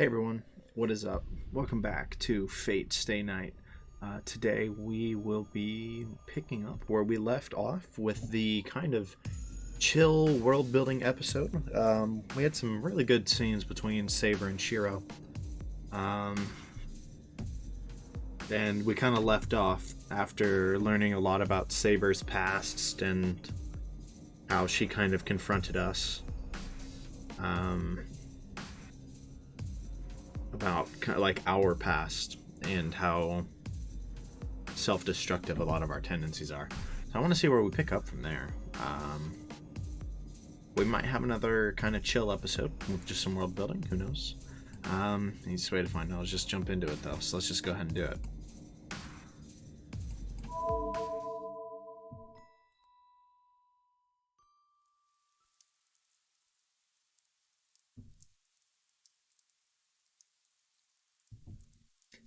Hey everyone, what is up? Welcome back to Fate Stay Night. Today we will be picking up where we left off with the kind of chill world building episode. We had some really good scenes between Saber and Shirou. Um, and we kind of left off after learning a lot about Saber's past and how she kind of confronted us. About kind of like our past and how self-destructive a lot of our tendencies are. So I want to see where we pick up from there. We might have another kind of chill episode with just some world building. Who knows? Easiest way to find out. Let's just jump into it though. So let's just go ahead and do it.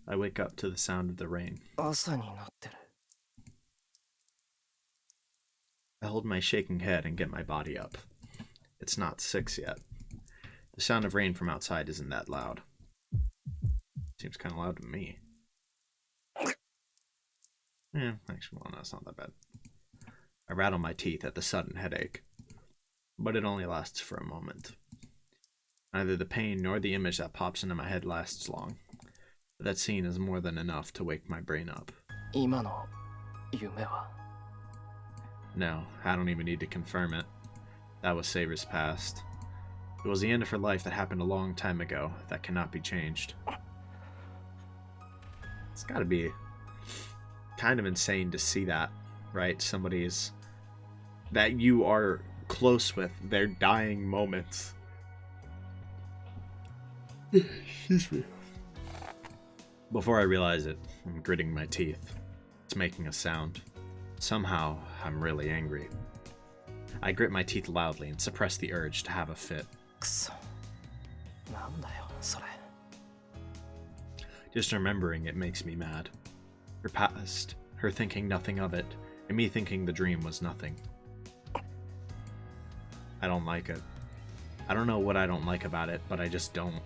I wake up to the sound of the rain. 朝になってる。I hold my shaking head and get my body up. It's not 6 yet. The sound of rain from outside isn't that loud. Seems kind of loud to me. Yeah, actually, well, no, it's not that bad. I rattle my teeth at the sudden headache, but it only lasts for a moment. Neither the pain nor the image that pops into my head lasts long. But that scene is more than enough to wake my brain up. 今の夢は No, I don't even need to confirm it. That was Saber's past. It was the end of her life that happened a long time ago that cannot be changed. It's gotta be kind of insane to see that, right? Somebody's that you are close with, their dying moments. Excuse me. Before I realize it, I'm gritting my teeth. It's making a sound. Somehow, I'm really angry. I grit my teeth loudly and suppress the urge to have a fit. くそ。なんだよ、それ。 Just remembering it makes me mad. Her past, her thinking nothing of it, and me thinking the dream was nothing. I don't like it. I don't know what I don't like about it, but I just don't.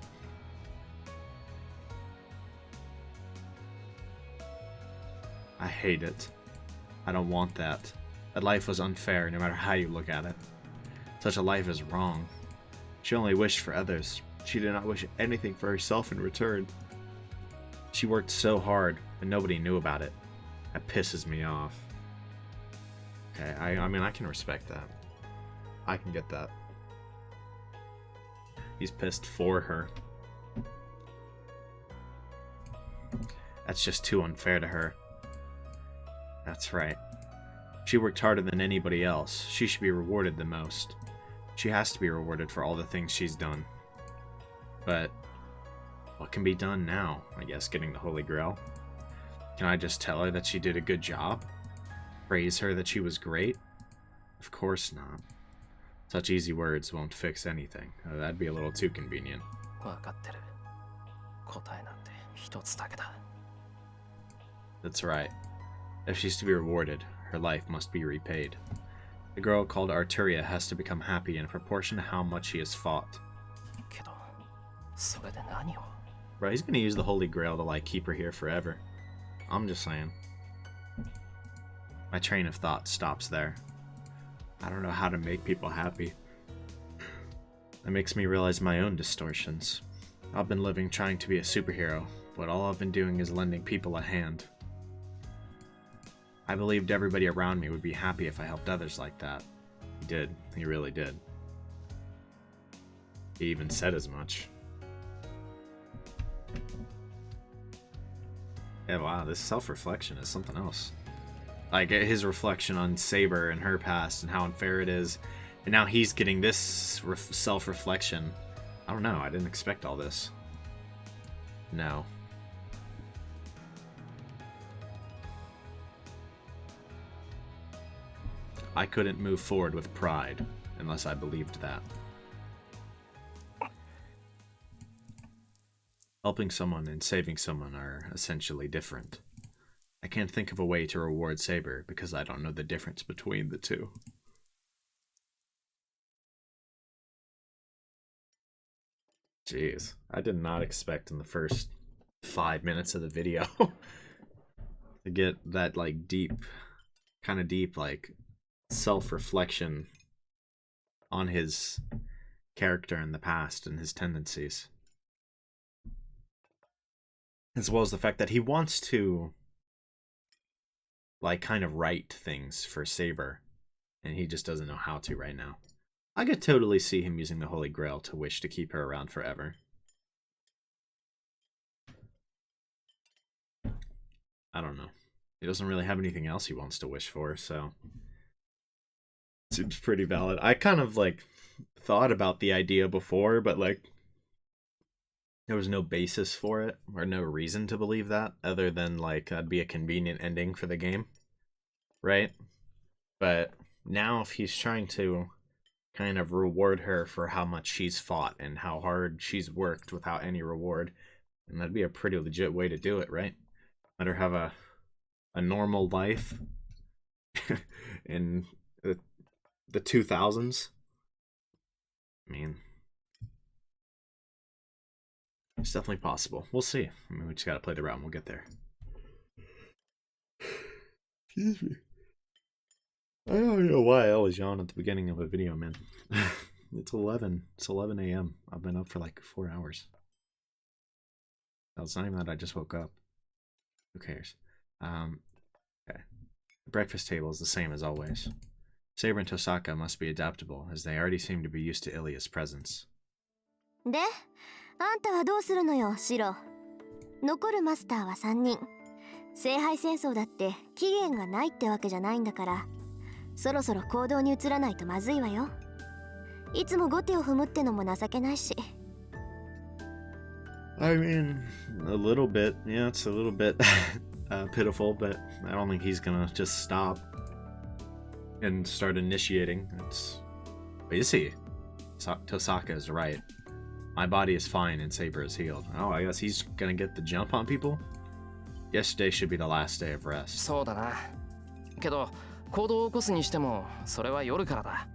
I hate it. I don't want that. That life was unfair no matter how you look at it. Such a life is wrong. She only wished for others. She did not wish anything for herself in return. She worked so hard, and nobody knew about it. That pisses me off. Okay, I mean, I can respect that. I can get that. He's pissed for her. That's just too unfair to her. That's right. She worked harder than anybody else. She should be rewarded the most. She has to be rewarded for all the things she's done. But what can be done now? I guess getting the Holy Grail. Can I just tell her that she did a good job? Praise her that she was great? Of course not. Such easy words won't fix anything. That'd be a little too convenient. わかってる。答えなんて一つだけだ。 That's right. If she's to be rewarded, her life must be repaid. The girl called Arturia has to become happy in proportion to how much she has fought. けど、それで何を Bro, he's gonna use the Holy Grail to, like, keep her here forever. I'm just saying. My train of thought stops there. I don't know how to make people happy. That makes me realize my own distortions. I've been living trying to be a superhero, but all I've been doing is lending people a hand. I believed everybody around me would be happy if I helped others like that. He did. He really did. He even said as much. Yeah, wow, this self-reflection is something else. Like, his reflection on Saber and her past and how unfair it is. And now he's getting this self-reflection. I don't know, I didn't expect all this. No. I couldn't move forward with pride unless I believed that. Helping someone and saving someone are essentially different. I can't think of a way to reward Saber because I don't know the difference between the two. Jeez, I did not expect in the first 5 minutes of the video to get that like kind of deep, like self-reflection on his character in the past and his tendencies, as well as the fact that he wants to like kind of write things for Saber, and he just doesn't know how to right now. I could totally see him using the Holy Grail to wish to keep her around forever. I don't know. He doesn't really have anything else he wants to wish for, so seems pretty valid. I kind of like thought about the idea before, but like there was no basis for it or no reason to believe that other than like that'd be a convenient ending for the game, right? But now if he's trying to kind of reward her for how much she's fought and how hard she's worked without any reward, and that'd be a pretty legit way to do it, right? Let her have a normal life in the 2000s. I mean, it's definitely possible. We'll see. I mean, we just gotta play the route and we'll get there. Excuse me. I don't know why I always yawn at the beginning of a video, man. It's 11. It's 11 a.m. I've been up for like 4 hours. No, it's not even that I just woke up. Who cares? Okay. The breakfast table is the same as always. Saber and Tosaka must be adaptable, as they already seem to be used to Ilya's presence. で、あんたはどうするのよ、シロ。残るマスターは3人。聖杯戦争だって期限がないってわけじゃないんだから、そろそろ行動に移らないとまずいわよ。いつも後手を踏むってのも情けないし。I mean, a little bit. Yeah, it's a little bit pitiful, but I don't think he's gonna just stop and start initiating. But is he? Tosaka is right. My body is fine and Saber is healed. Oh, I guess he's gonna get the jump on people? Yesterday should be the last day of rest. そうだな。けど行動を起こすにしてもそれは夜からだ。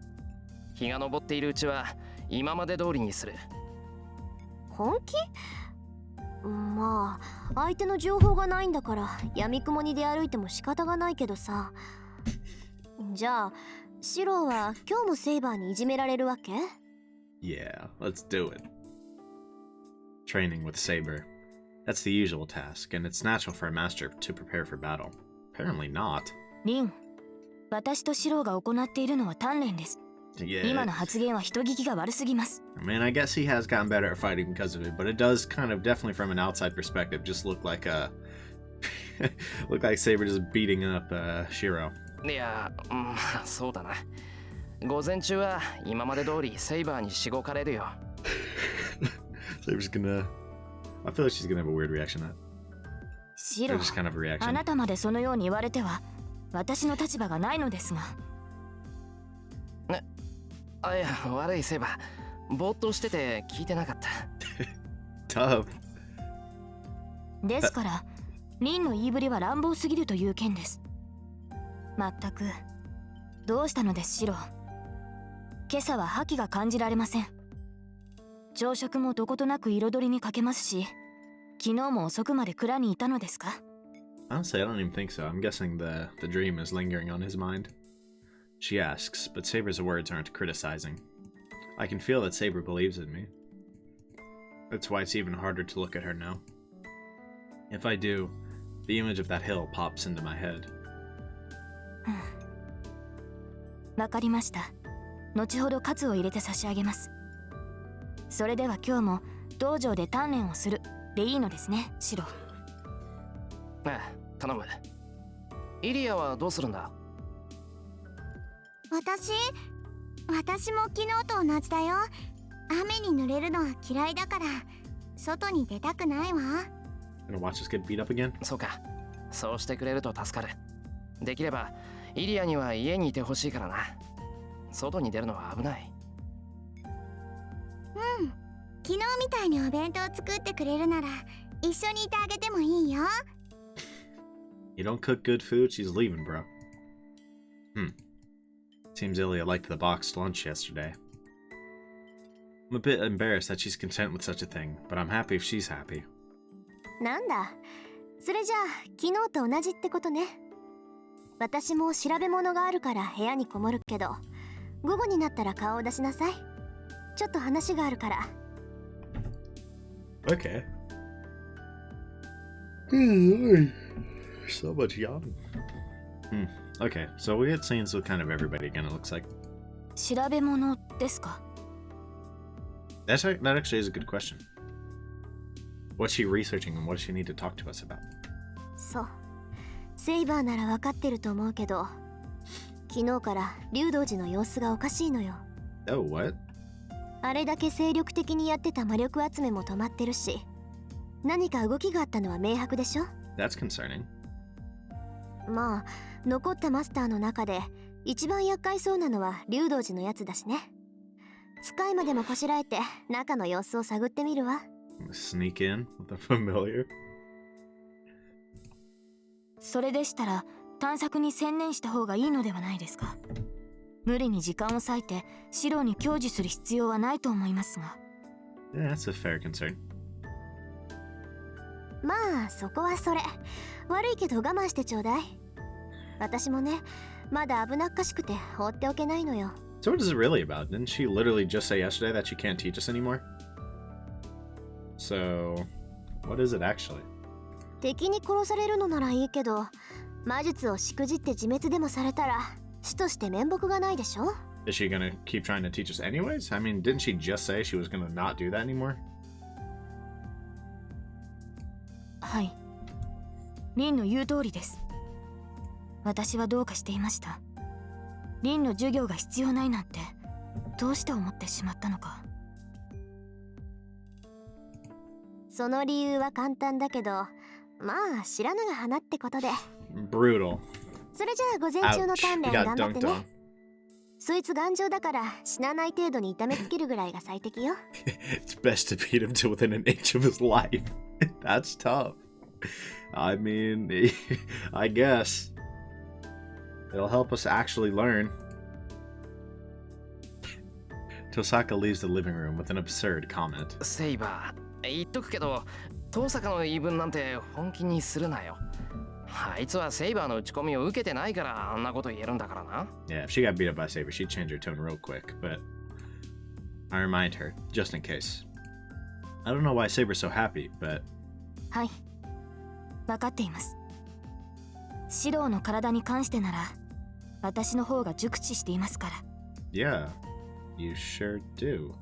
日が昇っているうちは今まで通りにする。本気？まあ相手の情報がないんだから闇雲に出歩いても仕方がないけどさ。じゃあシロは今日もセイバーにいじめられるわけ？ Yeah, let's do it. Training with Saber. That's the usual task, and it's natural for a master to prepare for battle. Apparently not. リン、私とシロが行っているのは鍛錬です。Yeah. 今の発言は人聞きが悪すぎます。I mean, I guess he has gotten better at fighting because of it, but it does kind of definitely from an outside perspective just look like look like Saber just beating up Shirou. いや、そうだな。午前中は今まで通りセイバーにしごかれるよ。Saber's gonna. I feel like she's gonna have a weird reaction to that. シロ、 Just kind of a reaction. あなたまでそのように言われては私の立場がないのですが。あ、いや、悪いセイバー。ぼーっとしてて聞いてなかった。Tough. ですからリンの言いぶりは乱暴すぎるという件です。まったくどうしたのですシロ。今朝は覇気が感じられません。朝食もどことなく彩りに欠けますし、昨日も遅くまで蔵にいたのですか？ Honestly, I don't even think so. I'm guessing the dream is lingering on his mind. She asks, but Saber's words aren't criticizing. I can feel that Saber believes in me. That's why it's even harder to look at her now. If I do, the image of that hill pops into my head. わかりました。後ほどカツを入れて差し上げます。それでは今日も道場で鍛錬をするでいいのですね、シロ。ああ、頼む。イリアはどうするんだ？私も昨日と同じだよ。雨に濡れるのは嫌いだから外に出たくないわ。Gonna watch us get beat up again? そうか。そうしてくれると助かる。できればイリアには家にいてほしいからな。外に出るのは危ない。うん。昨日みたいにお弁当作ってくれるなら一緒にいてあげてもいいよ。You don't cook good food, she's leaving, bro. Seems Ilya liked the boxed lunch yesterday. I'm a bit embarrassed that she's content with such a thing, but I'm happy if she's happy. なんだ、それじゃあ昨日と同じってことね。私も調べ物があるから部屋にこもるけど、午後になったら顔を出しなさい。ちょっと話があるから。Okay. So much young. Okay, so we get scenes with kind of everybody again, it looks like. 調べ物ですか？ That actually is a good question. What's she researching and what does she need to talk to us about? そう。セイバーなら分かってると思うけど、昨日から竜道寺の様子がおかしいのよ。Oh, what? あれだけ精力的にやってた魔力集めも止まってるし、何か動きがあったのは明白でしょ？ That's concerning. まあ、残ったマスターの中で一番厄介そうなのは竜道寺のやつだしね。使いまでもこしらえて中の様子を探ってみるわ。Sneak in with a familiar. それでしたら探索に専念した方がいいのではないですか？無理に時間を割いてシロに享受する必要はないと思いますが。Yeah, that's a fair concern. まあそこはそれ。悪いけど我慢してちょうだい。私もね、まだ危なっかしくて放っておけないのよ。So what is it really about? Didn't she literally just say yesterday that she can't teach us anymore? So, what is it actually? 敵に殺されるのならいいけど、魔術をしくじって自滅でもされたら死として面目がないでしょ？ Is she gonna keep trying to teach us anyways? I mean, didn't she just say she was gonna not do that anymore? はい。リンの言う通りです。私はどうかしていました。リンの授業が必要ないなんてどうして思ってしまったのか。その理由は簡単だけど、まあ知らぬが花ってことで。Brutal. それじゃあ午前中の鍛錬頑張ってね。そいつ頑丈だから死なない程度に痛めつけるぐらいが最適よ。It's best to beat him to within an inch of his life. That's tough. I mean, I guess. It'll help us actually learn. Tosaka leaves the living room with an absurd comment. セイバー、言っとくけど、遠坂の言い分なんて本気にするなよ。あいつはセイバーの打ち込みを受けてないからあんなこと言えるんだからな。Yeah, if she got beat up by Saber, she'd change her tone real quick, but I remind her, just in case. I don't know why Saber's so happy, but... はい。分かっています。シロの体に関してなら、私の方が熟知していますから。Yeah, you sure do.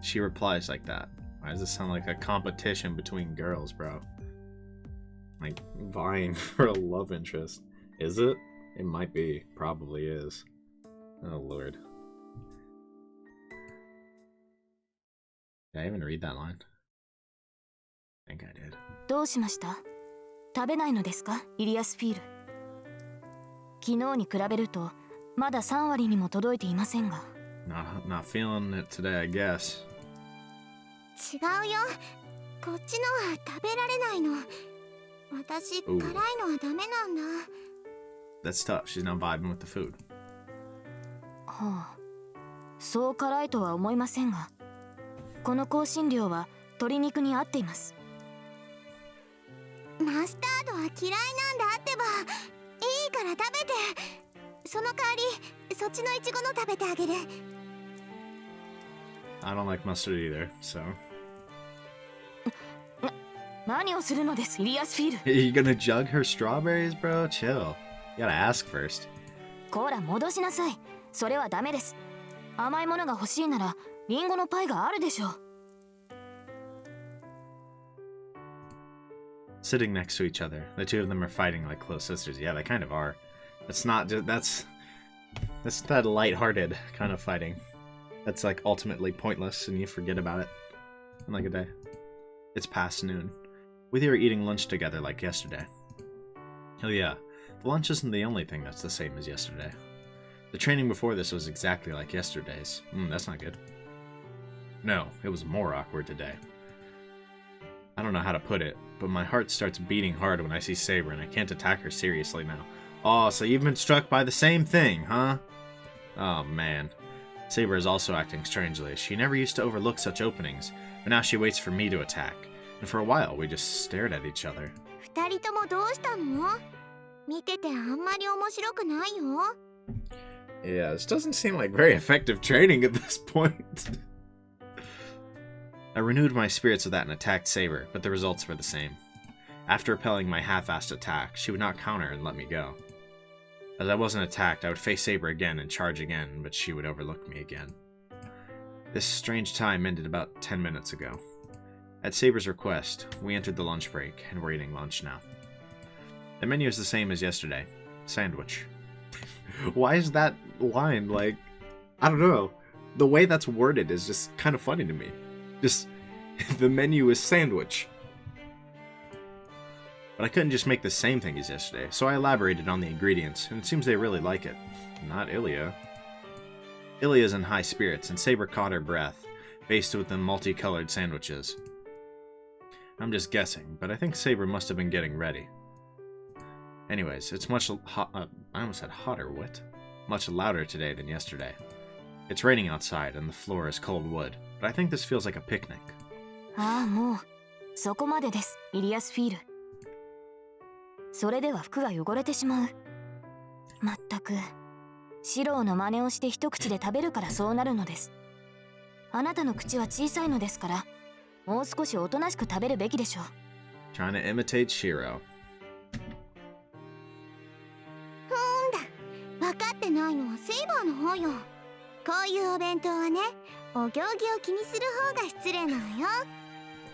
She replies like that. Why does it sound like a competition between girls, bro? Like, vying for a love interest. Is it? It might be. Probably is. Oh, Lord. Did I even read that line? I think I did. どうしました？食べないのですか、イリアスフィール。昨日に比べると、まだ3割にも届いていませんが。Not feeling it today, I guess. 違うよ。こっちのは食べられないの。私、辛いのはダメなんだ。That's tough. She's not vibing with the food. はあ、そう辛いとは思いませんが、この香辛料は鶏肉に合っています。マスタードは嫌いなんだってば。いいから食べて。その代わりそっちのイチゴの食べてあげる。 I don't like mustard either, so... 何をするのです、イリアスフィール。 You gonna jug her strawberries, bro? Chill. You gotta ask first. こら、戻しなさい。それはダメです。甘いものが欲しいならリンゴのパイがあるでしょう。Sitting next to each other, the two of them are fighting like close sisters. Yeah, they kind of are. That's not just that's that lighthearted kind of fighting. That's like ultimately pointless, and you forget about it in like a day. It's past noon. We are eating lunch together like yesterday. Oh yeah, the lunch isn't the only thing that's the same as yesterday. The training before this was exactly like yesterday's. That's not good. No, it was more awkward today. I don't know how to put it, but my heart starts beating hard when I see Saber and I can't attack her seriously now. Oh, so you've been struck by the same thing, huh? Oh, man. Saber is also acting strangely. She never used to overlook such openings, but now she waits for me to attack. And for a while, we just stared at each other. 二人ともどうしたの？見ててあんまり面白くないよ。Yeah, this doesn't seem like very effective training at this point. I renewed my spirits with that and attacked Saber, but the results were the same. After repelling my half-assed attack, she would not counter and let me go. As I wasn't attacked, I would face Saber again and charge again, but she would overlook me again. This strange time ended about 10 minutes ago. At Saber's request, we entered the lunch break, and we're eating lunch now. The menu is the same as yesterday. Sandwich. Why is that line like... I don't know. The way that's worded is just kind of funny to me. Just, the menu is sandwich. But I couldn't just make the same thing as yesterday, so I elaborated on the ingredients, and it seems they really like it. Not Ilya. Ilya's in high spirits, and Saber caught her breath, faced with the multicolored sandwiches. I'm just guessing, but I think Saber must have been getting ready. Anyways, it's much I almost said hotter, what? Much louder today than yesterday. It's raining outside, and the floor is cold wood, but I think this feels like a picnic. ああ、もうそこまでです、イリアスフィール。それでは服が汚れてしまう。まったく、シローの真似をして一口で食べるからそうなるのです。あなたの口は小さいのですから、もう少しおとなしく食べるべきでしょう。Trying to imitate Shirou. 分かってないのはセイバーの方よ。こういうお弁当はね、お行儀を気にする方が失礼なのよ。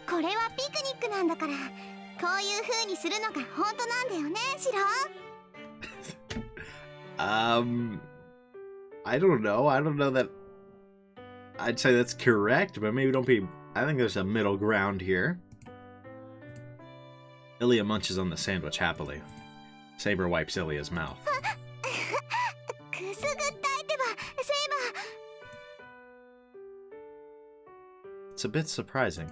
これはピクニックなんだから、こういう風にするのが本当なんだよね、シロ。I don't know. I don't know that I'd say that's correct, but maybe don't be... I think there's a middle ground here. Ilya munches on the sandwich happily. Saber wipes Ilya's mouth. くすぐったいってば、セイバー。 It's a bit surprising.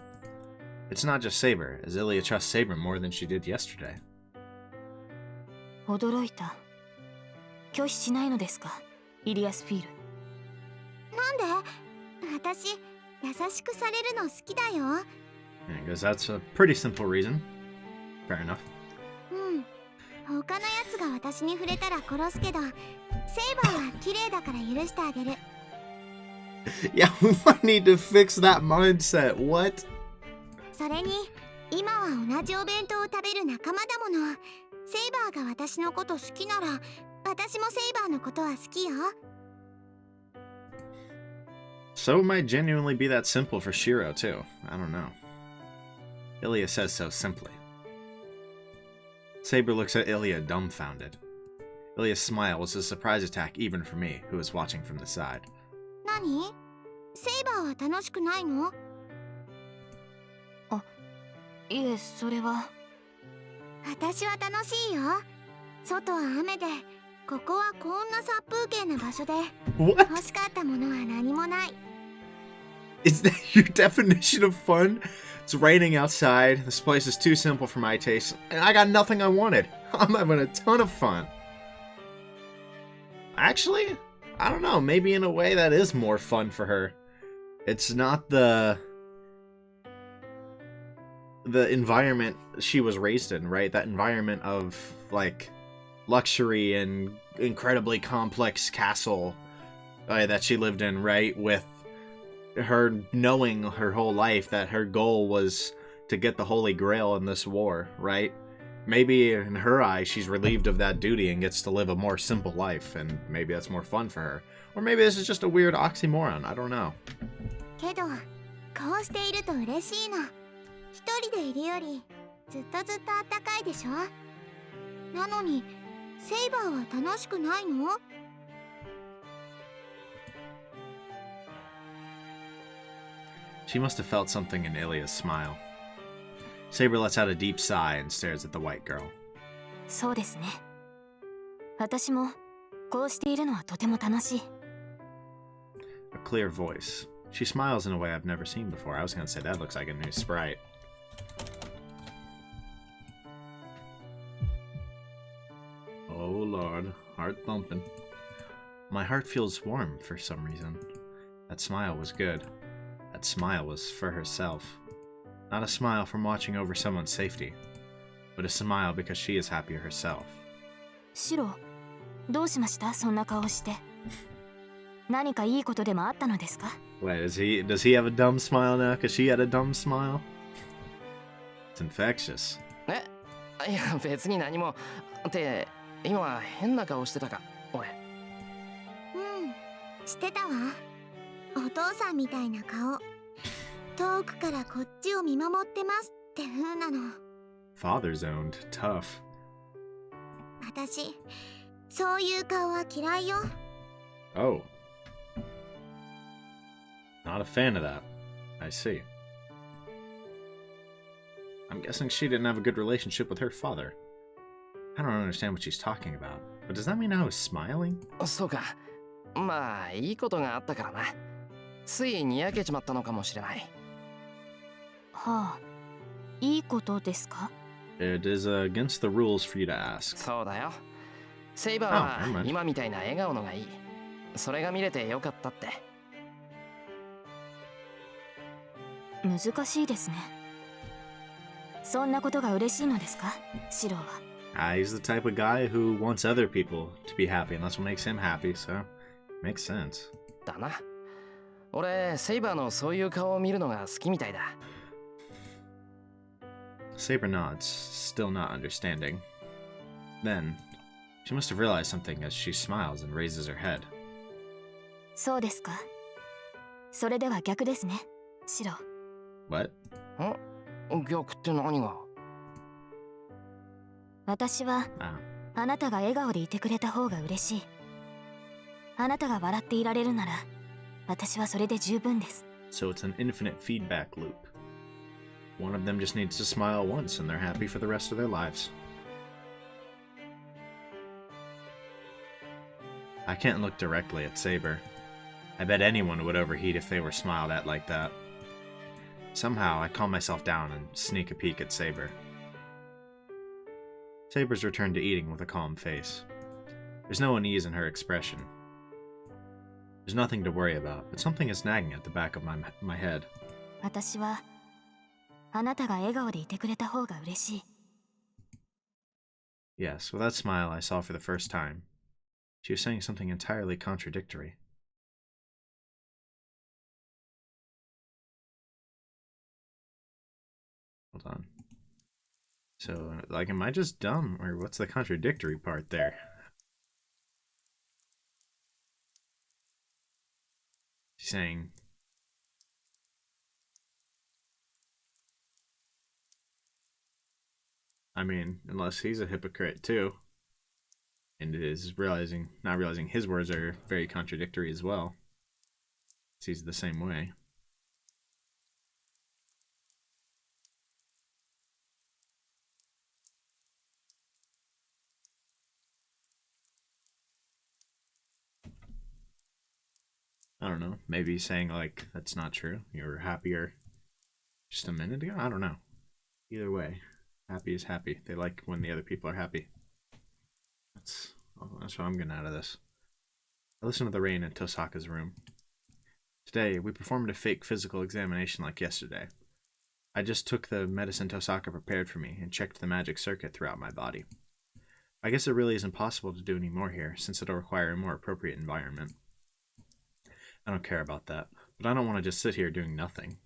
It's not just Saber, as Ilya trusts Saber more than she did yesterday. 驚いた。拒否しないのですか、イリアスフィール。なんで？私、優しくされるの好きだよ。Yeah, because that's a pretty simple reason. Fair enough. うん。他のやつが私に触れたら殺すけど、セイバーは綺麗だから許してあげる。Yeah, we might need to fix that mindset. What? それに、今は同じお弁当を食べる仲間だもの。セイバーが私のこと好きなら、私もセイバーのことは好きよ。So it might genuinely be that simple for Shirou, too. I don't know. Ilya says so simply. Saber looks at Ilya dumbfounded. Ilya's smile was a surprise attack even for me, who was watching from the side. 何？セイバーは楽しくないの？いえ、それは。私は楽しいよ。外は雨で、ここはこんな殺風景な場所で、 What? 欲しかったものは何もない。 Is that your definition of fun? It's raining outside, this place is too simple for my taste, and I got nothing I wanted. I'm having a ton of fun. Actually, I don't know, maybe in a way that is more fun for her. It's not the environment she was raised in, right? That environment of, like, luxury and incredibly complex castle that she lived in, right? With her knowing her whole life that her goal was to get the Holy Grail in this war, right? Maybe in her eyes, she's relieved of that duty and gets to live a more simple life, and maybe that's more fun for her. Or maybe this is just a weird oxymoron, I don't know. けど、こうしていると嬉しいの。一人でいるより、ずっとずっとあったかいでしょ？なのに、セイバーは楽しくないの？ She must have felt something in Ilya's smile. Saber lets out a deep sigh and stares at the white girl. そうですね。私もこうしているのはとても楽しい。A clear voice. She smiles in a way I've never seen before. I was gonna say that looks like a new sprite. Oh lord, heart thumping. My heart feels warm for some reason. That smile was good. That smile was for herself. Not a smile from watching over someone's safety, but a smile because she is happy herself. シロ、どうしました？そんな顔して。何かいいことでもあったのですか？ Wait, does he have a dumb smile now? Because she had a dumb smile? It's infectious. いや別に何も。って今変な顔してたか俺。してたわ。お父さんみたいな顔。遠くからこっちを見守ってますって風なの。Father's owned. Tough. 私、そういう顔は嫌いよ。Oh. Not a fan of that. I see. I'm guessing she didn't have a good relationship with her father. I don't understand what she's talking about. But does that mean I was smiling? そうか。まあいいことがあったからな。ついにやけちまったのかもしれない。はあ、いいことですか？ It is against the rules for you to ask. そうだよ。セイバーは今みたいな笑顔のがいい。それが見れてよかったって。難しいですね。そんなことが嬉しいのですか？シロは。He's the type of guy who wants other people to be happy, and that's what makes him happy, so makes sense. だな。俺、セイバーのそういう顔を見るのが好きみたいだ。Saber nods, still not understanding. Then, she must have realized something as she smiles and raises her head. そうですか。それでは逆ですね、シロ。What? 逆って何が？私は、あなたが笑顔でいてくれた方が嬉しい。あなたが笑っていられるなら、私はそれで十分です。So it's an infinite feedback loop. One of them just needs to smile once and they're happy for the rest of their lives. I can't look directly at Saber. I bet anyone would overheat if they were smiled at like that. Somehow, I calm myself down and sneak a peek at Saber. Saber's returned to eating with a calm face. There's no unease in her expression. There's nothing to worry about, but something is nagging at the back of my head. 私は、あなたが笑顔でいてくれた方が嬉しい。Yes, with that smile I saw for the first time, she was saying something entirely contradictory. Hold on. So, like, am I just dumb, or what's the contradictory part there? She's saying... I mean, unless he's a hypocrite too, and is not realizing his words are very contradictory as well. He's the same way. I don't know. Maybe saying like that's not true. You were happier just a minute ago. I don't know. Either way. Happy is happy. They like when the other people are happy. That's what I'm getting out of this. I listened to the rain in Tosaka's room. Today, we performed a fake physical examination like yesterday. I just took the medicine Tosaka prepared for me and checked the magic circuit throughout my body. I guess it really isn't possible to do any more here, since it'll require a more appropriate environment. I don't care about that, but I don't want to just sit here doing nothing.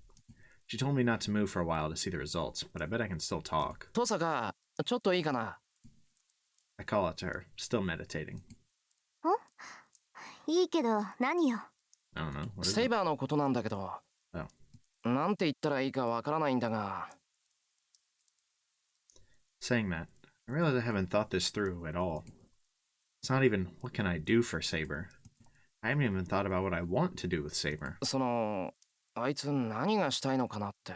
She told me not to move for a while to see the results, but I bet I can still talk. トサカ、ちょっといいかな。I call out to her, still meditating. いいけど何よ。I don't know. What is セイ it? バーのことなんだけど、なんて言ったらいいかわからないんだが。Saying that, I realize I haven't thought this through at all. It's not even what can I do for Saber. I haven't even thought about what I want to do with Saber. あいつ何がしたいのかなって。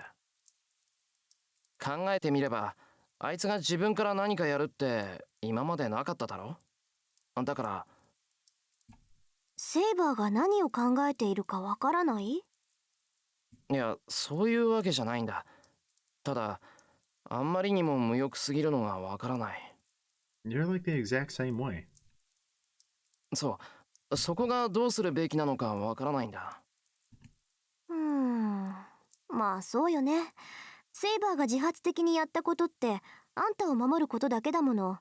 考えてみれば、あいつが自分から何かやるって今までなかっただろ？だから。セイバーが何を考えているかわからない？いや、そういうわけじゃないんだ。ただ、あんまりにも無欲すぎるのがわからない。You're like the exact same way. そう、そこがどうするべきなのかわからないんだ。まあそうよね。セイバーが自発的にやったことってあんたを守ることだけだもの。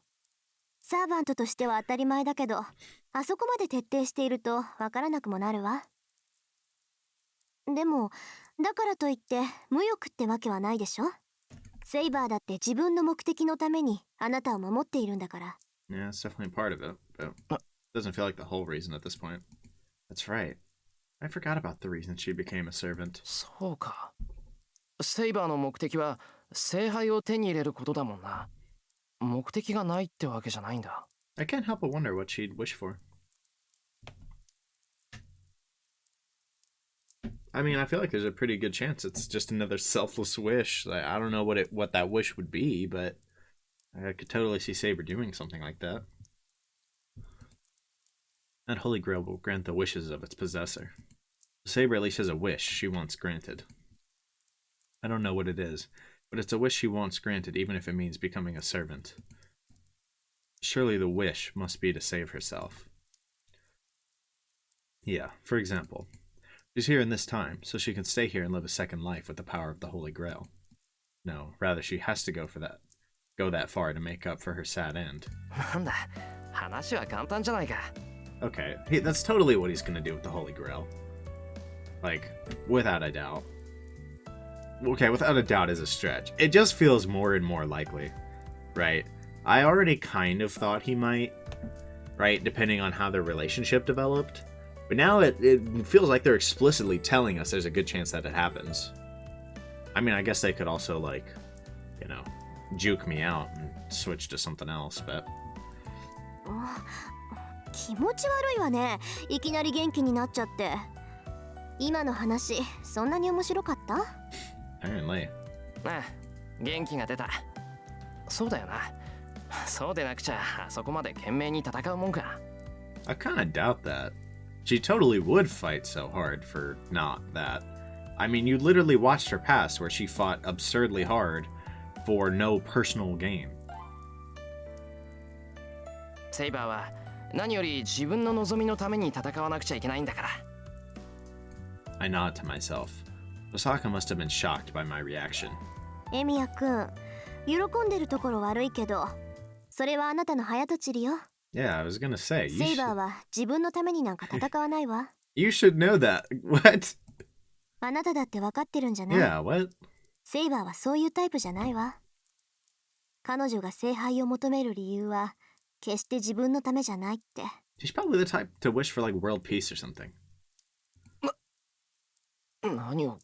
サーバントとしては当たり前だけど、あそこまで徹底しているとわからなくもなるわ。でもだからといって無欲ってわけはないでしょ。セイバーだって自分の目的のためにあなたを守っているんだから。Yeah, it's definitely part of it, but it doesn't feel like the whole reason at this point. That's right. I forgot about the reason she became a servant. そうか。セイバーの目的は聖杯を手に入れることだもんな。目的がないってわけじゃないんだ。I can't help but wonder what she'd wish for. I mean, I feel like there's a pretty good chance it's just another selfless wish. Like, I don't know what that wish would be, but I could totally see Saber doing something like that. That Holy Grail will grant the wishes of its possessor. Saber at least has a wish she wants granted. I don't know what it is, but it's a wish she wants granted even if it means becoming a servant. Surely the wish must be to save herself. Yeah, for example, she's here in this time, so she can stay here and live a second life with the power of the Holy Grail. No, rather she has to go that far to make up for her sad end. なんだ、話は簡単じゃないか。Okay, that's totally what he's gonna do with the Holy Grail. Like, without a doubt. Okay, without a doubt is a stretch. It just feels more and more likely, right? I already kind of thought he might, right, depending on how their relationship developed. But now it feels like they're explicitly telling us there's a good chance that it happens. I mean, I guess they could also, like, you know, juke me out and switch to something else, but... 気持ち悪いわね。いきなり元気になっちゃって。今の話、そんなに面白かった？ Apparently. ああ、元気が出た。そうだよな。そうでなくちゃあそこまで懸命に戦うもんか。I kind of doubt that. She totally would fight so hard for not that. I mean, you literally watched her past where she fought absurdly hard for no personal gain. セイバーは何より自分の望みのために戦わなくちゃいけないんだから。I nod to myself. Osaka must have been shocked by my reaction. エミヤくん、喜んでるところ悪いけど、それはあなたの早とちりよ。Yeah, I was gonna say, セイバーは自分のためになんか戦わないわ。you should know that. What? あなただって分かってるんじゃない？ Yeah, what? セイバーはそういうタイプじゃないわ。彼女が聖杯を求める理由は決して自分のためじゃないって。She's probably the type to wish for like world peace or something. 何を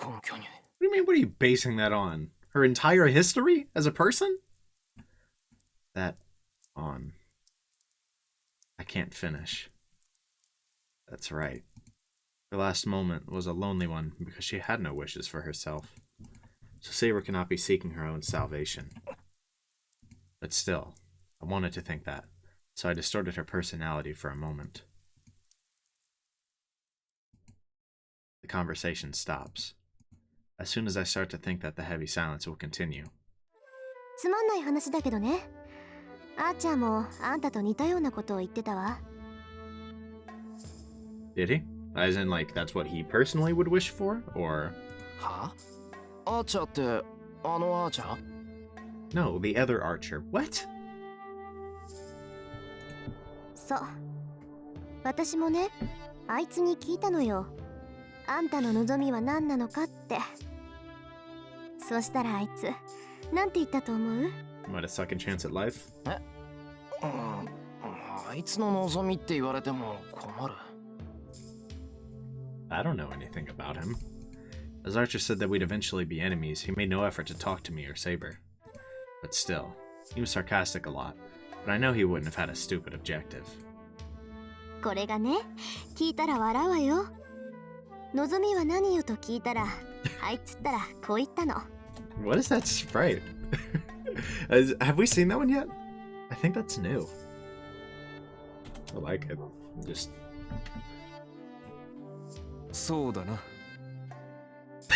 根拠に？ What do you mean? What are you basing that on? Her entire history as a person? That on. I can't finish. That's right. Her last moment was a lonely one because she had no wishes for herself. So Saber cannot be seeking her own salvation. But still, I wanted to think that, so I distorted her personality for a moment. The conversation stops. As soon as I start to think that the heavy silence will continue. つまんない話だけどね。あーちゃんもあんたと似たようなことを言ってたわ。Did he? As in, like, that's what he personally would wish for? Or... は？アーチャーってあのアーチャー？ No, the other archer. What? そう。私もね、あいつに聞いたのよ。あんたの望みは何なのかって。そしたらあいつ、なんて言ったと思う？ What, a second chance at life? あいつの望みって言われても困る。I don't know anything about him. As Archer said that we'd eventually be enemies, he made no effort to talk to me or Saber. But still, he was sarcastic a lot, but I know he wouldn't have had a stupid objective. これがね、聞いたら笑うわよ。望みは何よと聞いたら、はいっつったらこう言ったの。What is that sprite? Have we seen that one yet? I think that's new. I like it. Just... そうだな。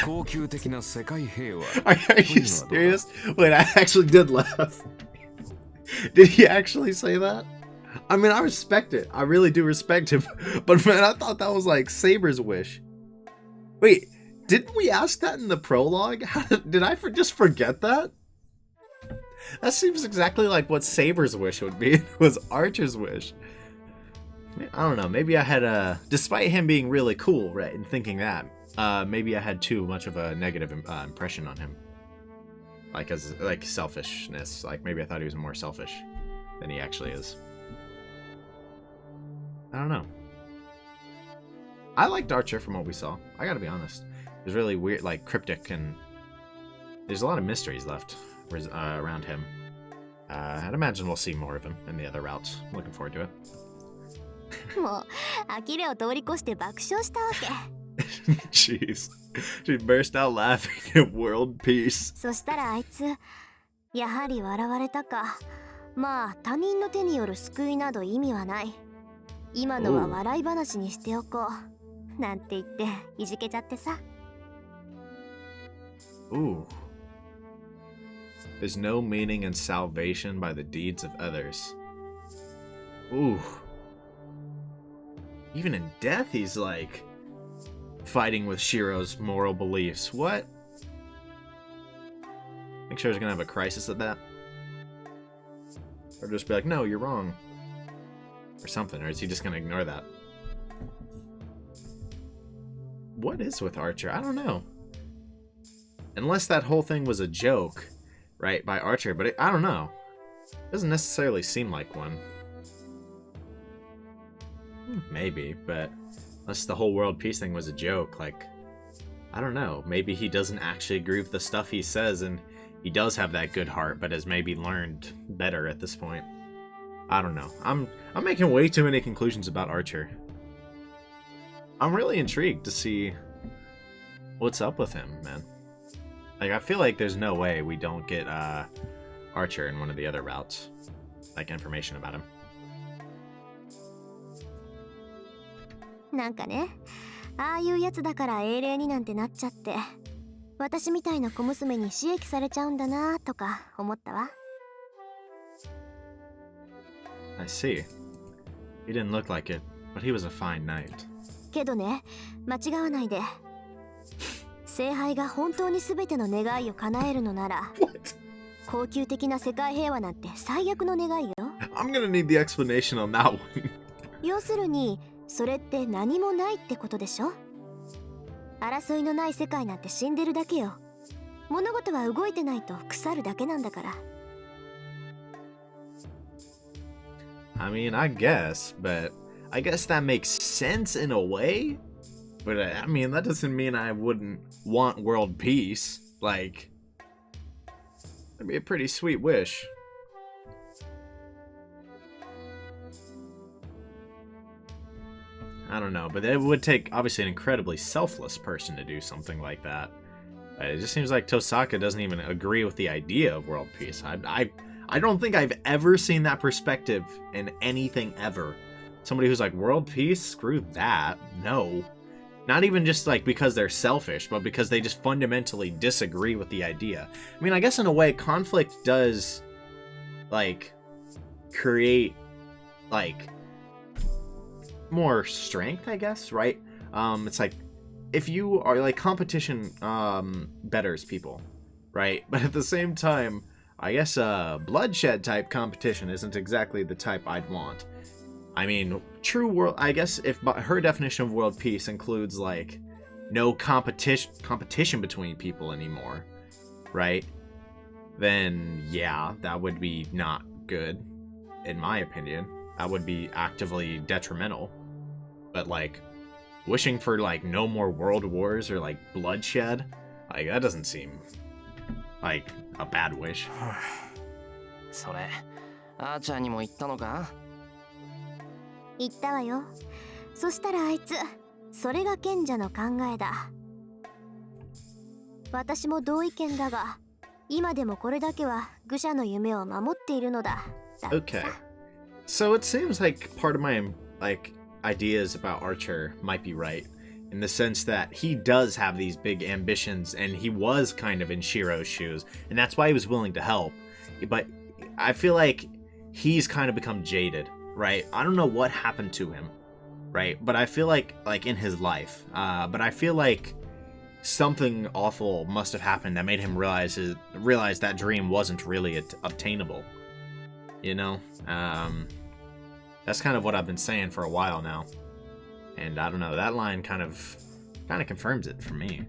高級的な世界平和。Are you serious? Wait, I actually did laugh. Did he actually say that? I mean, I respect it. I really do respect him. But man, I thought that was like Saber's wish. Wait, Didn't we ask that in the prologue? Did I just forget that? That seems exactly like what Saber's wish would be. It was Archer's wish. I don't know. Maybe I had despite him being really cool, right, and thinking that, maybe I had too much of a negative impression on him. Like selfishness. Like maybe I thought he was more selfish than he actually is. I don't know. I liked Archer from what we saw. I gotta be honest. It was really weird, like cryptic, and there's a lot of mysteries left around him. I'd imagine we'll see more of him in the other routes. I'm looking forward to it. もう呆れを通り越して爆笑したわけ。 Jeez. She burst out laughing at world peace. そしたらあいつやはり笑われたか。まあ他人の手による救いなど意味はない。今のは笑い話にしておこう。なんて言っていじけちゃってさ。 Ooh. There's no meaning in salvation by the deeds of others. Ooh. Even in death, he's like fighting with Shirou's moral beliefs. What? Think Shirou's gonna have a crisis at that? Or just be like, no, you're wrong. Or something. Or is he just gonna ignore that? What is with Archer? I don't know. Unless that whole thing was a joke, right, by Archer, but I don't know. It doesn't necessarily seem like one. Maybe, but unless the whole world peace thing was a joke, like, I don't know. Maybe he doesn't actually agree with the stuff he says, and he does have that good heart, but has maybe learned better at this point. I don't know. I'm making way too many conclusions about Archer. I'm really intrigued to see what's up with him, man. Like, I feel like there's no way we don't get Archer in one of the other routes, like information about him. なんかね、ああいうやつだから英霊になんてなっちゃって、私みたいな小娘に刺激されちゃうんだなとか思ったわ。I see. He didn't look like it, but he was a fine knight. けどね、間違わないで。聖杯が本当に全ての願いを叶えるのなら、高級的な世界平和なんて最悪の願いよ。I'm gonna need the explanation on that one. 要するに、それって何もないってことでしょ。争いのない世界なんて死んでるだけよ。物事は動いてないと腐るだけなんだから。I mean, I guess, but I guess that makes sense in a way. But I mean, that doesn't mean I wouldn't want world peace. Like, that'd be a pretty sweet wish. I don't know, but it would take, obviously, an incredibly selfless person to do something like that. It just seems like Tosaka doesn't even agree with the idea of world peace. I don't think I've ever seen that perspective in anything ever. Somebody who's like, world peace? Screw that. No. Not even just like because they're selfish, but because they just fundamentally disagree with the idea. I mean, I guess in a way, conflict does, like, create, like, more strength, I guess, right? It's like, if you are, like, competition betters people, right? But at the same time, I guess bloodshed type competition isn't exactly the type I'd want. I mean, true world, I guess if her definition of world peace includes, like, no competition between people anymore, right? Then, yeah, that would be not good, in my opinion. That would be actively detrimental. But, like, wishing for, like, no more world wars or, like, bloodshed, like, that doesn't seem like a bad wish. それアーチャーにも言ったのか？言ったわよ。そしたらあいつ、それが賢者の考えだ。私も同意見だが、今でもこれだけは愚者の夢を守っているのだ。Okay. So it seems like part of my, like, ideas about Archer might be right. In the sense that he does have these big ambitions, and he was kind of in Shirou's shoes, and that's why he was willing to help. But I feel like he's kind of become jaded, right? I don't know what happened to him, right? But I feel like in his life, but I feel like something awful must have happened that made him realize that dream wasn't really obtainable. You know? That's kind of what I've been saying for a while now. And I don't know, that line kind of confirms it for me.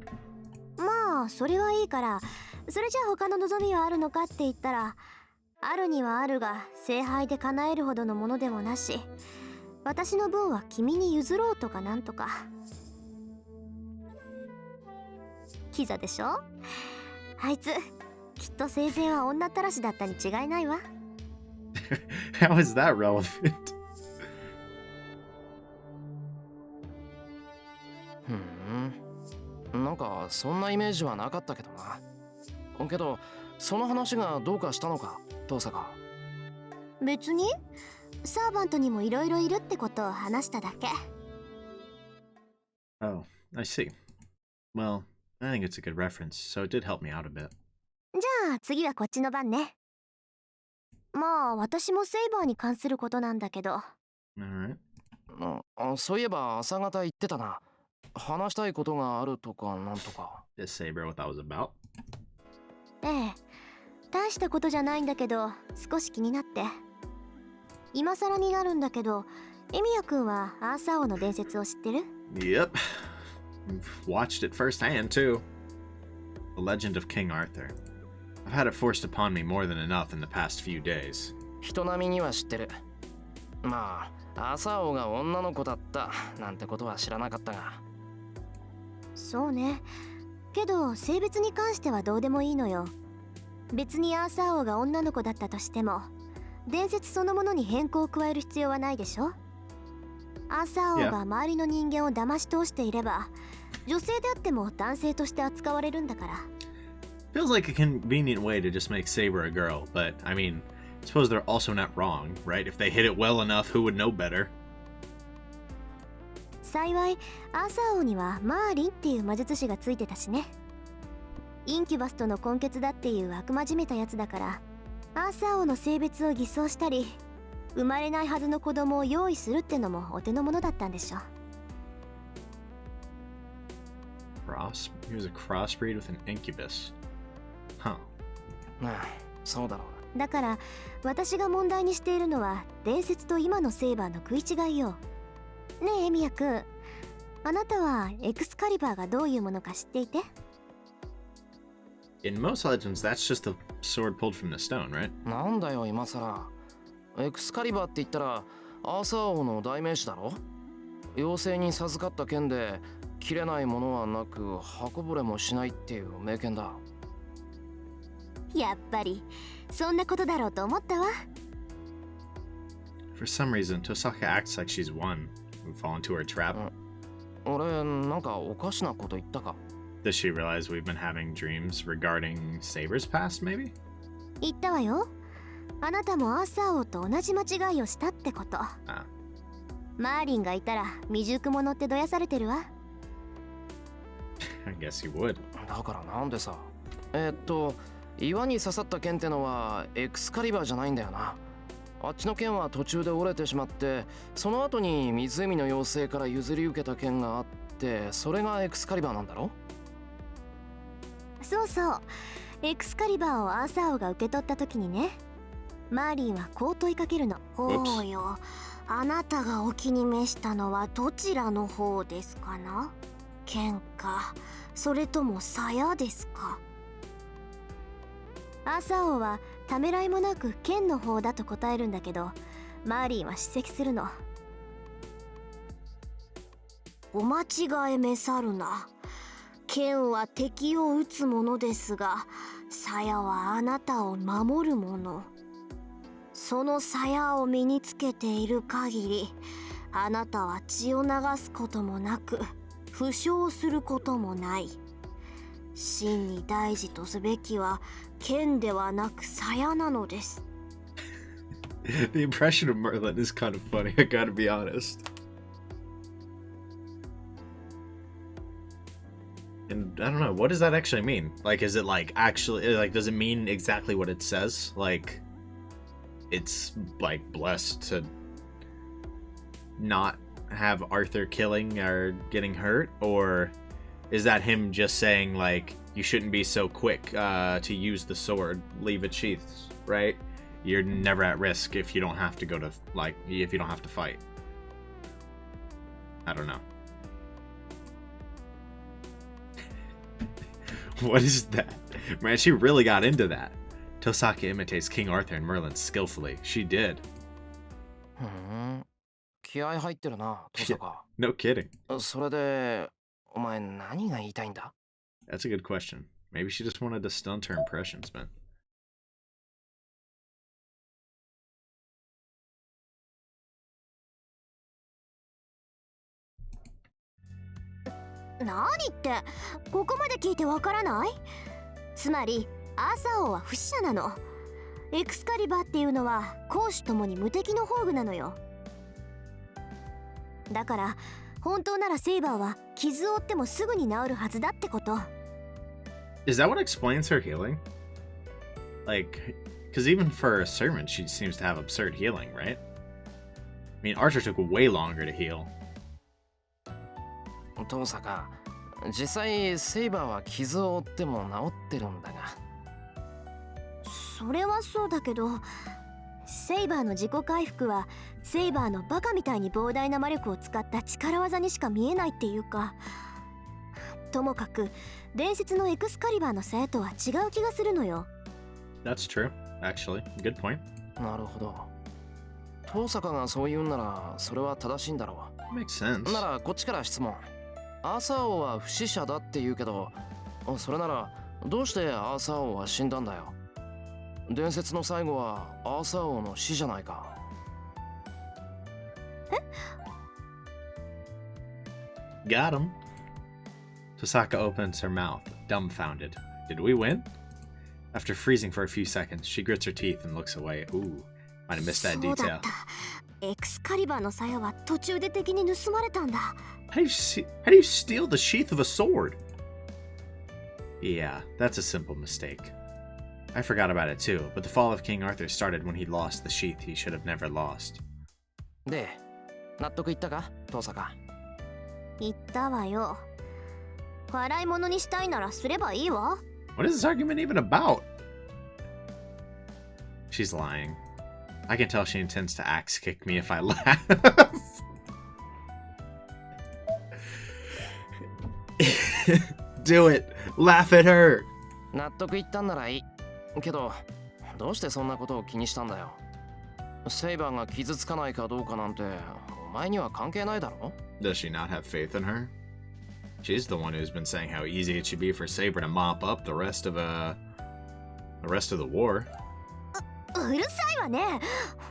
まあそれはいいから、それじゃあ他の望みはあるのかって言ったら、あるにはあるが聖杯で叶えるほどのものでもなし、私の分は君に譲ろうとかなんとか。キザでしょ？あいつきっと生前は女ったらしだったに違いないわ。How is that relevant? なんかそんなイメージはなかったけどな。けどその話がどうかしたのか、遠坂。別にサーバントにもいろいろいるってことを話しただけ。Oh, I see. Well, I think it's a good reference, so it did help me out a bit. じゃあ次はこっちの番ね。まあ私もセイバーに関することなんだけど。Alright. そういえば朝方言ってたな。話したいことがあるとかなんとか。Is Saber what that was about? ええ、大したことじゃないんだけど少し気になって。今更になるんだけど、エミヤくんはアーサー王の伝説を知ってる？ Yep. I've watched it firsthand, too. The legend of King Arthur. I've had it forced upon me more than enough in the past few days. 人並みには知ってる。まあ、アーサー王が女の子だったなんてことは知らなかったが。そうね。けど性別に関してはどうでもいいのよ。別にアーサー王が女の子だったとしても、伝説そのものに変更を加える必要はないでしょ。アーサー王が周りの人間を騙し通していれば、女性であっても男性として扱われるんだから。Feels like a convenient way to just make Saber a girl, but, I mean, I suppose they're also not wrong, right? If they hit it well enough, who would know better? 幸いアーサー王にはマーリンっていう魔術師がついてたしね。インキュバスとの根血だっていう悪魔じめたやつだから、アーサー王の性別を偽装したり、生まれないはずの子供を用意するってのもお手の物だったんでしょ。He was a crossbreed with an incubus. Huh. そうだろう。だから私が問題にしているのは伝説と今のセイバーの食い違いよ。ねえエミヤくん、あなたはエクスカリバーがどういうものか知っていて？ In most legends, that's just a sword pulled from the stone, right? なんだよ今さら。エクスカリバーって言ったらアーサー王の代名詞だろ。妖精に授かった剣で切れないものはなく刃こぼれもしないっていう名剣だ。やっぱりそんなことだろうと思ったわ。 For some reason, Tosaka acts like she's won. We fall into her trap. 俺なんかおかしなこと言ったか？ Does she realize we've been having dreams regarding Saber's past, maybe? 言ったわよ。あなたもアーサー王と同じ間違いをしたってこと。Ah. マーリンがいたら未熟者ってどやされてるわ。I guess you would. だからなんでさ。岩に刺さった剣ってのはエクスカリバーじゃないんだよな。あっちの剣は途中で折れてしまって、その後に湖の妖精から譲り受けた剣があって、それがエクスカリバーなんだろ？そうそう。エクスカリバーをアーサー王が受け取った時にね、マーリンはこう問いかけるの。おうよ、あなたがお気に召したのはどちらの方ですかな？剣か、それとも鞘ですか？アーサー王はためらいもなく剣の方だと答えるんだけど、マーリンは叱責するの。お間違えめさるな。剣は敵を撃つものですが、鞘はあなたを守るもの。その鞘を身につけている限り、あなたは血を流すこともなく、負傷することもない。真に大事とすべきは剣ではなく鞘なのです。The impression of Merlin is kind of funny, I gotta be honest. And I don't know, what does that actually mean? Like, is it like actually, like, does it mean exactly what it says? Like, it's like blessed to not have Arthur killing or getting hurt? Or Is that him just saying, like, you shouldn't be so quick to use the sword, leave it sheathed, right? You're never at risk if you don't have to go to, like, if you don't have to fight. I don't know. What is that? Man, she really got into that. Tosaka imitates King Arthur and Merlin skillfully. She did. ふん。気合入ってるな、トサカ。 No kidding. それで、お前何が言いたいんだ？ That's a good question. Maybe she just wanted to stunt her impressions, man. 何ってここまで聞いてわからない？つまりアーサー王は不死者なの。エクスカリバーっていうのは攻守ともに無敵の宝具なのよ。だから本当ならセイバーは傷を負ってもすぐに治るはずだってこと。 Is that what explains her healing? Like, because even for a servant, she seems to have absurd healing, right? I mean, Archer took way longer to heal. トサカ、実際セイバーは傷を負っても治ってるんだが。それはそうだけど、セイバーの自己回復はセイバーのバカみたいに膨大な魔力を使った力技にしか見えないっていうか、ともかく伝説のエクスカリバーの鞘とは違う気がするのよ。 That's true, actually. Good point. なるほど。トサカがそう言うんならそれは正しいんだろ Makes sense. う。ならこっちから質問。アーサー王は不死者だって言うけど、それならどうしてアーサー王は死んだんだよ。伝説の最後はアーサー王の死じゃないか。Got him. Tosaka opens her mouth, dumbfounded. Did we win? After freezing for a few seconds, she grits her teeth and looks away. Ooh, might have missed that そうだ detail. った。エクスカリバーの鞘は途中で敵に盗まれたんだ。How do you steal the sheath of a sword? Yeah, that's a simple mistake. I forgot about it too, but the fall of King Arthur started when he lost the sheath he should have never lost. で、納得いったか、トサカ。言ったわよ。笑い物にしたいならすればいいわ。 What is this argument even about? She's lying. I can tell she intends to axe kick me if I laugh. Do it! Laugh at her! 納得いったんならいい。けど、どうしてそんなことを気にしたんだよ。セイバーが傷つかないかどうかなんて、お前には関係ないだろ？ Does she not have faith in her? She's the one who's been saying how easy it should be for Saber to mop up the rest of the war. うるさいわね。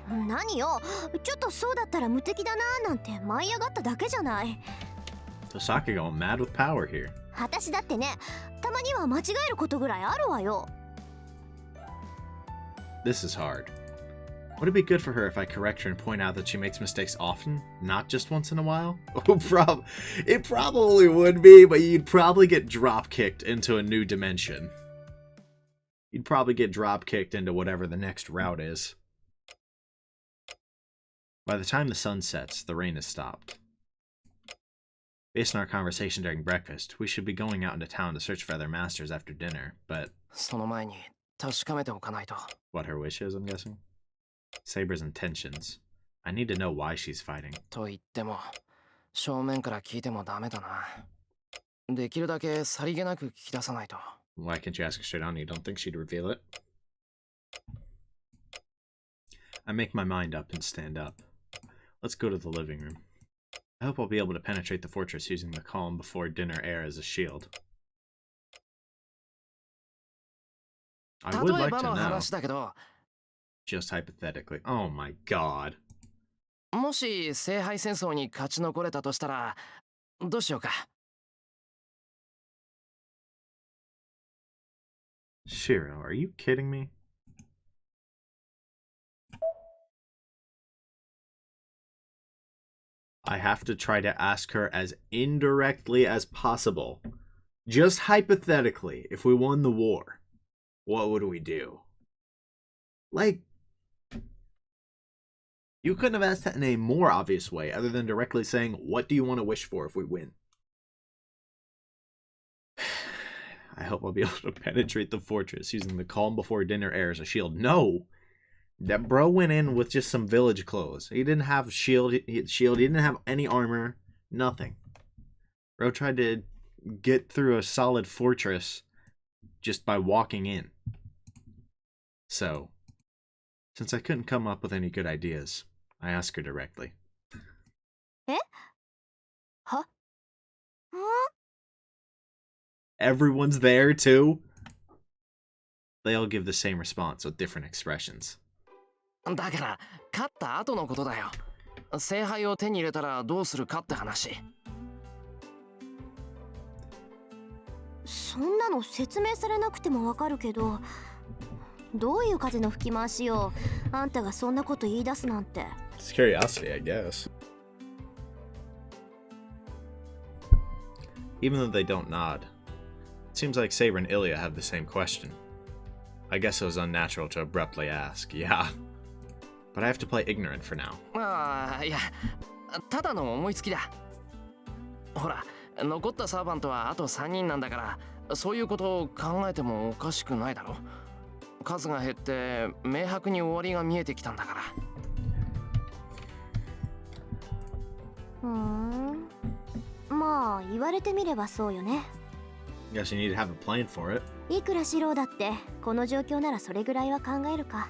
何よ、ちょっとそうだったら無敵だなーなんて舞い上がっただけじゃない。 Tosaka going mad with power here. 私だってね、たまには間違えることぐらいあるわよ。 This is hard. Would it be good for her if I correct her and point out that she makes mistakes often, not just once in a while? Oh, it probably would be, but you'd probably get drop-kicked into a new dimension. You'd probably get drop-kicked into whatever the next route is. By the time the sun sets, the rain has stopped. Based on our conversation during breakfast, we should be going out into town to search for other masters after dinner, but... その前に確かめておかないと。 What her wish is, I'm guessing? Saber's intentions. I need to know why she's fighting. と言っても、正面から聞いてもダメだな。できるだけさりげなく聞き出さないと。 Why can't you ask her straight on? You don't think she'd reveal it? I make my mind up and stand up. Let's go to the living room. I hope I'll be able to penetrate the fortress using the calm before dinner air as a shield. I would 例え like ば to の know, 話だけど、 just hypothetically. Oh my god. もし聖杯戦争に勝ち残れたとしたら、どうしようか。 Shirou, are you kidding me? I have to try to ask her as indirectly as possible. Just hypothetically, if we won the war, what would we do? Like, you couldn't have asked that in a more obvious way other than directly saying, what do you want to wish for if we win? I hope I'll be able to penetrate the fortress using the calm before dinner air as a shield. No! That bro went in with just some village clothes. He didn't have shield. He didn't have any armor. Nothing. Bro tried to get through a solid fortress just by walking in. So, since I couldn't come up with any good ideas, I asked her directly. Eh? Huh? Everyone's there too? They all give the same response with different expressions. だから勝った後のことだよ。聖杯を手に入れたらどうするかって話。そんなの説明されなくてもわかるけど、どういう風の吹き回しよ。あんたがそんなこと言い出すなんて。 It's curiosity, I guess. Even though they don't nod, it seems like Saber and Ilya have the same question. I guess it was unnatural to abruptly ask, yeah. But I have to play ignorant for now. ああ、いや、ただの思いつきだ。ほら、残ったサーバントはあと3人なんだから、そういうことを考えてもおかしくないだろ。数が減って明白に終わりが見えてきたんだから。まあ言われてみればそうよね。 Guess you need to have a plan for it. いくら四郎だってこの状況ならそれぐらいは考えるか。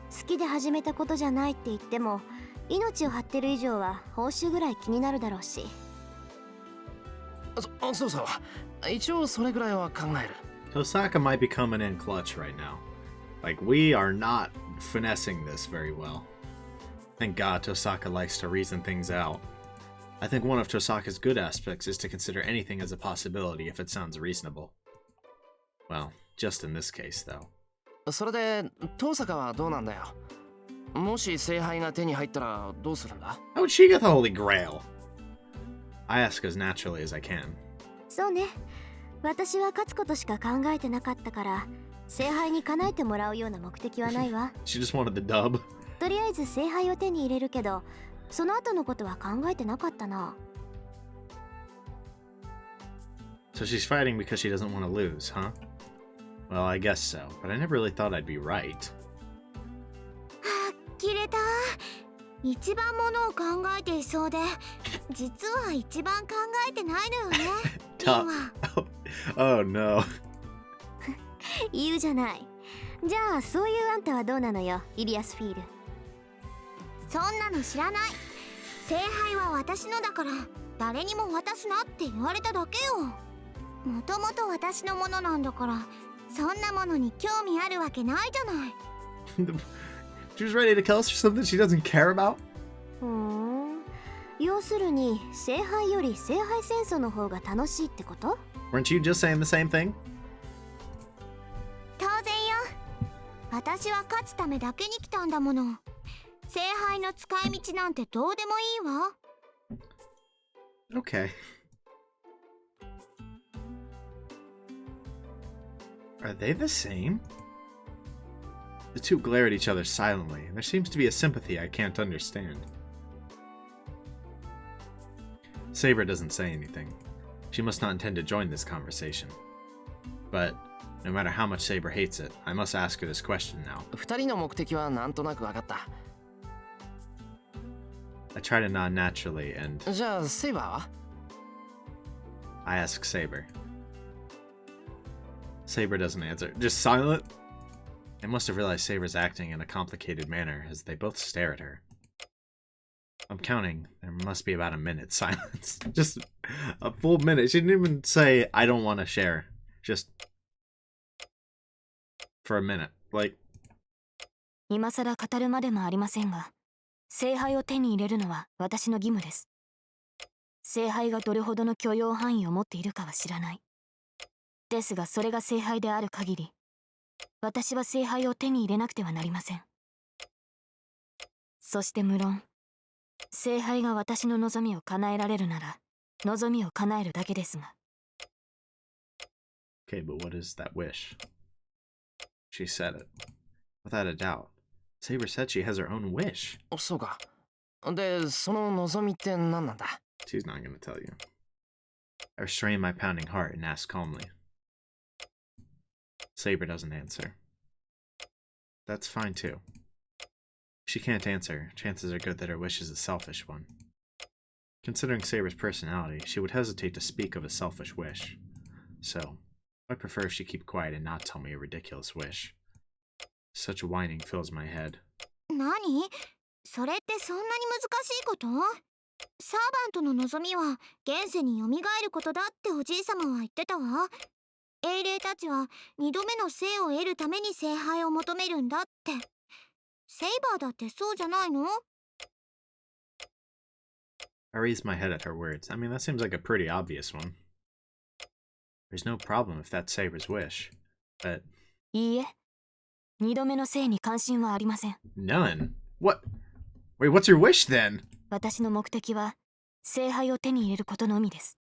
好きで始めたことじゃないって言っても命を張ってる以上は報酬ぐらい気になるだろうし。そうそう。一応それぐらいは考える。Tosaka might be coming in clutch right now. Like, we are not finessing this very well. Thank God Tosaka likes to reason things out. I think one of Tosaka's good aspects is to consider anything as a possibility if it sounds reasonable. Well, just in this case, though. それで遠坂はどうなんだよ。もし聖杯が手に入ったらどうするんだ？ How would she get the Holy Grail? I ask as naturally as I can. そうね。私は勝つことしか考えてなかったから、聖杯に叶えてもらうような目的はないわ。She just wanted the dub. とりあえず聖杯を手に入れるけど、その後のことは考えてなかったな。So she's fighting because she doesn't want to lose, huh? Well, I guess so, but I never really thought I'd be right. 切れた。一番ものを考えていそうで、実は一番考えてないのよね。Oh no. 言うじゃない。じゃあそういうあんたはどうなのよ、イリアスフィール。そんなの知らない。聖杯は私のだから誰にも渡すなって言われただけよ。もともと私のものなんだから、そんなものに興味あるわけないじゃない。She was ready to kill us for something she doesn't care about? 要するに聖杯より聖杯戦争の方が楽しいってこと？ Weren't you just saying the same thing? 当然よ。私は勝つためだけに来たんだもの。聖杯の使い道なんてどうでもいいわ。Okay. Are they the same? The two glare at each other silently, and there seems to be a sympathy I can't understand. Saber doesn't say anything. She must not intend to join this conversation. But, no matter how much Saber hates it, I must ask her this question now. 二人の目的はなんとなく分かった。I try to nod naturally, and じゃあセイバーは？ I ask Saber. Saber doesn't answer. Just silent? I must have realized Saber's acting in a complicated manner as they both stare at her. I'm counting. There must be about a minute silence. Just a full minute. She didn't even say, I don't want to share. Just for a minute. Like, 今更語るまでもありませんが、聖杯を手に入れるのは私の義務です。聖杯がどれほどの許容範囲を持っているかは知らない。ですがそれが聖杯である限り、私は聖杯を手に入れなくてはなりません。そして無論、聖杯が私の望みを叶えられるなら、望みを叶えるだけですが。okay, but what is that wish? She said it. Without a doubt. Saber said she has her own wish. そうか。で、その望みって何なんだ？ She's not going to tell you. I restrain my pounding heart and ask calmly. Saber doesn't answer. That's fine too. If she can't answer, chances are good that her wish is a selfish one. Considering Saber's personality, she would hesitate to speak of a selfish wish. So, I prefer if she keep quiet and not tell me a ridiculous wish. Such whining fills my head. 何？それってそんなに難しいこと？サーバントの望みは現世に蘇ることだっておじいさまは言ってたわ。英霊たちは二度目の生を得るために聖杯を求めるんだって。セイバーだってそうじゃないの？ I raise my head at her words. I mean, that seems like a pretty obvious one. There's no problem if that's Saber's wish, but... いいえ、二度目の生に関心はありません。 None? What? Wait, what's your wish then? 私の目的は聖杯を手に入れることのみです。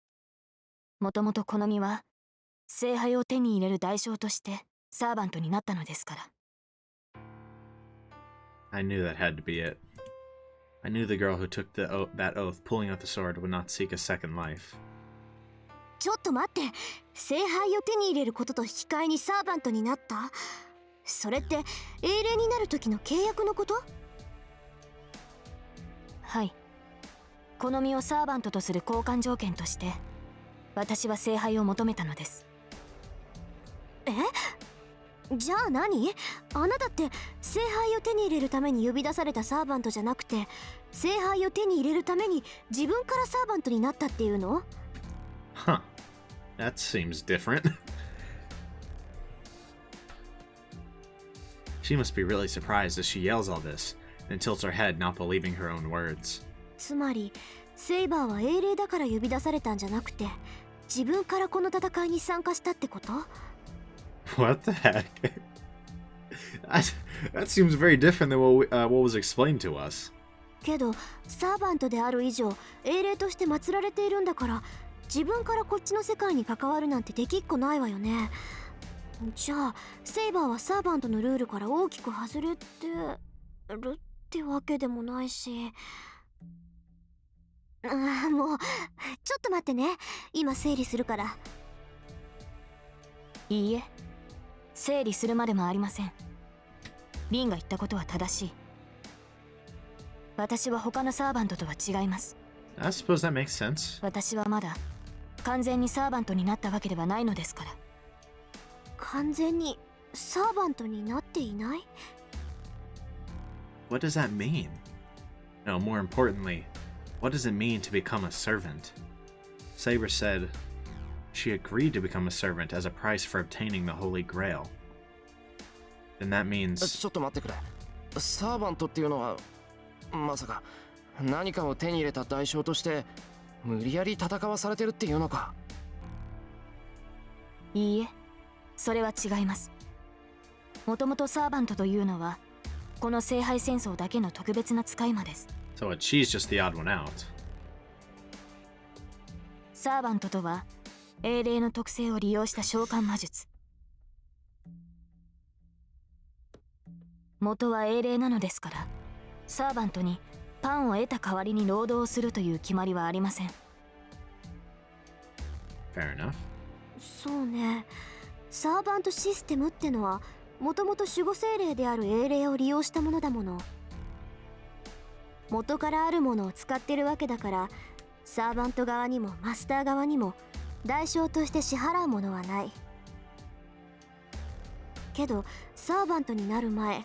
もともと好みは聖杯を手に入れる代償としてサーバントになったのですから。I knew that had to be it. I knew the girl who took that oath pulling out the sword would not seek a second life. ちょっと待って、聖杯を手に入れることと引き換えにサーバントになった？それって英霊になる時の契約のこと？はい。好みをサーバントとする交換条件として私は聖杯を求めたのです。え？じゃあ何？あなたって聖杯を手に入れるために呼び出されたサーバントじゃなくて、聖杯を手に入れるために自分からサーバントになったっていうの？ Huh. That seems different. She must be really surprised as she yells all this, and tilts her head, not believing her own words. つまりセイバーは英霊だから呼び出されたんじゃなくて、自分からこの戦いに参加したってこと？ What the heck? That seems very different than what was explained to us. けどサーバントである以上英霊として祀られているんだから、自分からこっちの世界に関わるなんてできっこないわよね。じゃあセイバーはサーバントのルールから大きく外れてるってわけでもないし。もうちょっと待ってね、今整理するから。いいえ、整理するまでもありません。リンが言ったことは正しい。私は他のサーバントとは違います。 I suppose that makes sense. 私はまだ完全にサーバントになったわけではないのですから。完全にサーバントになっていない？ What does that mean? No, more importantly, what does it mean to become a servant? Saber said she agreed to become a servant as a price for obtaining the Holy Grail. Then that means... ちょっと待ってくれ。サーバントっていうのはまさか何かを手に入れた代償として無理やり戦わされてるっていうのか？いいえ、それは違います。もともとサーバントというのはこの聖杯戦争だけの特別な使い魔です。 So she's just the odd one out. サーバントとは英霊の特性を利用した召喚魔術。元は英霊なのですから、サーバントにパンを得た代わりに労働をするという決まりはありません。 Fair enough. そうね、サーバントシステムってのはもともと守護精霊である英霊を利用したものだもの。元からあるものを使ってるわけだから、サーバント側にもマスター側にも代償として支払うものはない。けどサーバントになる前、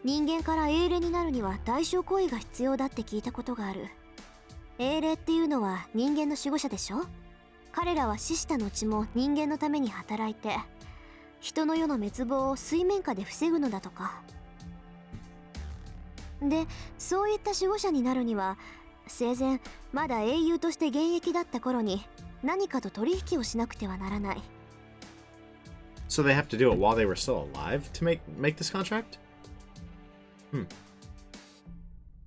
人間から英霊になるには代償行為が必要だって聞いたことがある。英霊っていうのは人間の守護者でしょ。彼らは死した後も人間のために働いて、人の世の滅亡を水面下で防ぐのだとか。で、そういった守護者になるには、生前まだ英雄として現役だった頃に何かと取引をしなくてはならない。 So they have to do it while they were still alive to make this contract?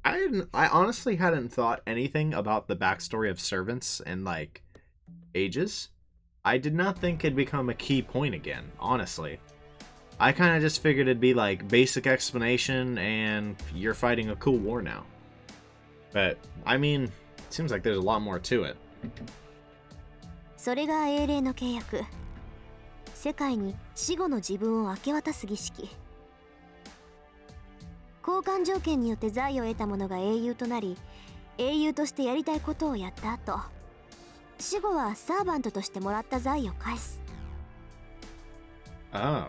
I honestly hadn't thought anything about the backstory of servants in, like, ages. I did not think it'd become a key point again, honestly. I kind of just figured it'd be, like, basic explanation and you're fighting a cool war now. But, I mean, it seems like there's a lot more to it. それが英霊の契約。世界に死後の自分を明け渡す儀式。交換条件によって財を得た者が英雄となり、英雄としてやりたいことをやった後、死後はサーバントとしてもらった財を返す。Oh.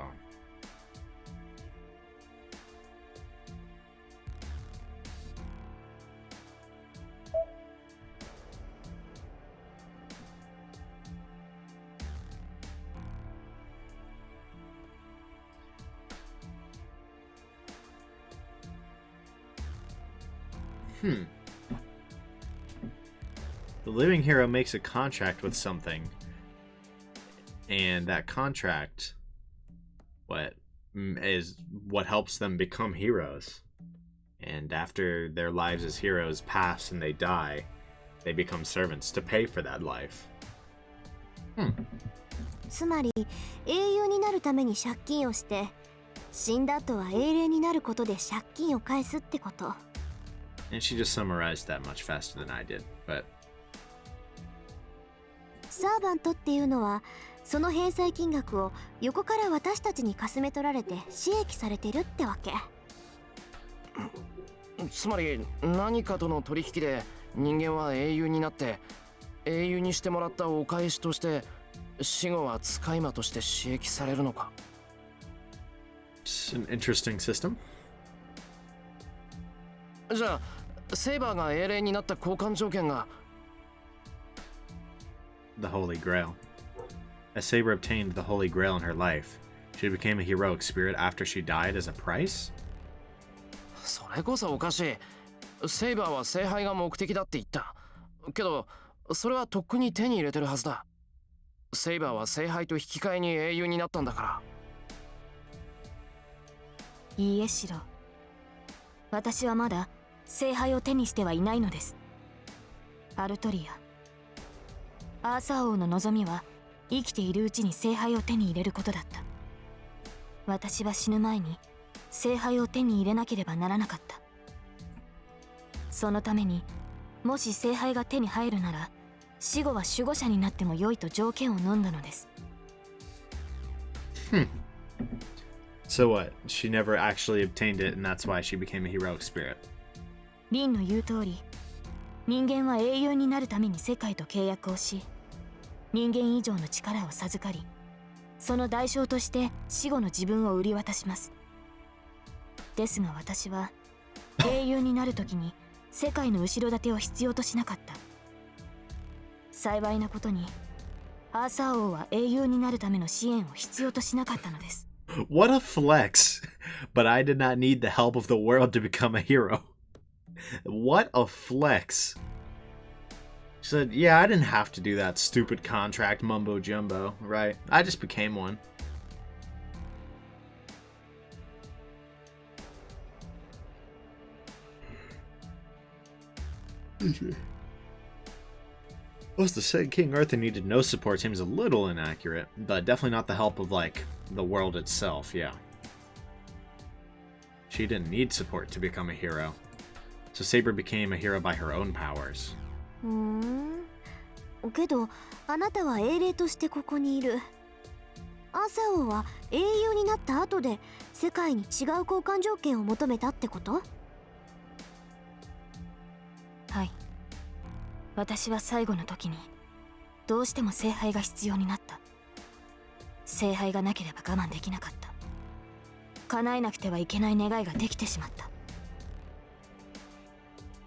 The living hero makes a contract with something, and that contract is what helps them become heroes. And after their lives as heroes pass and they die, they become servants to pay for that life. つまり英雄になるために借金をして、死んだ後は英霊になることで借金を返すってこと。And she just summarized that much faster than I did, but サーバントっていうのはその返済金額を横から私たちにかすめ取られて使役されてるってわけ。つまり何かとの取引で人間は英雄になって、英雄にしてもらったお返しとして死後は使い魔として使役されるのか。it's an interesting system. じゃあセイバーが英霊になった交換条件が The Holy Grail. As Saber obtained the Holy Grail in her life, she became a heroic spirit after she died as a price? それこそおかしい。セイバーは聖杯が目的だって言ったけど、それはとっくに手に入れてるはずだ。セイバーは聖杯と引き換えに英雄になったんだから。いいえ、シロ。私はまだ聖杯を手にしてはいないのです。アルトリア、アーサー王の望みは生きているうちに聖杯を手に入れることだった。私は死ぬ前に聖杯を手に入れなければならなかった。そのためにもし聖杯が手に入るなら死後は守護者になっても良いと条件を飲んだのです。So what? She never actually obtained it, and that's why she became a heroic spirit. リンの言う通り、人間は英雄になるために世界と契約をし、人間以上の力を授かり、その代償として死後の自分を売り渡します。ですが私は英雄になるときに世界の後ろ盾を必要としなかった。幸いなことにアーサー王は英雄になるための支援を必要としなかったのです。What a flex! But I did not need the help of the world to become a hero. What a flex! She said, yeah, I didn't have to do that stupid contract mumbo jumbo, right? I just became one. What's to say King Arthur needed no support seems a little inaccurate, but definitely not the help of, like, the world itself, yeah. She didn't need support to become a hero. So Saber became a hero by her own powers. けどあなたは英霊としてここにいる。アーサー王は英雄になった後で世界に違う交換条件を求めたってこと？はい。私は最後の時にどうしても聖杯が必要になった。聖杯がなければ我慢できなかった。叶えなくてはいけない願いができてしまった。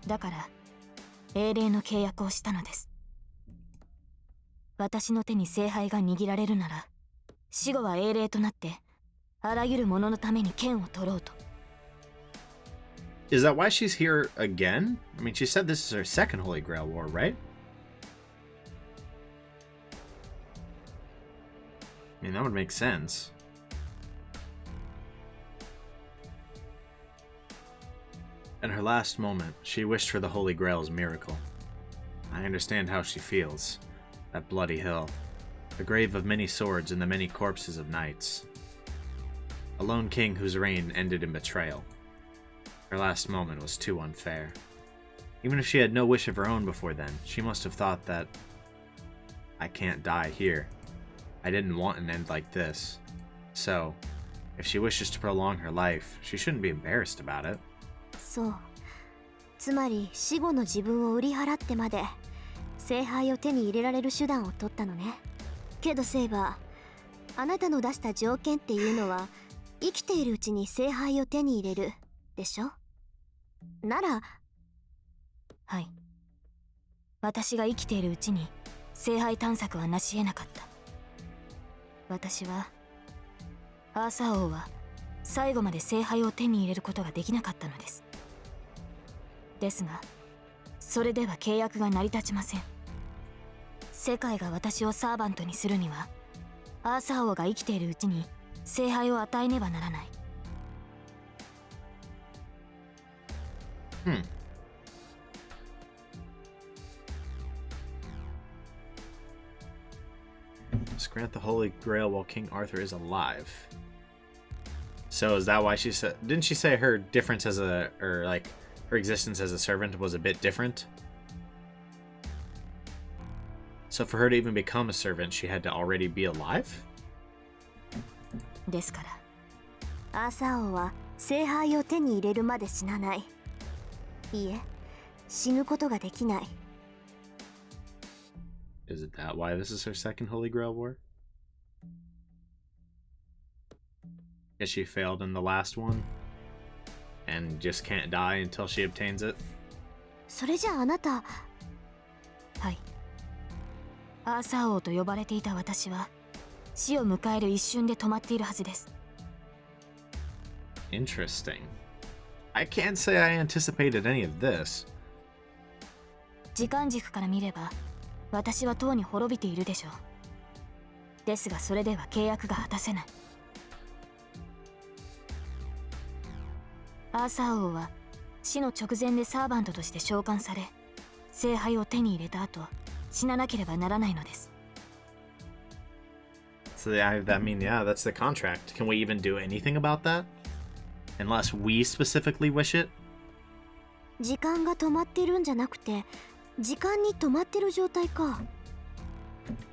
だから英霊の契約をしたのです。私の手に聖杯が握られるなら死後は英霊となってあらゆるもののために剣を取ろうと。Is that why she's here again? I mean, she said this is her second Holy Grail War, right? I mean, that would make sense. In her last moment, she wished for the Holy Grail's miracle. I understand how she feels. That bloody hill. The grave of many swords and the many corpses of knights. A lone king whose reign ended in betrayal. Her last moment was too unfair. Even if she had no wish of her own before then, she must have thought that I can't die here. I didn't want an end like this. So, if she wishes to prolong her life, she shouldn't be embarrassed about it. そう。つまり死後の自分を売り払ってまで聖杯を手に入れられる手段を取ったのね。けどセイバー、あなたの出した条件っていうのは生きているうちに聖杯を手に入れるでしょ。なら、はい。私が生きているうちに聖杯探索は成し得なかった。私はアーサー王は最後まで聖杯を手に入れることができなかったのです。ですがそれでは契約が成り立ちません。世界が私をサーバントにするにはアーサー王が生きているうちに聖杯を与えねばならない。Just grant the Holy Grail while King Arthur is alive. So is that why she said? Didn't she say her difference as a, or like her existence as a servant was a bit different? So for her to even become a servant, she had to already be alive? ですからアーサー王は聖杯を手に入れるまで死なない。いいえ、死ぬことができない。Is it that why this is her second Holy Grail war? Guess she failed in the last one and just can't die until she obtains it. それじゃああなた、はい。アーサー王と呼ばれていた私は死を迎える一瞬で止まっているはずです。Interesting. I can't say I anticipated any of this. 時間軸から見れば私はとうに滅びているでしょう。ですがそれでは契約が果たせない。アーサー王は死の直前でサーバントとして召喚され聖杯を手に入れた後死ななければならないのです。So that mean, yeah, that's the contract. Can we even do anything about that? Unless we specifically wish it? 時間が止まってるんじゃなくて時間に止まってる状態か。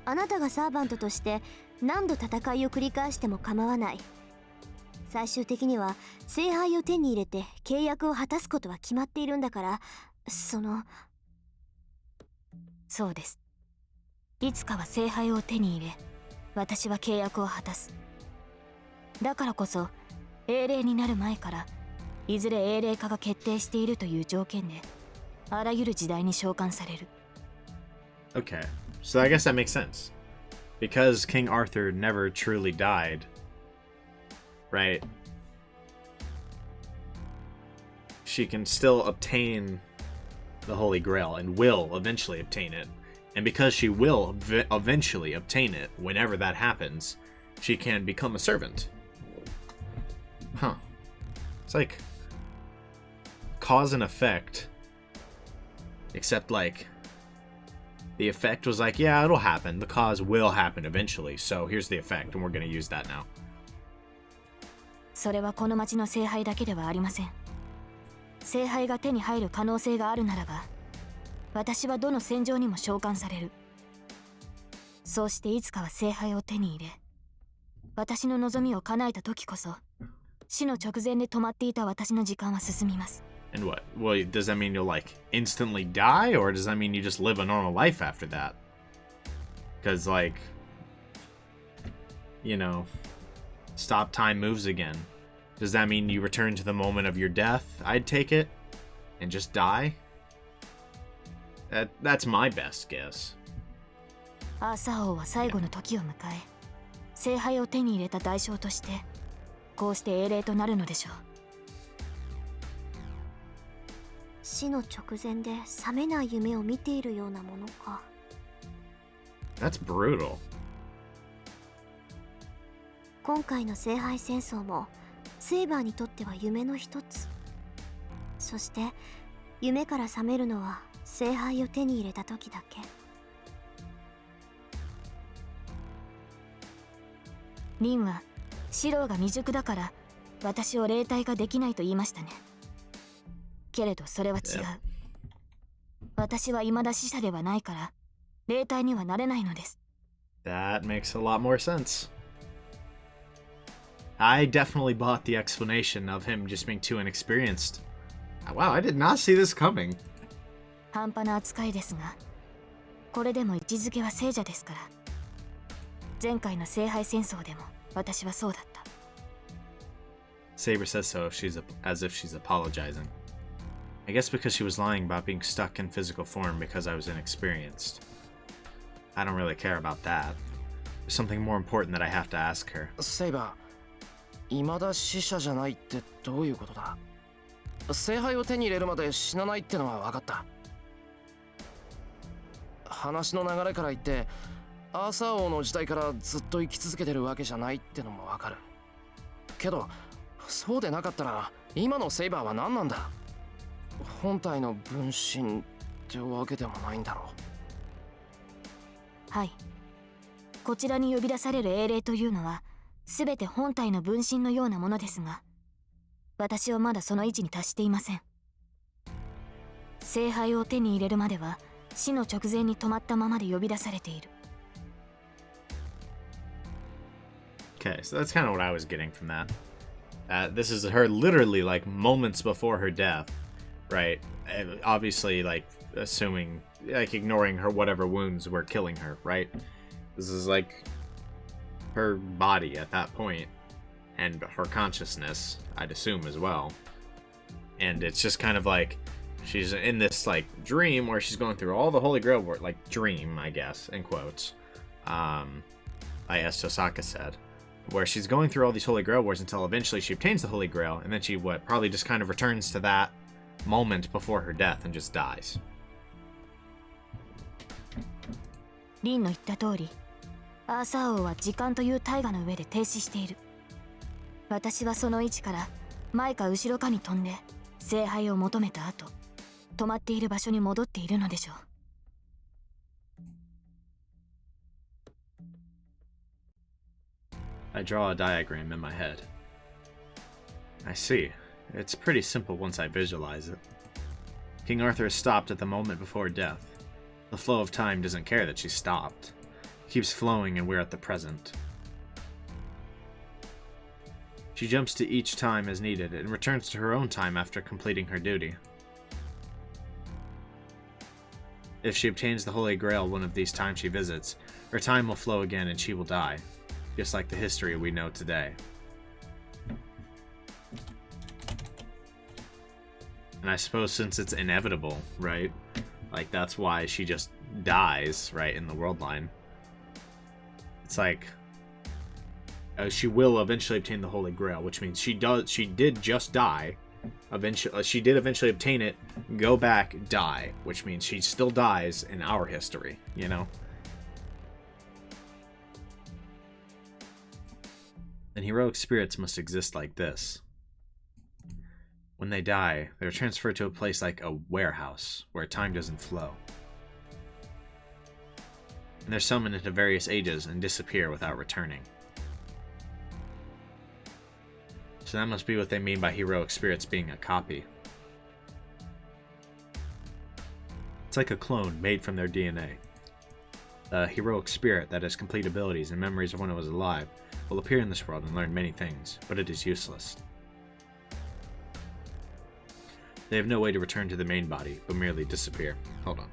あなたがサーバントとして何度戦いを繰り返しても構わない。最終的には聖杯を手に入れて契約を果たすことは決まっているんだから、そうです。いつかは聖杯を手に入れ私は契約を果たす。だからこそ英霊になる前からいずれ英霊化が決定しているという条件であらゆる時代に召喚される。 Okay, so I guess that makes sense. Because King Arthur never truly died, right? She can still obtain the Holy Grail and will eventually obtain it. And because she will eventually obtain it, whenever that happens, she can become a servant. Huh. It's like cause and effect. Except like the effect was like, yeah, it'll happen. The cause will happen eventually. So here's the effect, and we're going to use that now. それはこの町の聖杯だけではありません。聖杯が手に入る可能性があるならば私はどの戦場にも召喚される。そうしていつかは聖杯を手に入れ私の望みを叶えた時こそ死の直前で止まっていた私の時間は進みます。 And what? Well, does that mean you'll like instantly die, or does that mean you just live a normal life after that? Because like, you know, stop time moves again. Does that mean you return to the moment of your death? I'd take it and just die. That's my best guess. アーサー王は最後の時を迎え聖杯を手に入れた代償としてこうして英霊となるのでしょう。死の直前で覚めない夢を見ているようなものか。That's brutal. 今回の聖杯戦争もセイバーにとっては夢の一つ。そして夢から覚めるのは聖杯を手に入れた時だけ。リンはシローが未熟だから私を霊体化できないと言いましたね。けれどそれは違う。私は未だ死者ではないから霊体にはなれないのです。That makes a lot more sense. I definitely bought the explanation of him just being too inexperienced. Wow, I did not see this coming. 半端な扱いですが、これでも位置づけは聖者ですから。前回の聖杯戦争でも私はそうだった。Saber says so as if she's apologizing. I guess because she was lying about being stuck in physical form because I was inexperienced. I don't really care about that. There's something more important that I have to ask her. セイバー、未だ死者じゃないってどういうことだ？聖杯を手に入れるまで死なないってのは分かった。話の流れから言ってアーサー王の時代からずっと生き続けてるわけじゃないってのも分かる。けどそうでなかったら今のセイバーは何なんだ？本体の分身ってわけでもないんだろう。はい。こちらに呼び出される英霊というのは全て本体の分身のようなものですが、私はまだその位置に達していません。聖杯を手に入れるまでは死の直前に止まったままで呼び出されている。Okay, so that's kind of what I was getting from that. This is her literally like moments before her death, right? Obviously, like assuming, like ignoring her whatever wounds were killing her, right? This is like her body at that point, and her consciousness, I'd assume as well. And it's just kind of like she's in this like dream where she's going through all the Holy Grail work, like dream, I guess, in quotes. As Tosaka said. Where she's going through all these Holy Grail wars until eventually she obtains the Holy Grail, and then she, probably just kind of returns to that moment before her death and just dies. リンの言った通り、アーサー王は時間という大河の上で停止している。私はその位置から前か後ろかに飛んで聖杯を求めた後、止まっている場所に戻っているのでしょう。I draw a diagram in my head. I see. It's pretty simple once I visualize it. King Arthur is stopped at the moment before death. The flow of time doesn't care that she's stopped. It keeps flowing and we're at the present. She jumps to each time as needed and returns to her own time after completing her duty. If she obtains the Holy Grail one of these times she visits, her time will flow again and she will die. Just like the history we know today. And I suppose since it's inevitable, right? Like that's why she just dies, right, in the world line. It's like she will eventually obtain the Holy Grail, which means she did just die. Eventually, she did eventually obtain it, go back, die, which means she still dies in our history, you know? And heroic spirits must exist like this. When they die, they're transferred to a place like a warehouse, where time doesn't flow. And they're summoned into various ages and disappear without returning. So that must be what they mean by heroic spirits being a copy. It's like a clone made from their DNA. A heroic spirit that has complete abilities and memories of when it was alive will appear in this world and learn many things, but it is useless. They have no way to return to the main body, but merely disappear. Hold on.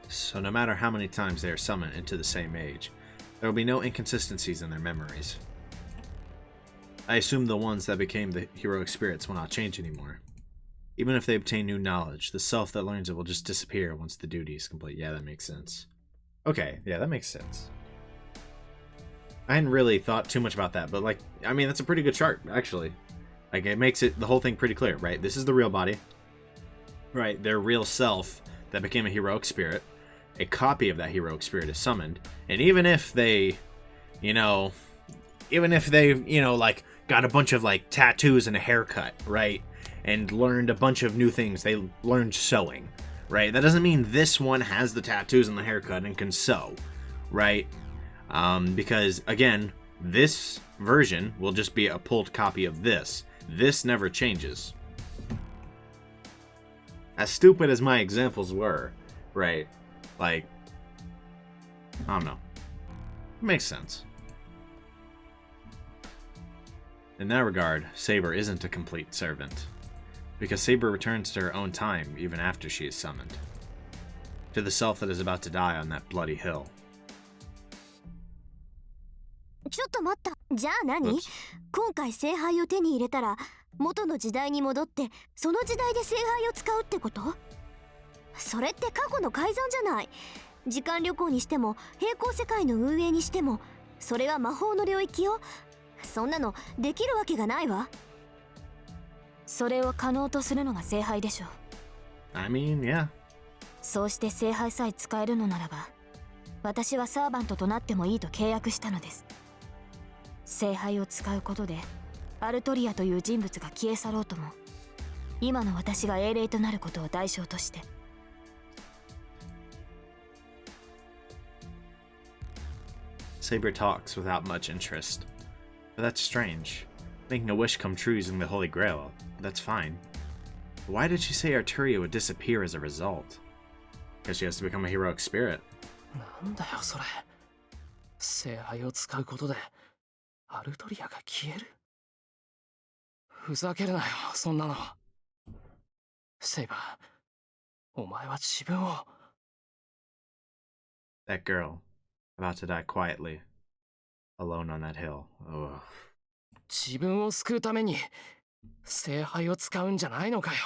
So no matter how many times they are summoned into the same age, there will be no inconsistencies in their memories. I assume the ones that became the heroic spirits will not change anymore. Even if they obtain new knowledge, the self that learns it will just disappear once the duty is complete. Yeah, that makes sense. Okay, yeah, that makes sense. I hadn't really thought too much about that, but like, I mean, that's a pretty good chart, actually. Like, it makes the whole thing pretty clear, right? This is the real body. Right, their real self that became a heroic spirit. A copy of that heroic spirit is summoned, and even if they, like, got a bunch of, like, tattoos and a haircut, right, and learned a bunch of new things, they learned sewing, right? That doesn't mean this one has the tattoos and the haircut and can sew, right? Because, again, this version will just be a pulled copy of this. This never changes. As stupid as my examples were, right? Like, I don't know. It makes sense. In that regard, Saber isn't a complete servant, because Saber returns to her own time even after she is summoned, to the self that is about to die on that bloody hill. ちょっと待った。じゃあ何？ Oops. 今回聖杯を手に入れたら元の時代に戻ってその時代で聖杯を使うってこと？それって過去の改ざんじゃない。時間旅行にしても平行世界の運営にしてもそれは魔法の領域よ。そんなのできるわけがないわ。それを可能とするのが聖杯でしょう。 I mean, yeah. そうして聖杯さえ使えるのならば、私はサーバントとなってもいいと契約したのです。聖杯を使うことでアルトリアという人物が消え去ろうとも、今の私が英霊となることを代償として。 Saber talks without much interest. But that's strange. Making a wish come true using the Holy Grail, that's fine. But why did she say Arturia would disappear as a result? Because she has to become a heroic spirit. なんだよそれ。聖杯を使うことでアルトリアが消える？ふざけるなよ、そんなの。セイバー、お前は自分を。 That girl, about to die quietly, alone on that hill. Ugh. 自分を救うために聖杯を使うんじゃないのかよ。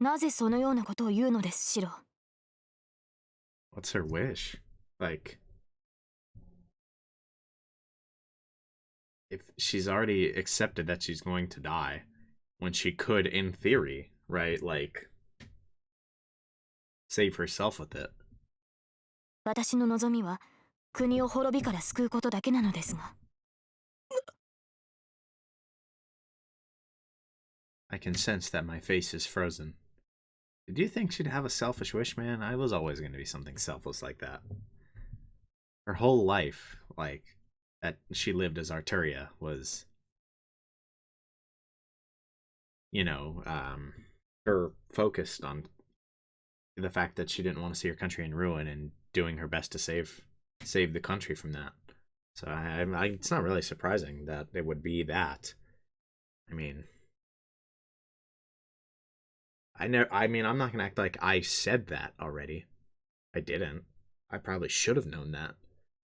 なぜそのようなことを言うのです、シロ。 What's her wish? Like, if she's already accepted that she's going to die, when she could, in theory, right, like, save herself with it. 私の望みは国を滅びから救うことだけなのですが。 I can sense that my face is frozen. Did you think she'd have a selfish wish, man? I was always going to be something selfless like that. Her whole life, like, that she lived as Arturia was, you know, her focused on the fact that she didn't want to see her country in ruin and doing her best to save the country from that. So it's not really surprising that it would be that. I mean, I'm not gonna act like I said that already. I didn't. I probably should have known that.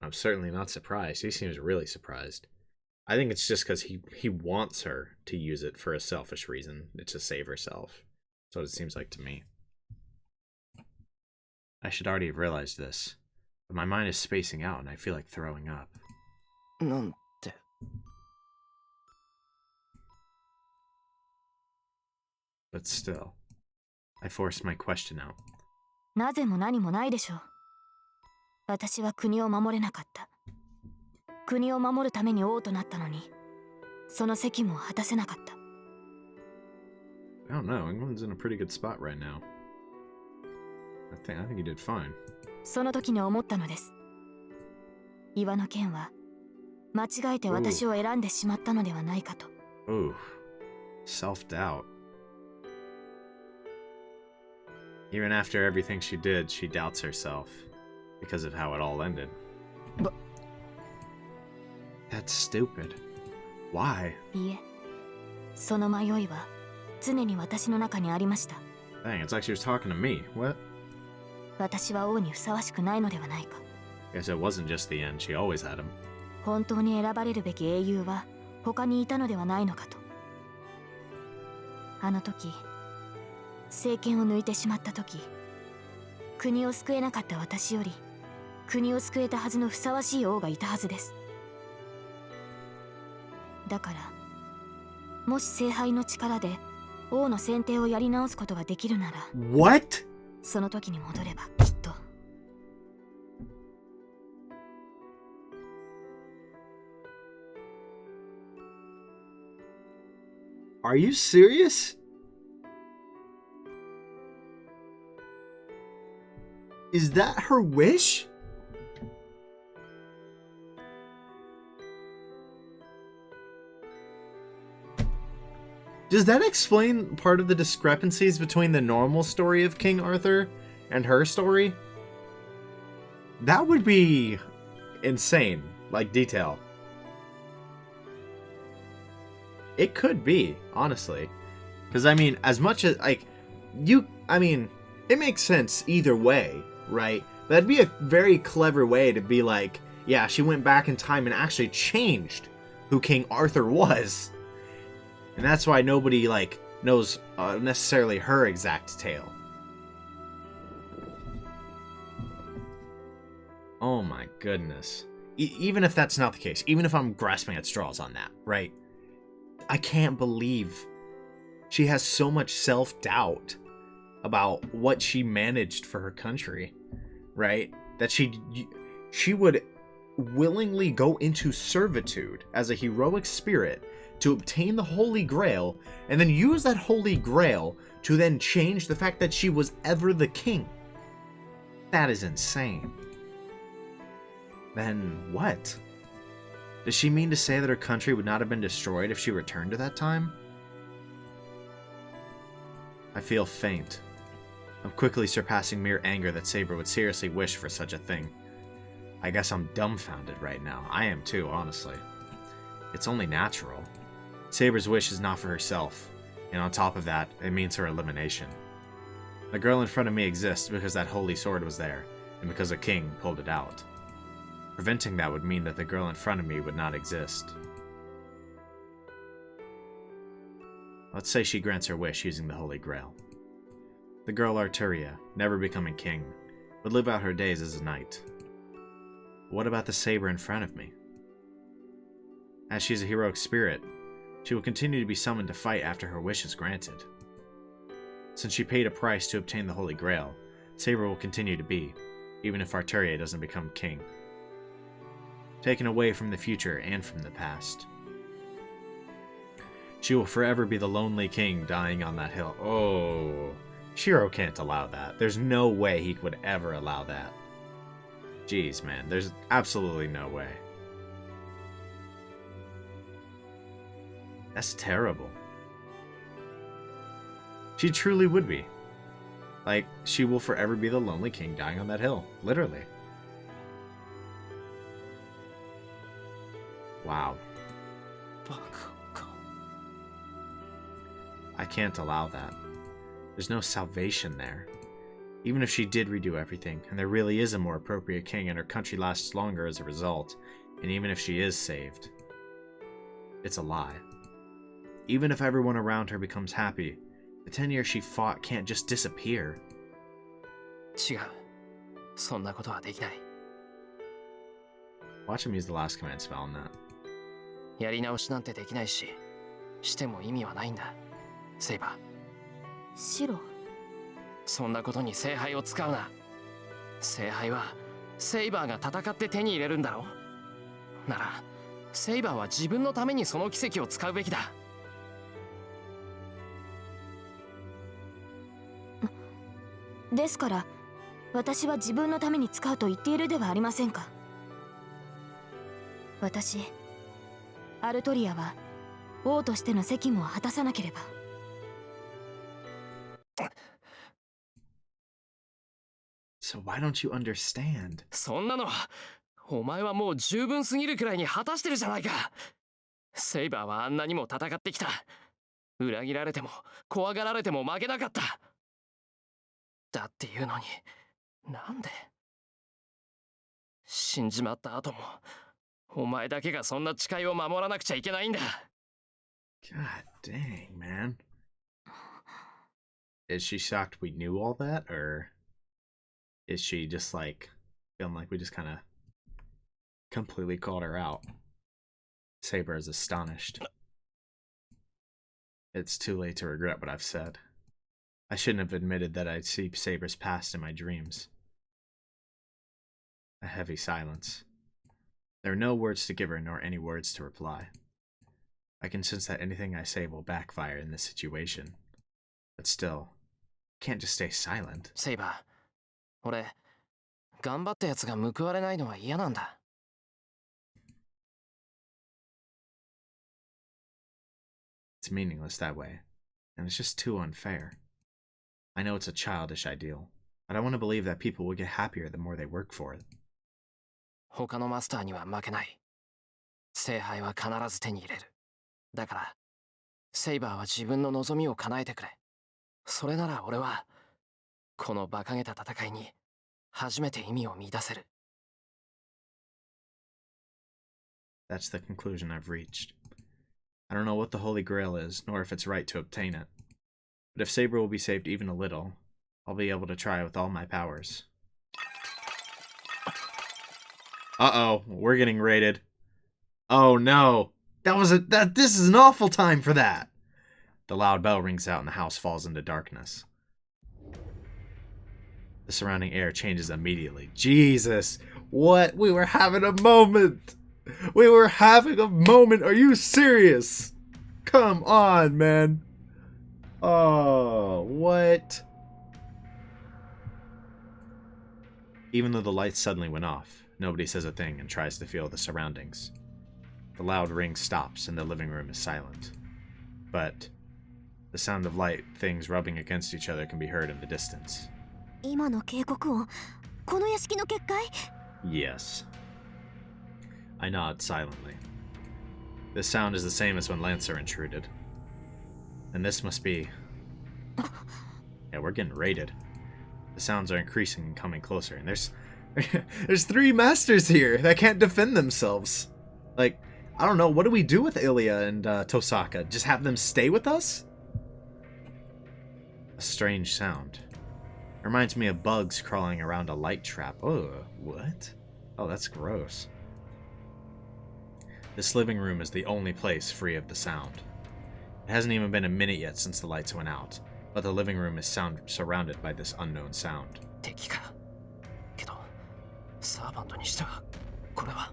I'm certainly not surprised. He seems really surprised. I think it's just because he wants her to use it for a selfish reason, to save herself. That's what it seems like to me. I should already have realized this, but my mind is spacing out and I feel like throwing up. なんて。 But still, I forced my question out. なぜも何もないでしょう。私は国を守れなかった。国を守るために王となったのに、その責務を果たせなかった。 I don't know. England's in a pretty good spot right now. I think you did fine. その時に思ったのです。岩の剣は間違えて私を選んでしまったのではないかと。 Ooh, self-doubt. Even after everything she did, she doubts herself because of how it all ended. But that's stupid. Why? いえ、その迷いは常に私の中にありました。 Dang, it's like she was talking to me. What? 私は王にふさわしくないのではないか。 Guess it wasn't just the end. She always had him. 本当に選ばれるべき英雄は他にいたのではないのかと。あの時、政権を抜いてしまった時、国を救えなかった私より国を救えたはずのふさわしい王がいたはずです。だから、もし聖杯の力で王の選定をやり直すことができるなら、 What? その時に戻ればきっと。 I Are you serious? Is that her wish? Does that explain part of the discrepancies between the normal story of King Arthur and her story? That would be insane, like detail. It could be, honestly. Because, I mean, as much as, like, it makes sense either way, right? That'd be a very clever way to be like, yeah, she went back in time and actually changed who King Arthur was. And that's why nobody, like, knows necessarily her exact tale. Oh my goodness. Even if that's not the case, even if I'm grasping at straws on that, right? I can't believe she has so much self-doubt about what she managed for her country, right? That she would willingly go into servitude as a heroic spirit to obtain the Holy Grail, and then use that Holy Grail to then change the fact that she was ever the king. That is insane. Then what? Does she mean to say that her country would not have been destroyed if she returned to that time? I feel faint. I'm quickly surpassing mere anger that Saber would seriously wish for such a thing. I guess I'm dumbfounded right now. I am too, honestly. It's only natural. Saber's wish is not for herself, and on top of that, it means her elimination. The girl in front of me exists because that holy sword was there, and because a king pulled it out. Preventing that would mean that the girl in front of me would not exist. Let's say she grants her wish using the Holy Grail. The girl Arturia, never becoming king, would live out her days as a knight. What about the Saber in front of me? As she's a heroic spirit, she will continue to be summoned to fight after her wish is granted. Since she paid a price to obtain the Holy Grail, Saber will continue to be, even if Arturia doesn't become king. Taken away from the future and from the past. She will forever be the lonely king dying on that hill. Oh, Shirou can't allow that. There's no way he would ever allow that. Jeez, man, there's absolutely no way. That's terrible. She truly would be. Like, she will forever be the lonely king dying on that hill. Literally. Wow. I can't allow that. There's no salvation there. Even if she did redo everything, and there really is a more appropriate king and her country lasts longer as a result, and even if she is saved, it's a lie. Even if everyone around her becomes happy, the 10 years she fought can't just disappear. 違う。そんなことはできない。 Watch him use the last command spell on that. やり直しなんてできないし、しても意味はないんだ。セイバー。シロ。そんなことに聖杯を使うな。聖杯はセイバーが戦って手に入れるんだろ。なら、セイバーは自分のためにその奇跡を使うべきだ。ですから、私は自分のために使うと言っているではありませんか。私、アルトリアは王としての責務を果たさなければ。So why don't you understand? そんなのは、お前はもう十分すぎるくらいに果たしてるじゃないか。セイバーはあんなにも戦ってきた。裏切られても怖がられても負けなかった。だっていうのに、なんで死んじまった後も、お前だけがそんな誓いを守らなくちゃいけないんだ。God dang, man. Is she shocked we knew all that, or is she just like feeling like we just kind of completely called her out? Saber is astonished. It's too late to regret what I've said. I shouldn't have admitted that I'd see Saber's past in my dreams. A heavy silence. There are no words to give her, nor any words to reply. I can sense that anything I say will backfire in this situation. But still, I can't just stay silent. セイバー、俺、頑張ったやつが報われないのは嫌なんだ。It's meaningless that way, and it's just too unfair. I know it's a childish ideal, but I want to believe that people will get happier the more they work for it. 他のマスターには負けない。聖杯は必ず手に入れる。だから、セイバーは自分の望みを叶えてくれ。それなら俺は、この馬鹿げた戦いに、初めて意味を見出せる。That's the conclusion I've reached. I don't know what the Holy Grail is, nor if it's right to obtain it. But if Saber will be saved even a little, I'll be able to try with all my powers. Uh-oh, we're getting raided. Oh no! This is an awful time for that! The loud bell rings out and the house falls into darkness. The surrounding air changes immediately. Jesus! What? We were having a moment! We were having a moment! Are you serious? Come on, man! Oh, what? Even though the lights suddenly went off, nobody says a thing and tries to feel the surroundings. The loud ring stops and the living room is silent. But the sound of light things rubbing against each other can be heard in the distance. 今の警告音、この屋敷の結界？ Yes. I nod silently. This sound is the same as when Lancer intruded. And this must be... Yeah, we're getting raided. The sounds are increasing and coming closer, and there's 3 masters here that can't defend themselves. Like, I don't know, what do we do with Ilya and Tosaka? Just have them stay with us? A strange sound. It reminds me of bugs crawling around a light trap. Oh, what? Oh, that's gross. This living room is the only place free of the sound. It hasn't even been a minute yet since the lights went out, but the living room is surrounded by this unknown sound. 敵か。けど、サーバントにしては、これは。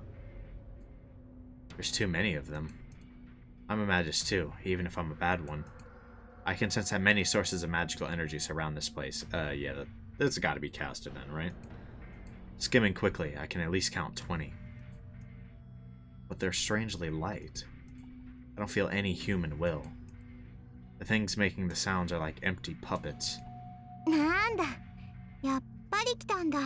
There's too many of them. I'm a magus too, even if I'm a bad one. I can sense that many sources of magical energy surround this place. Yeah, that's gotta be caster then, right? Skimming quickly, I can at least count 20. But they're strangely light. I don't feel any human will. The things making the sounds are like empty puppets. なんだ、やっぱり来たんだ。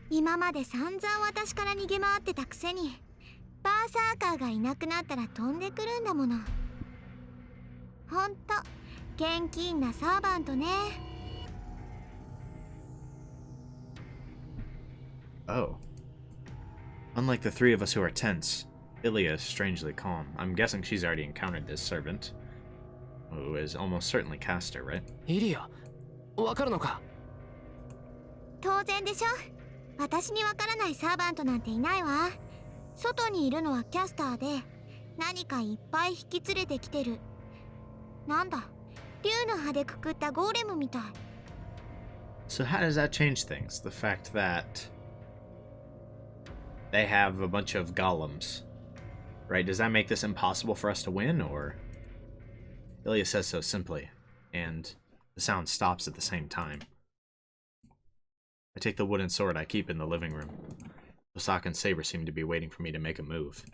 今まで散々私から逃げ回ってたくせに、バーサーカーがいなくなったら飛んでくるんだもの。ほんと、現金なサーバントね。Oh. Unlike the 3 of us who are tense, Ilya is strangely calm. I'm guessing she's already encountered this servant, who is almost certainly caster, right? イリア、わかるのか？当然でしょ。私にわからないサーバントなんていないわ。外にいるのはキャスターで、何かいっぱい引き連れてきてる。なんだ、竜の葉でくくったゴーレムみたい。So how does that change things? The fact that they have a bunch of golems, right? Does that make this impossible for us to win, or? Ilya says so simply, and the sound stops at the same time. I take the wooden sword I keep in the living room. Osaka and Saber seem to be waiting for me to make a move.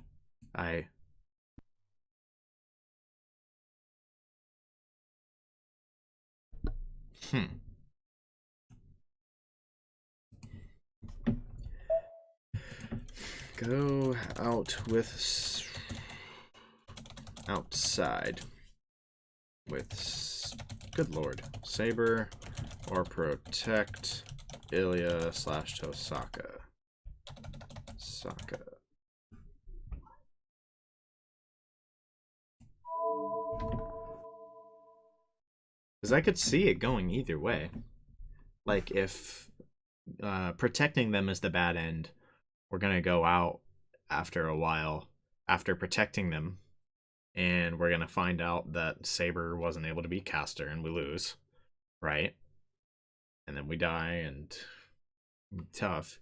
Go out with... outside. With... Good lord. Saber or protect Ilya / Tosaka. Saka. Because I could see it going either way. Like, if protecting them is the bad end, we're going to go out after a while, after protecting them, and we're going to find out that Saber wasn't able to be caster, and we lose, right? And then we die, and tough.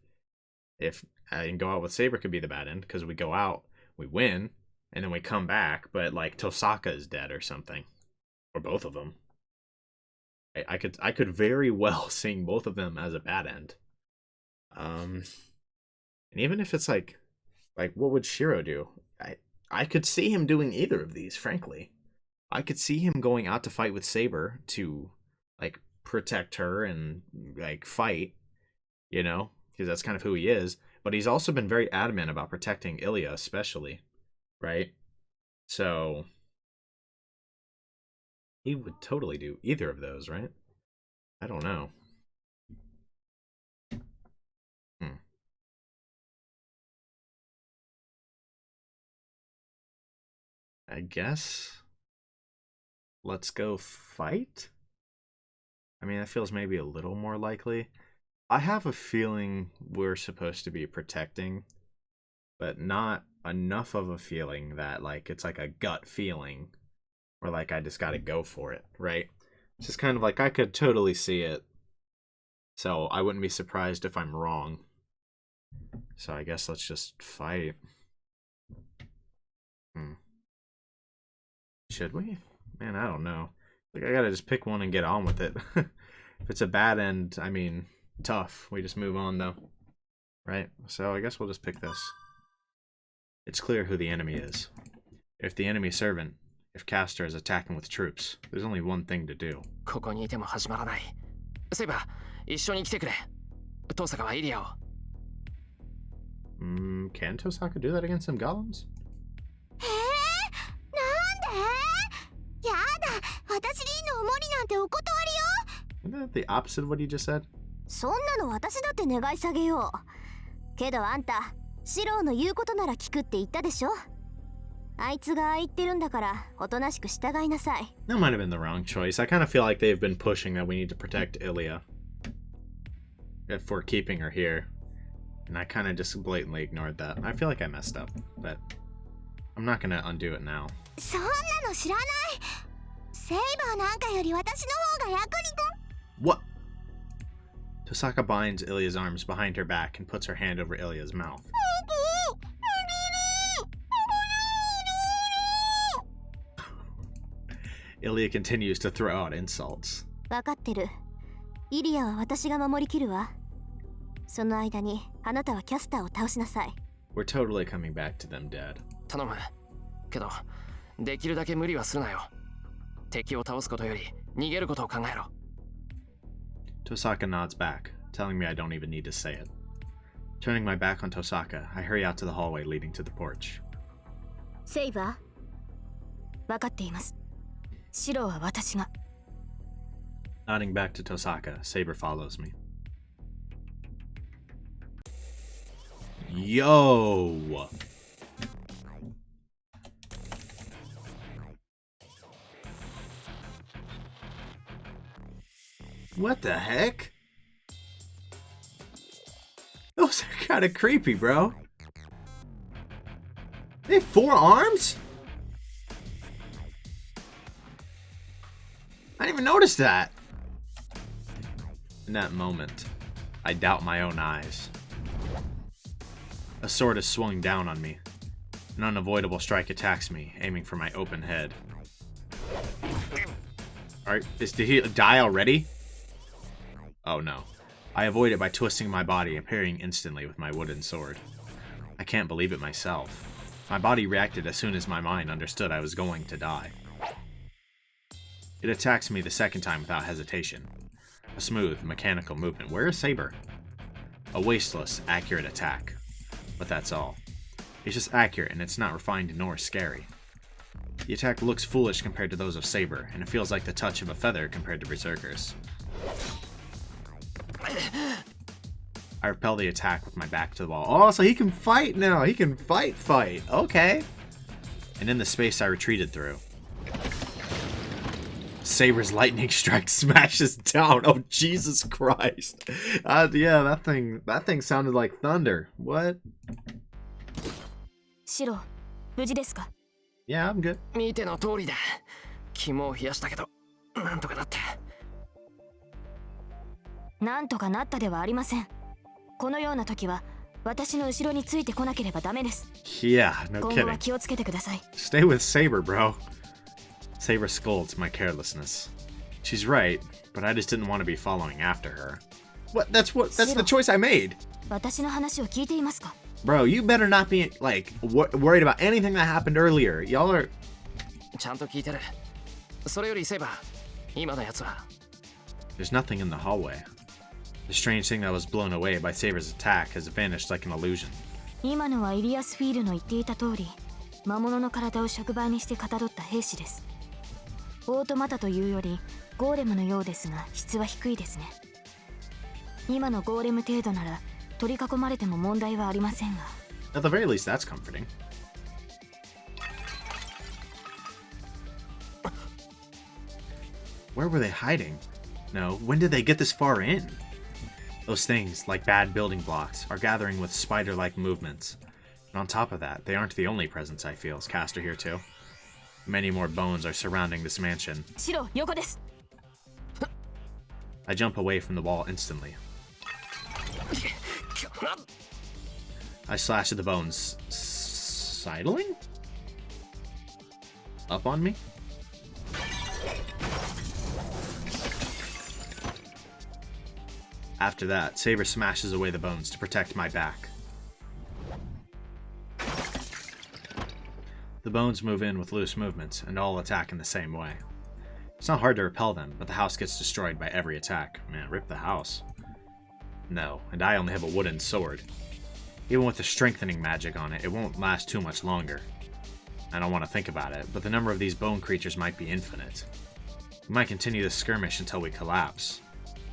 If I go out with Saber could be the bad end, because we go out, we win, and then we come back, but like Tosaka is dead or something, or both of them. I could very well sing both of them as a bad end. And even if it's like what would Shirou do? I could see him doing either of these, frankly. I could see him going out to fight with Saber to like protect her and like fight, you know, because that's kind of who he is. But he's also been very adamant about protecting Ilya, especially, right? So he would totally do either of those, right? I don't know. I guess let's go fight? I mean, that feels maybe a little more likely. I have a feeling we're supposed to be protecting, but not enough of a feeling that like it's like a gut feeling or like I just gotta go for it, right? It's just kind of like I could totally see it. So I wouldn't be surprised if I'm wrong. So I guess let's just fight. Should we? Man, I don't know. Like I gotta just pick one and get on with it. If it's a bad end, I mean, tough. We just move on though. Right? So I guess we'll just pick this. It's clear who the enemy is. If the enemy servant, if Castor is attacking with troops, there's only one thing to do. ここにいても始まらない。セイバー、一緒に来てくれ。登坂はイリアを。Can Tosaka do that against some golems? やだ、私リンのお守りなんてお断りよ。 Isn't that the opposite of what you just said? そんなの私だって願い下げよう。けどあんた、シロウの言うことなら聞くって言ったでしょ。あいつがああ言ってるんだから、おとなしく従いなさい。That might have been the wrong choice. I kind of feel like they've been pushing that we need to protect Ilya. If we're keeping her here. And I kind of just blatantly ignored that. I feel like I messed up, but I'm not gonna undo it now. そんなの知らない。セイバーなんかより私の方が役に立 What? Tosaka binds Ilya's arms behind her back and puts her hand over Ilya's mouth. Ilya continues to throw out insults. わかってる。イリアは私が守りきるわ。その間にあなたはキャスターを倒しなさい。We're totally coming back to them dead. 頼む。けど、できるだけ無理はするなよ。敵を倒すことより逃げることを考えろ。Tosaka nods back, telling me I don't even need to say it. Turning my back on Tosaka, I hurry out to the hallway leading to the porch. セイバー、分かっています。シロは私が。Nodding back to Tosaka, Saber follows me. Yo! What the heck? Those are kind of creepy, bro. They have 4 arms? I didn't even notice that. In that moment, I doubt my own eyes. A sword is swung down on me. An unavoidable strike attacks me, aiming for my open head. Alright, did he die already? Oh no. I avoid it by twisting my body and parrying instantly with my wooden sword. I can't believe it myself. My body reacted as soon as my mind understood I was going to die. It attacks me the second time without hesitation. A smooth, mechanical movement. Where is Saber? A wasteless, accurate attack. But that's all. It's just accurate and it's not refined nor scary. The attack looks foolish compared to those of Saber, and it feels like the touch of a feather compared to Berserkers. I repel the attack with my back to the wall. Oh, so he can fight now! He can fight! Okay. And in the space I retreated through, Saber's lightning strike smashes down. Oh, Jesus Christ. Yeah, that thing sounded like thunder. What? シロ、無事ですか？ Yeah, I'm good. 見ての通りだ。肝を冷やしたけど、なんとかなった。なんとかなったではありません。このような時は私の後ろについてこなければダメです。 Yeah, no 今後は kidding. 気をつけてください。 Stay with Saber, bro. Saber scolds my carelessness. She's right, but I just didn't want to be following after her. That's the choice I made. 私の話を聞いていますか？ Bro, you better not be, like, worried about anything that happened earlier. Y'all are... ちゃんと聞いてる。それよりセイバー、今のやつは。 There's nothing in the hallway. The strange thing that was blown away by Saber's attack has vanished like an illusion. 今のはイリアスフィールの言っていた通り、魔物の体を触媒にしてかたどった兵士です。オートマタというよりゴーレムのようですが、質は低いですね。今のゴーレム程度なら取り囲まれても問題はありませんが。 At the very least, that's comforting. Where were they hiding? No, when did they get this far in? Those things, like bad building blocks, are gathering with spider-like movements. And on top of that, they aren't the only presence I feel as caster here too. Many more bones are surrounding this mansion. 白、横です。 I jump away from the wall instantly. I slash at the bones. Sidling? Up on me? After that, Saber smashes away the bones to protect my back. The bones move in with loose movements, and all attack in the same way. It's not hard to repel them, but the house gets destroyed by every attack. Man, rip the house. No, and I only have a wooden sword. Even with the strengthening magic on it, it won't last too much longer. I don't want to think about it, but the number of these bone creatures might be infinite. We might continue this skirmish until we collapse.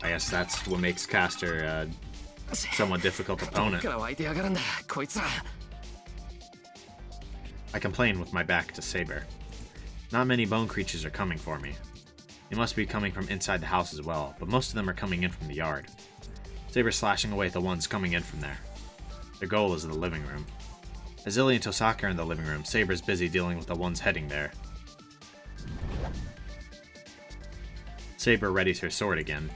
I guess that's what makes Caster a somewhat difficult opponent. I complain with my back to Saber. Not many bone creatures are coming for me. They must be coming from inside the house as well, but most of them are coming in from the yard. Saber's slashing away at the ones coming in from there. Their goal is the living room. As Illy and Tosaka are in the living room, Saber's busy dealing with the ones heading there. Saber readies her sword again.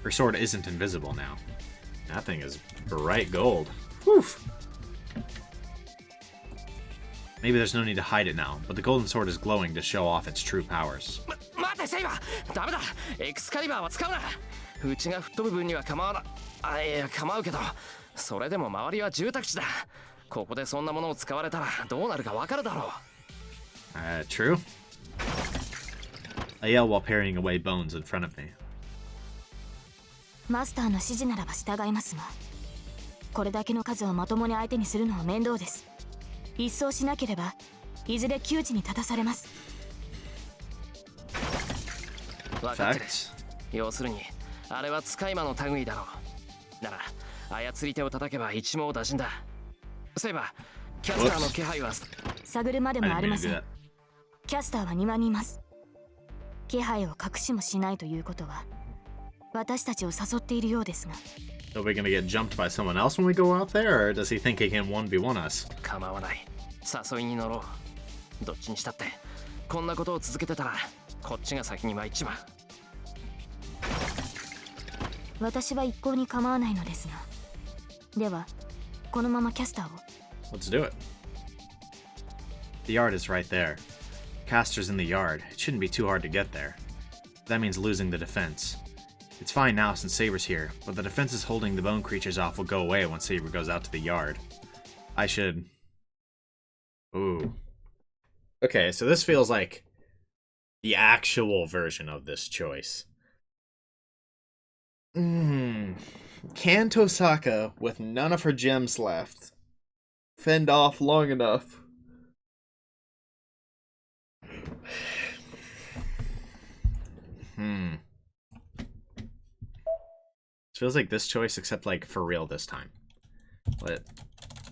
Her sword isn't invisible now. That thing is bright gold. Whew! Maybe there's no need to hide it now, but the golden sword is glowing to show off its true powers. 待てセイバー、ダメだ。エクスカリバーは使うな。内が吹っ飛ぶ分には構わな。あ、いや構うけど、それでも周りは住宅地だ。ここでそんなものを使われたらどうなるかわかるだろう。True. I yell while parrying away bones in front of me. マスターの指示ならば従いますが、これだけの数をまともに相手にするのは面倒です。一掃しなければいずれ窮地に立たされます。分かってる。要するにあれは使い魔の類だろう。なら操り手を叩けば一網打尽だ。そういえばキャスターの気配は探るまでもありません。キャスターは庭にいます。気配を隠しもしないということは私たちを誘っているようですが。 So we're gonna get jumped by someone else when we go out there, or does he think he can 1v1 us? 構わない。誘いに乗ろう。どっちにしたってこんなことを続けてたらこっちが先に参っちまう。私は一向に構わないのですが。ではこのままキャスターを。 Let's do it. The yard is right there. Caster's in the yard. It shouldn't be too hard to get there. That means losing the defense. It's fine now since Saber's here, but the defenses holding the bone creatures off will go away once Saber goes out to the yard. I should... Ooh. Okay, so this feels like the actual version of this choice. Can Tosaka, with none of her gems left, fend off long enough? It feels like this choice, except like for real this time. Let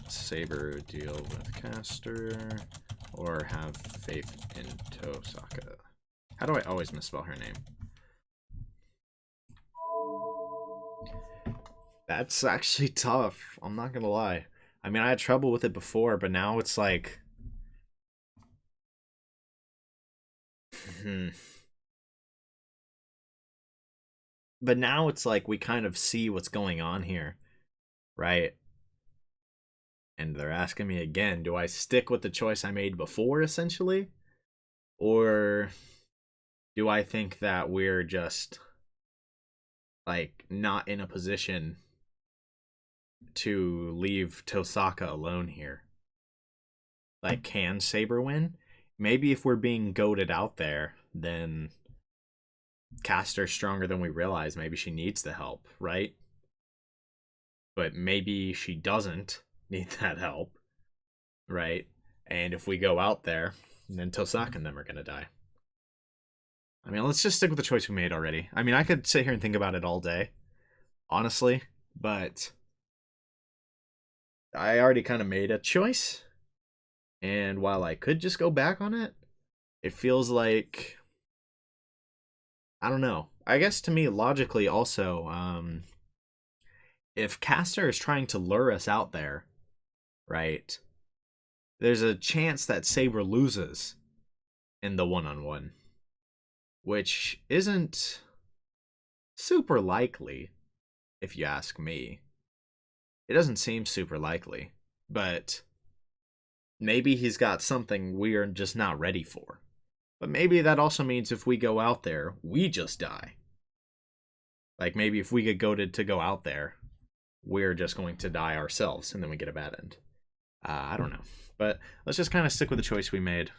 Saber deal with Caster, or have faith in Tosaka. How do I always misspell her name? That's actually tough. I'm not gonna lie. I mean, I had trouble with it before, but now it's like... But now it's like we kind of see what's going on here, right? And they're asking me again, do I stick with the choice I made before, essentially? Or do I think that we're just, like, not in a position to leave Tosaka alone here? Like, can Saber win? Maybe if we're being goaded out there, then Caster's stronger than we realize. Maybe she needs the help, right? But maybe she doesn't need that help, right? And if we go out there, then Tosaka and them are going to die. I mean, let's just stick with the choice we made already. I mean, I could sit here and think about it all day, honestly, but I already kind of made a choice. And while I could just go back on it, it feels like, I don't know. I guess to me, logically also, if Caster is trying to lure us out there, right, there's a chance that Saber loses in the one-on-one, which isn't super likely, if you ask me. It doesn't seem super likely, but maybe he's got something we're just not ready for. But maybe that also means if we go out there, we just die. Like, maybe if we get goaded to go out there, we're just going to die ourselves, and then we get a bad end. I don't know. But let's just kind of stick with the choice we made.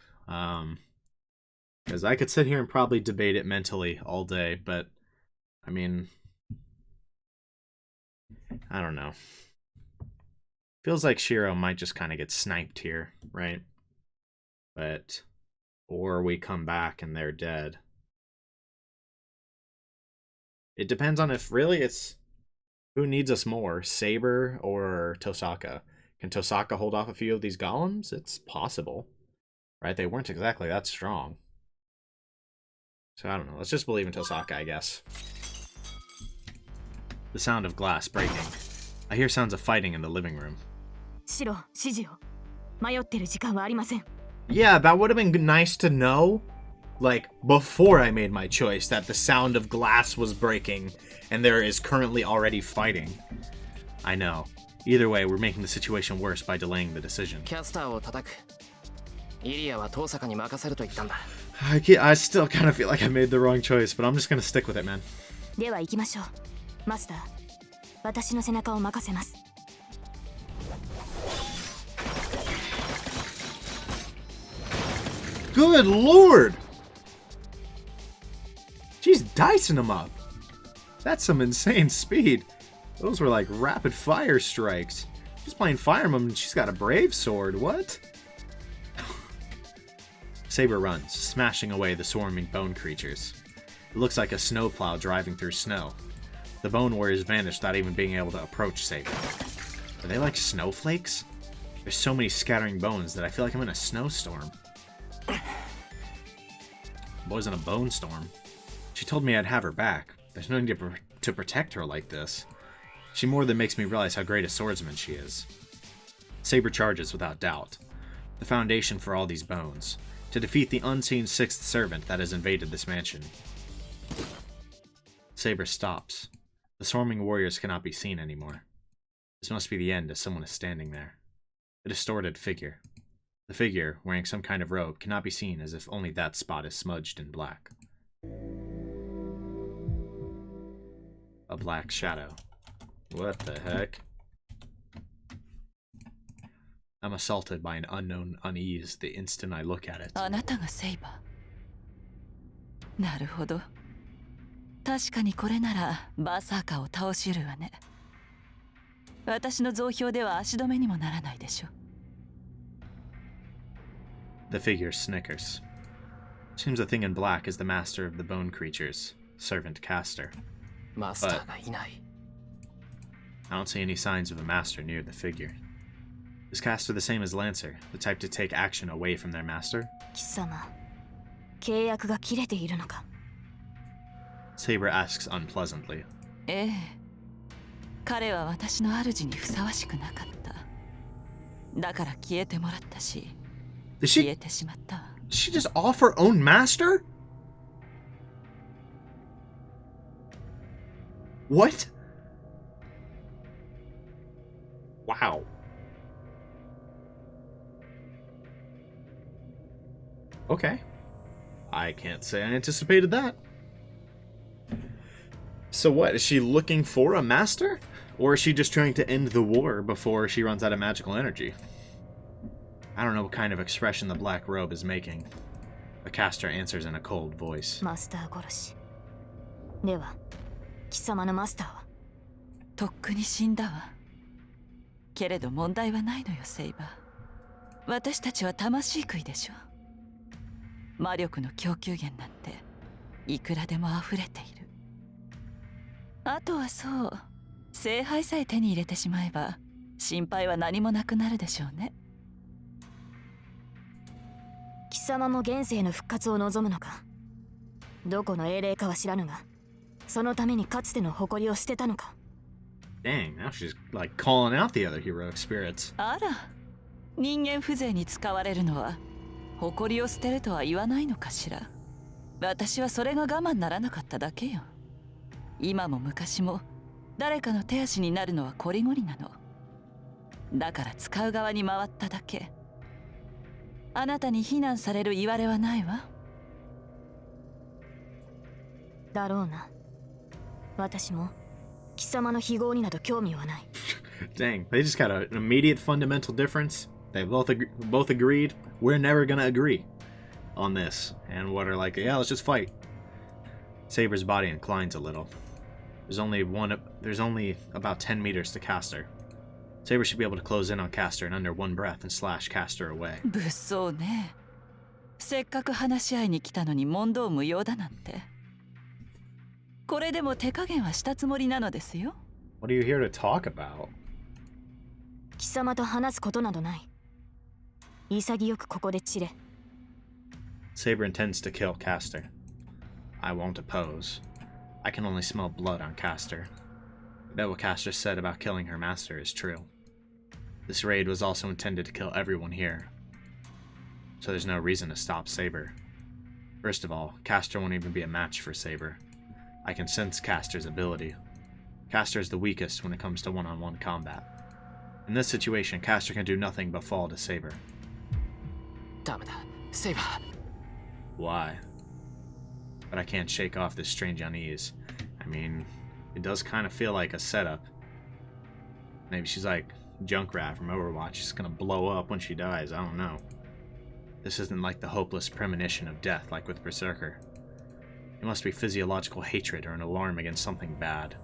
Because I could sit here and probably debate it mentally all day, but, I mean, I don't know. Feels like Shirou might just kind of get sniped here, right? But, or we come back and they're dead. It depends on if really it's who needs us more, Saber or Tosaka. Can Tosaka hold off a few of these golems? It's possible, right? They weren't exactly that strong. So I don't know. Let's just believe in Tosaka, I guess. The sound of glass breaking. I hear sounds of fighting in the living room. シロ、指示を。迷ってる時間はありません。 Yeah, that would have been nice to know, like, before I made my choice, that the sound of glass was breaking, and there is currently already fighting. I know. Either way, we're making the situation worse by delaying the decision. キャスターを叩く。イリアは遠坂に任せると言ったんだ。I still kind of feel like I made the wrong choice, but I'm just gonna stick with it, man. では行きましょう。マスター、私の背中を任せます。 Good lord! She's dicing them up. That's some insane speed. Those were like rapid fire strikes. She's playing Fire Emblem and she's got a brave sword. What? Saber runs, smashing away the swarming bone creatures. It looks like a snowplow driving through snow. The bone warriors vanish without even being able to approach Saber. Are they like snowflakes? There's so many scattering bones that I feel like I'm in a snowstorm. Boy's in a bone storm. She told me I'd have her back. There's no need to protect her like this. She more than makes me realize how great a swordsman she is. Saber charges without doubt. The foundation for all these bones. To defeat the unseen sixth servant that has invaded this mansion. Saber stops. The swarming warriors cannot be seen anymore. This must be the end as someone is standing there. A distorted figure. The figure, wearing some kind of robe, cannot be seen as if only that spot is smudged in black. A black shadow. What the heck? I'm assaulted by an unknown unease the instant I look at it. あなたがセイバー。なるほど。確かにこれならバーサーカーを倒し得るわね。私の増票では足止めにもならないでしょ。 The figure snickers. Seems the thing in black is the master of the bone creatures, servant Caster. マスターがいない。 I don't see any signs of a master near the figure. Is Caster the same as Lancer, the type to take action away from their master? 貴様、契約が切れているのか。 Saber asks unpleasantly. ええ。彼は私の主にふさわしくなかった。だから消えてもらったし、消えてしまったわ。 Did she just off her own master? What? Wow. Okay. I can't say I anticipated that. So what, is she looking for a master? Or is she just trying to end the war before she runs out of magical energy? I don't know what kind of expression the black robe is making. The caster answers in a cold voice. マスター殺し。では、貴様のマスターは？とっくに死んだわ。けれど問題はないのよ、セイバー。私たちは魂食いでしょ。魔力の供給源なんていくらでも溢れている。あとはそう、聖杯さえ手に入れてしまえば心配は何もなくなるでしょうね。貴様も現世の復活を望むのか？どこの英霊かは知らぬが、そのためにかつての誇りを捨てたのか？ Dang, now she's like calling out the other heroic spirits. あら、人間風情に使われるのは誇りを捨てるとは言わないのかしら。私はそれが我慢ならなかっただけよ。今も昔も誰かの手足になるのはこりごりなの。だから使う側に回っただけ。あなたに非難される言われはないわ。だろうな。私も貴様の非業になど興味はない。Dang, they just got an immediate fundamental difference. They both agreed we're never gonna agree on this, and what are like, yeah, let's just fight. Saber's body inclines a little. There's only about 10 meters to Caster. Saber should be able to close in on Caster in under one breath and slash Caster away. 物騒ね。せっかく話し合いに来たのに問答無用だなんて。これでも手加減はしたつもりなのですよ。What are you here to talk about? 貴様と話すことなどない。潔くここで散れ。Saber intends to kill Caster. I won't oppose. I can only smell blood on Caster. I bet what Caster said about killing her master is true. This raid was also intended to kill everyone here, so there's no reason to stop Saber. First of all, Caster won't even be a match for Saber. I can sense Caster's ability. Caster is the weakest when it comes to one-on-one combat. In this situation, Caster can do nothing but fall to Saber. ダメだ、セイバー。 Why? But I can't shake off this strange unease. I mean, it does kind of feel like a setup. Maybe she's like Junkrat from Overwatch. She's gonna blow up when she dies. I don't know. This isn't like the hopeless premonition of death like with Berserker. It must be physiological hatred or an alarm against something bad.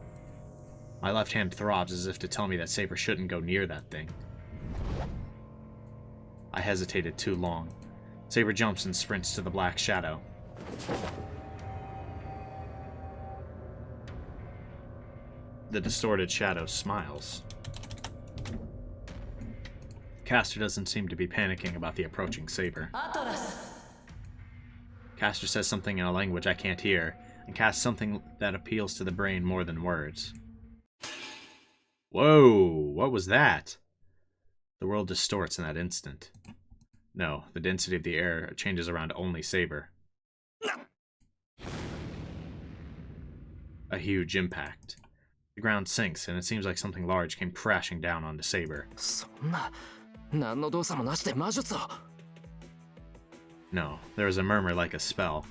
My left hand throbs as if to tell me that Saber shouldn't go near that thing. I hesitated too long. Saber jumps and sprints to the black shadow. The distorted shadow smiles. Caster doesn't seem to be panicking about the approaching Saber. Caster says something in a language I can't hear, and casts something that appeals to the brain more than words. Whoa, what was that? The world distorts in that instant. No, the density of the air changes around only Saber. A huge impact. The ground sinks, and it seems like something large came crashing down onto Saber. そんな、何の動作もなしで魔術を。 No, there is a murmur like a spell.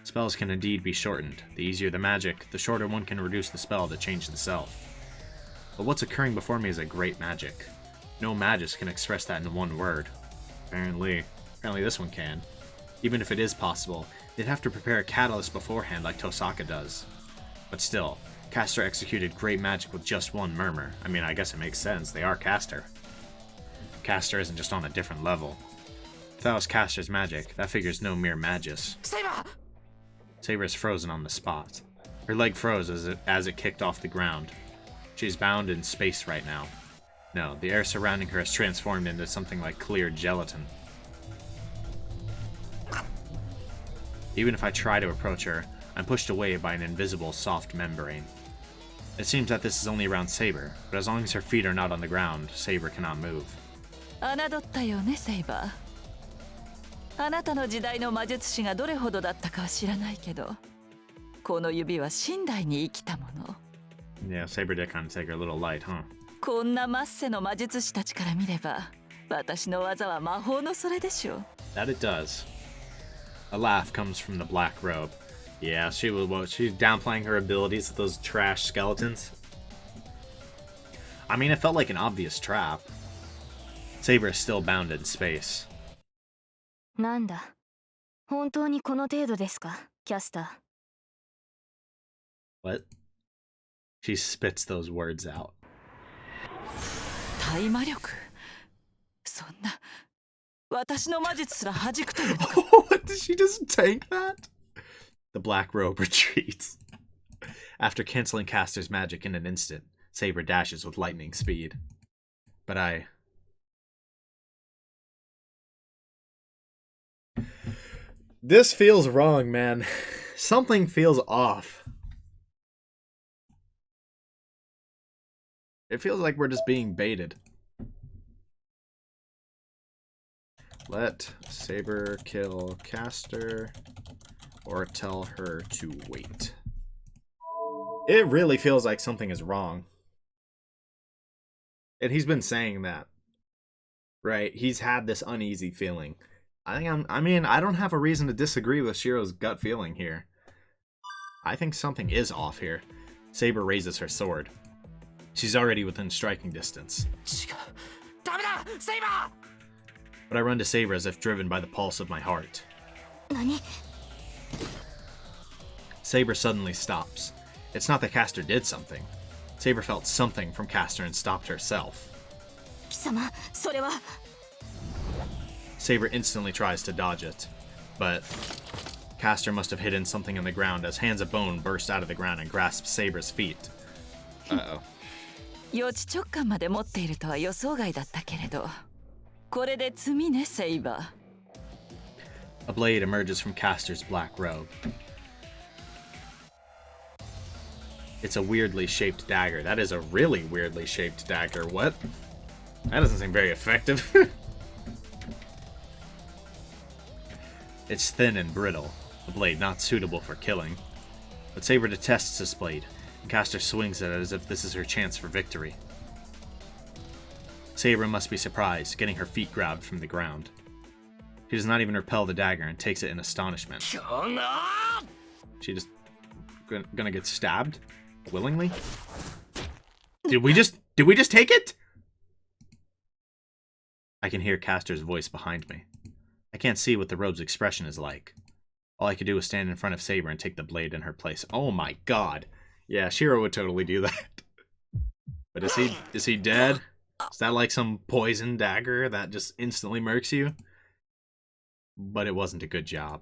Spells can indeed be shortened. The easier the magic, the shorter one can reduce the spell to change the self. But what's occurring before me is a great magic. No magus can express that in one word. Apparently this one can. Even if it is possible, they'd have to prepare a catalyst beforehand like Tosaka does. But still, Caster executed great magic with just one murmur. I mean, I guess it makes sense, they are Caster. Caster isn't just on a different level. If that was Caster's magic, that figures no mere magus. Saber! Saber is frozen on the spot. Her leg froze as it kicked off the ground. She's bound in space right now. No, the air surrounding her has transformed into something like clear gelatin. Even if I try to approach her, I'm pushed away by an invisible soft membrane. It seems that this is only around Saber, but as long as her feet are not on the ground, Saber cannot move. 侮ったよね、セイバー。あなたの時代の魔術師がどれほどだったかは知らないけど、この指は寝台に生きたもの。Yeah, Saber did kind of take her a little light, huh? こんなマッセの魔術師たちから見れば、私の技は魔法のそれでしょう。That it does. A laugh comes from the black robe. Yeah, she's downplaying her abilities with those trash skeletons. I mean, it felt like an obvious trap. Saber is still bound in space. なんだ、本当にこの程度ですか、キャスター。What? She spits those words out. 大魔力。そんな私の魔術すら弾くというのか。What? Did she just tank that? The black robe retreats. After canceling Caster's magic in an instant, Saber dashes with lightning speed. But This feels wrong, man. Something feels off. It feels like we're just being baited. Let Saber kill Caster or tell her to wait. It really feels like something is wrong. And he's been saying that. Right? He's had this uneasy feeling. I don't have a reason to disagree with Shirou's gut feeling here. I think something is off here. Saber raises her sword. She's already within striking distance. But I run to Saber as if driven by the pulse of my heart. 何？ Saber suddenly stops. It's not that Caster did something. Saber felt something from Caster and stopped herself. 貴様、それは。 Saber instantly tries to dodge it, but Caster must have hidden something in the ground as hands of bone burst out of the ground and grasp Saber's feet. Uh-oh. 予知直感まで持っているとは予想外だったけれど、これで罪ね、セイバー。 A blade emerges from Caster's black robe. It's a weirdly shaped dagger. That is a really weirdly shaped dagger. What? That doesn't seem very effective. It's thin and brittle, a blade not suitable for killing. But Saber detests this blade, and Caster swings at it as if this is her chance for victory. Saber must be surprised, getting her feet grabbed from the ground. She does not even repel the dagger and takes it in astonishment. She just gonna get stabbed? Willingly? Did we just take it? I can hear Caster's voice behind me. I can't see what the robe's expression is like. All I could do was stand in front of Saber and take the blade in her place. Oh my god. Yeah, Shirou would totally do that. But is he dead? Is that like some poison dagger that just instantly murks you? But it wasn't a good job.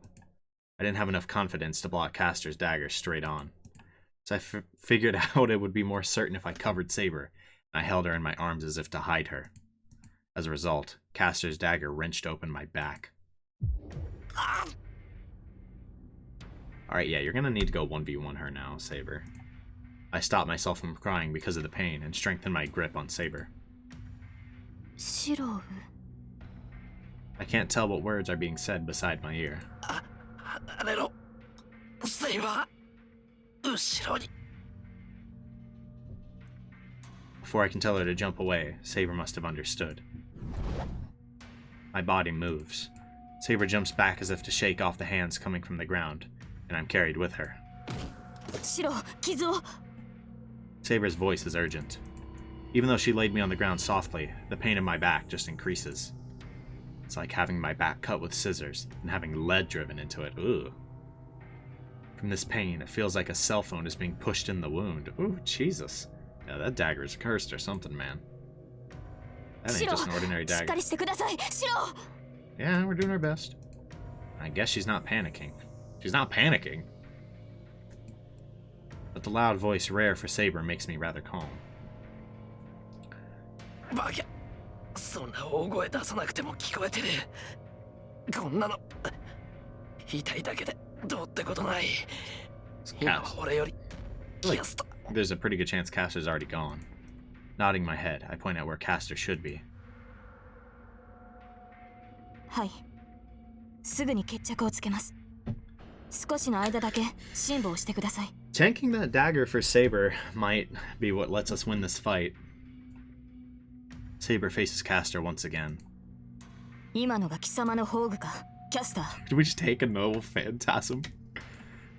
I didn't have enough confidence to block Caster's dagger straight on. So I figured out it would be more certain if I covered Saber, and I held her in my arms as if to hide her. As a result, Caster's dagger wrenched open my back. Alright, yeah, you're gonna need to go 1v1 her now, Saber. I stopped myself from crying because of the pain and strengthened my grip on Saber. シロウ。 I can't tell what words are being said beside my ear. Before I can tell her to jump away, Saber must have understood. My body moves. Saber jumps back as if to shake off the hands coming from the ground, and I'm carried with her. シロウ、傷を。 Saber's voice is urgent. Even though she laid me on the ground softly, the pain in my back just increases. It's like having my back cut with scissors and having lead driven into it. Ooh. From this pain, it feels like a cell phone is being pushed in the wound. Ooh, Jesus. Yeah, that dagger is cursed or something, man. That ain't just an ordinary dagger. しっかりしてください、シロウ。 Yeah, we're doing our best. I guess she's not panicking. She's not panicking. But the loud voice rare for Saber makes me rather calm. バキャ、そんな大声出さなくても聞こえてる。こんなの痛いだけでどうってことない。今は俺よりキャスト。 There's a pretty good chance Caster's already gone. Nodding my head, I point out where Caster should be. はい。すぐに決着をつけます。少しの間だけ辛抱してください。 Tanking that dagger for Saber might be what lets us win this fight. Saber faces Caster once again. 今のが貴様の宝具か、キャスター。 Did we just take a noble phantasm?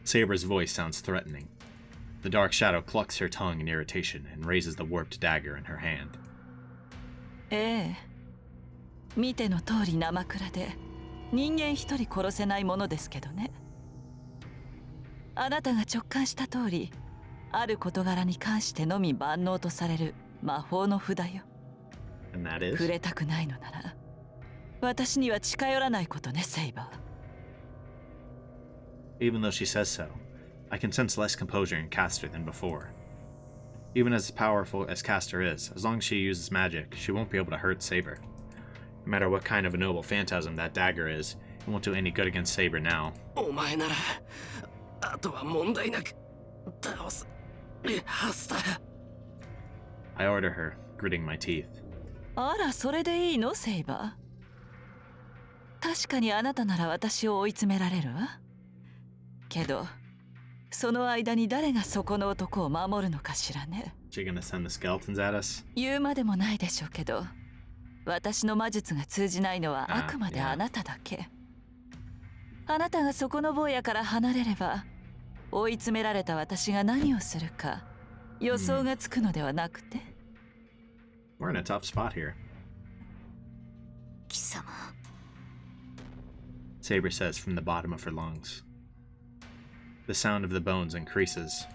Saber's voice sounds threatening. The dark shadow clucks her tongue in irritation and raises the warped dagger in her hand. ええ、見ての通り生倉で人間一人殺せないものですけどね。あなたが直感した通り、ある事柄に関してのみ万能とされる魔法の札よ。 And that is? 触れたくないのなら私には近寄らないことね、セイバー。 Even though she says so, I can sense less composure in Castor than before. Even as powerful as Castor is, as long as she uses magic, she won't be able to hurt Saber. No matter what kind of a noble phantasm that dagger is, it won't do any good against Saber now. お前ならあとは問題なく倒すはずだ。 I order her, gritting my teeth. あら、それでいいの、セイバー。確かにあなたなら私を追い詰められるわ。けどその間に誰がそこの男を守るのかしらね。 She gonna send the skeletons at us? 言うまでもないでしょうけど、私の魔術が通じないのはあくまであなただけ。あなたがそこの坊やから離れれば、追い詰められた私が何をするか予想がつくのではなくて。We're in a tough spot here. 貴様。 Saber says from the bottom of her lungs. The sound of the bones increases.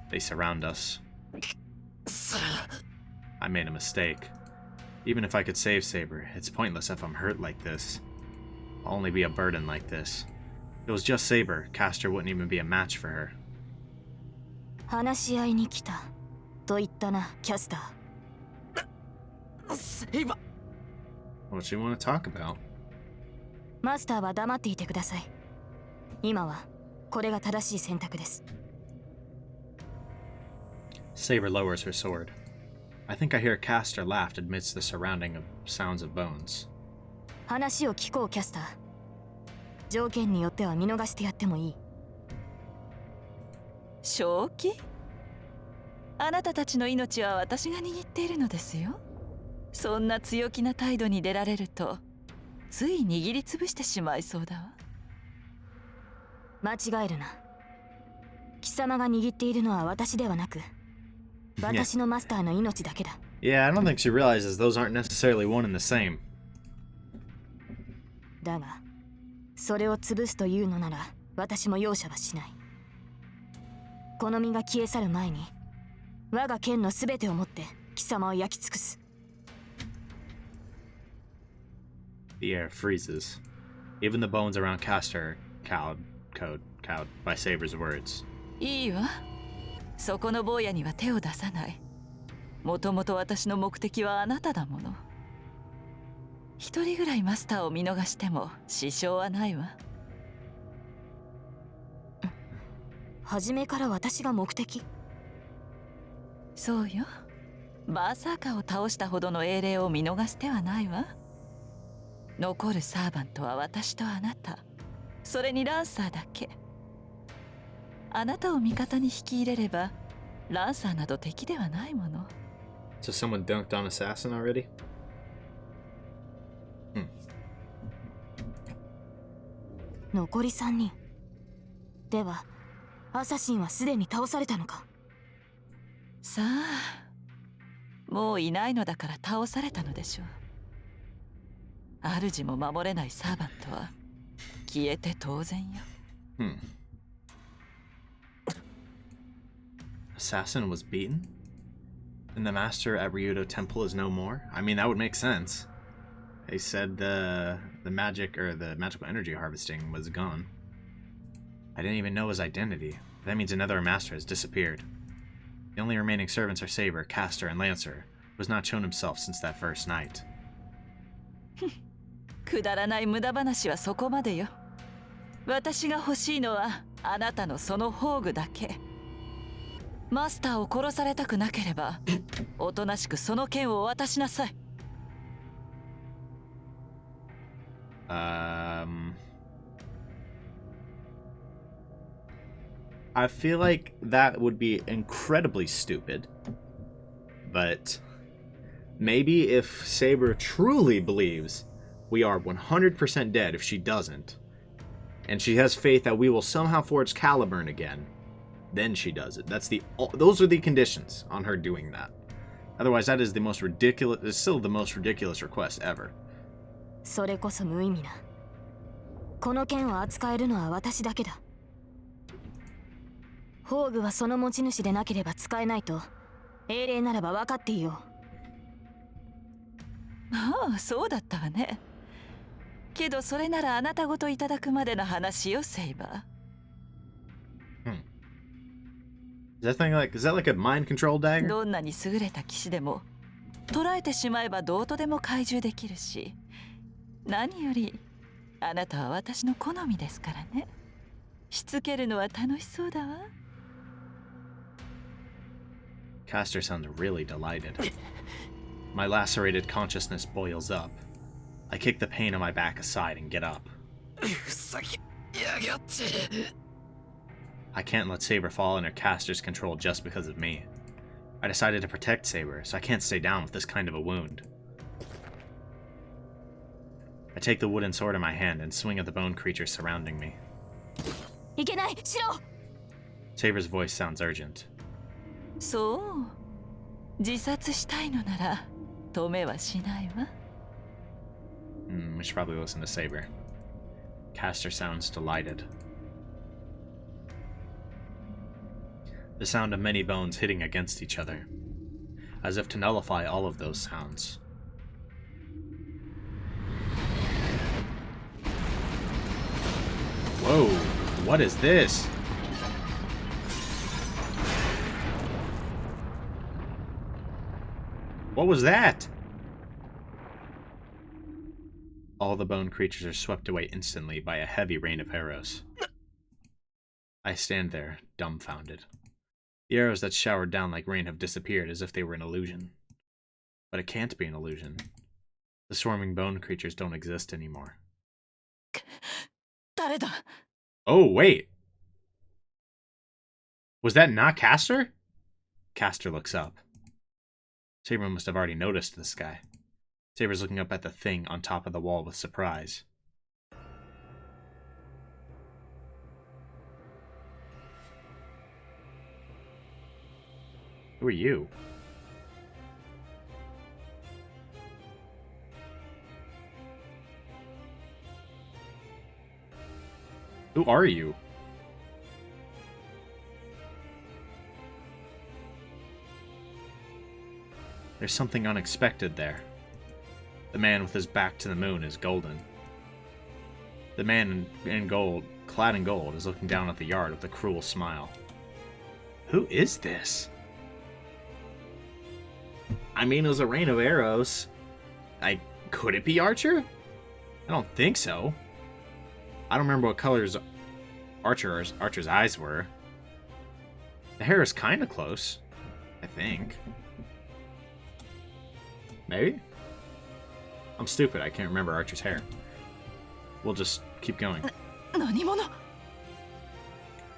They surround us. I made a mistake. Even if I could save Saber, it's pointless if I'm hurt like this. I'll only be a burden like this. If it was just Saber, Castor wouldn't even be a match for her. 話し合いに来たと言ったな、キャスター。セイバ What you want to talk about? マスターは黙っていてください。今はこれが正しい選択です。 Saber lowers her sword. I think I hear Castor laughed amidst the surrounding of sounds of bones. 話を聞こう、キャスター。条件によっては見逃してやってもいい。正気？あなたたちの命は私が握っているのですよ。そんな強気な態度に出られるとつい握りつぶしてしまいそうだわ。間違えるな。貴様が握っているのは私ではなく、私のマスターの命だけだ。Yeah, I don't think she realizes those aren't necessarily one and the same. だが、それを潰すというのなら私も容赦はしない。この身が消え去る前に、我が剣のすべてをもって貴様を焼き尽くす。The air freezes. Even the bones around Castor cowed by Saber's words. いいわ。そこの坊やには手を出さない。もともと私の目的はあなただもの。一人ぐらいマスターを見逃しても支障はないわ。初めから私が目的？そうよ。バーサーカーを倒したほどの英霊を見逃す手はないわ。残るサーバントは私とあなた、それにランサーだけ。あなたを味方に引き入れればランサーなど敵ではないもの。 So someone dunked on Assassin already? 残り3人。では、アサシンはすでに倒されたのか？さあ、もういないのだから倒されたのでしょう。主も守れないサーバントは消えて当然よ。Assassin was beaten? And the master at Ryudo Temple is no more? I mean, that would make sense. They said the magic or the magical energy harvesting was gone. I didn't even know his identity. That means another master has disappeared. The only remaining servants are Saber, Castor, and Lancer, who has not shown himself since that first night. くだらない無駄話はそこまでよ。私が欲しいのはあなたのその宝具だけ。マスターを殺されたくなければおとなしくその剣を渡しなさい。I feel like that would be incredibly stupid. But maybe if Saber truly believes we are 100% dead if she doesn't, and she has faith that we will somehow forge Caliburn again, then she does it. Those are the conditions on her doing that. Otherwise, that is the most ridiculous. It's still the most ridiculous request ever. それこそ無意味な。この剣を扱えるのは私だけだ。宝具はその持ち主でなければ使えないと、英霊ならば分かっていよう。ああ、そうだったわね。けどそれならあなたごといただくまでの話よ、セイバー。Is that like a mind control dagger? どんなに優れた騎士でも捕らえてしまえばどうとでも懐柔できるし、何よりあなたは私の好みですからね。しつけるのは楽しそうだわ。Castor sounds really delighted. My lacerated consciousness boils up. I kick the pain on my back aside and get up. I can't let Saber fall under Castor's control just because of me. I decided to protect Saber, so I can't stay down with this kind of a wound. I take the wooden sword in my hand and swing at the bone creatures surrounding me. いけない、シロ。 Saber's voice sounds urgent. そう、自殺したいのなら止めはしないわ。We should probably listen to Saber. Castor sounds delighted. The sound of many bones hitting against each other, as if to nullify all of those sounds. Whoa, what is this? What was that? All the bone creatures are swept away instantly by a heavy rain of arrows. I stand there, dumbfounded. The arrows that showered down like rain have disappeared as if they were an illusion. But it can't be an illusion. The swarming bone creatures don't exist anymore. 誰だ? Oh, wait. Was that not Castor? Castor looks up. Saber must have already noticed this guy. Saber's looking up at the thing on top of the wall with surprise. Who are you? Who are you? There's something unexpected there. The man with his back to the moon is golden. The man in gold, clad in gold, is looking down at the yard with a cruel smile. Who is this? I mean, it was a rain of arrows. Could it be Archer? I don't think so. I don't remember what colors Archer's eyes were. The hair is kind of close, I think. Maybe? I'm stupid, I can't remember Archer's hair. We'll just keep going. 何者?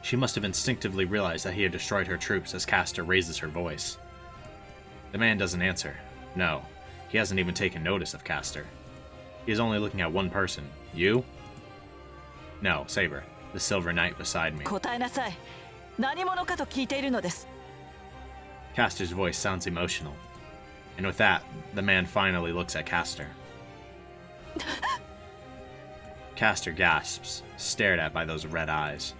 She must have instinctively realized that he had destroyed her troops as Castor raises her voice. The man doesn't answer. No, he hasn't even taken notice of Castor. He is only looking at one person. You? No, Saber, the silver knight beside me. 答えなさい。何者かと聞いているのです。 Castor's voice sounds emotional. And with that, the man finally looks at Castor. Castor gasps, stared at by those red eyes.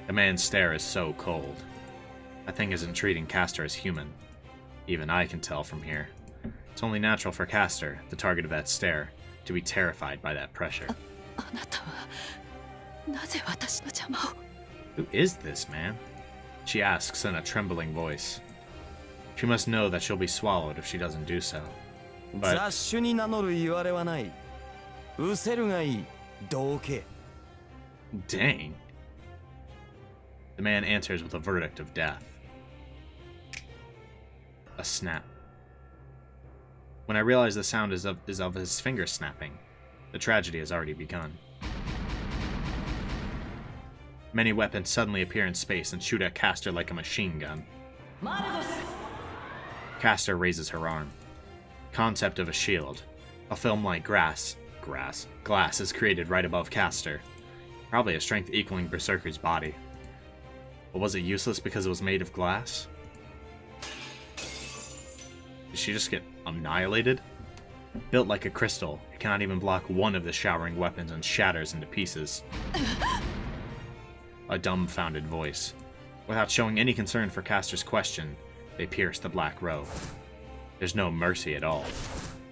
The man's stare is so cold. That thing isn't treating Castor as human. Even I can tell from here. It's only natural for Castor, the target of that stare, to be terrified by that pressure. あなたはなぜ私の邪魔を? Who is this man? She asks in a trembling voice. She must know that she'll be swallowed if she doesn't do so. But... 雑種に名乗る言われはない。失せるがいい。どけ。Dang. The man answers with a verdict of death. A snap. When I realize the sound is of his fingers snapping, the tragedy has already begun. Many weapons suddenly appear in space and shoot at Castor like a machine gun. Castor raises her arm. Concept of a shield. A film-like glass is created right above Castor. Probably a strength equaling Berserker's body. But was it useless because it was made of glass? Did she just get annihilated? Built like a crystal, it cannot even block one of the showering weapons and shatters into pieces. A dumbfounded voice. Without showing any concern for Castor's question, they pierce the black robe. There's no mercy at all.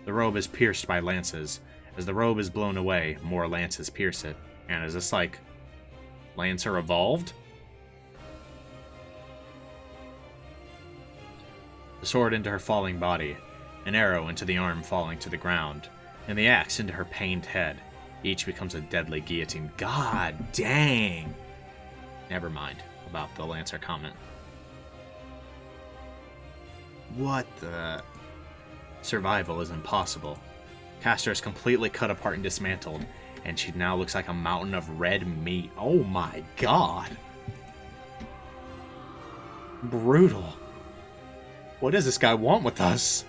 The robe is pierced by lances. As the robe is blown away, more lances pierce it. And is this like Lancer evolved? The sword into her falling body, an arrow into the arm falling to the ground, and the axe into her pained head. Each becomes a deadly guillotine. God dang! Never mind about the Lancer comment. What the... Survival is impossible. Castor is completely cut apart and dismantled, and she now looks like a mountain of red meat. Oh my god! Brutal. What does this guy want with us?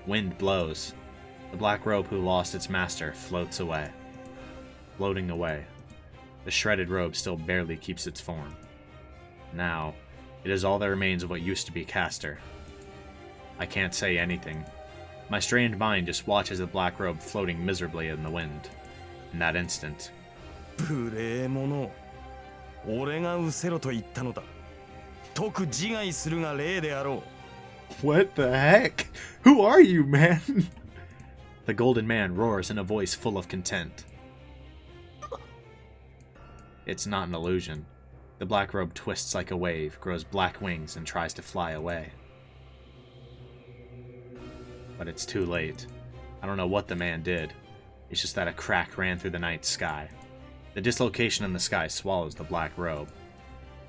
Wind blows. The black robe who lost its master floats away. Floating away. The shredded robe still barely keeps its form. Now, it is all that remains of what used to be Castor. I can't say anything. My strained mind just watches the black robe floating miserably in the wind. In that instant, 無礼者。俺が失せろと言ったのだ。特自害するが礼であろう。 What the heck? Who are you, man? The golden man roars in a voice full of content. It's not an illusion. The black robe twists like a wave, grows black wings, and tries to fly away. But it's too late. I don't know what the man did. It's just that a crack ran through the night sky. The dislocation in the sky swallows the black robe.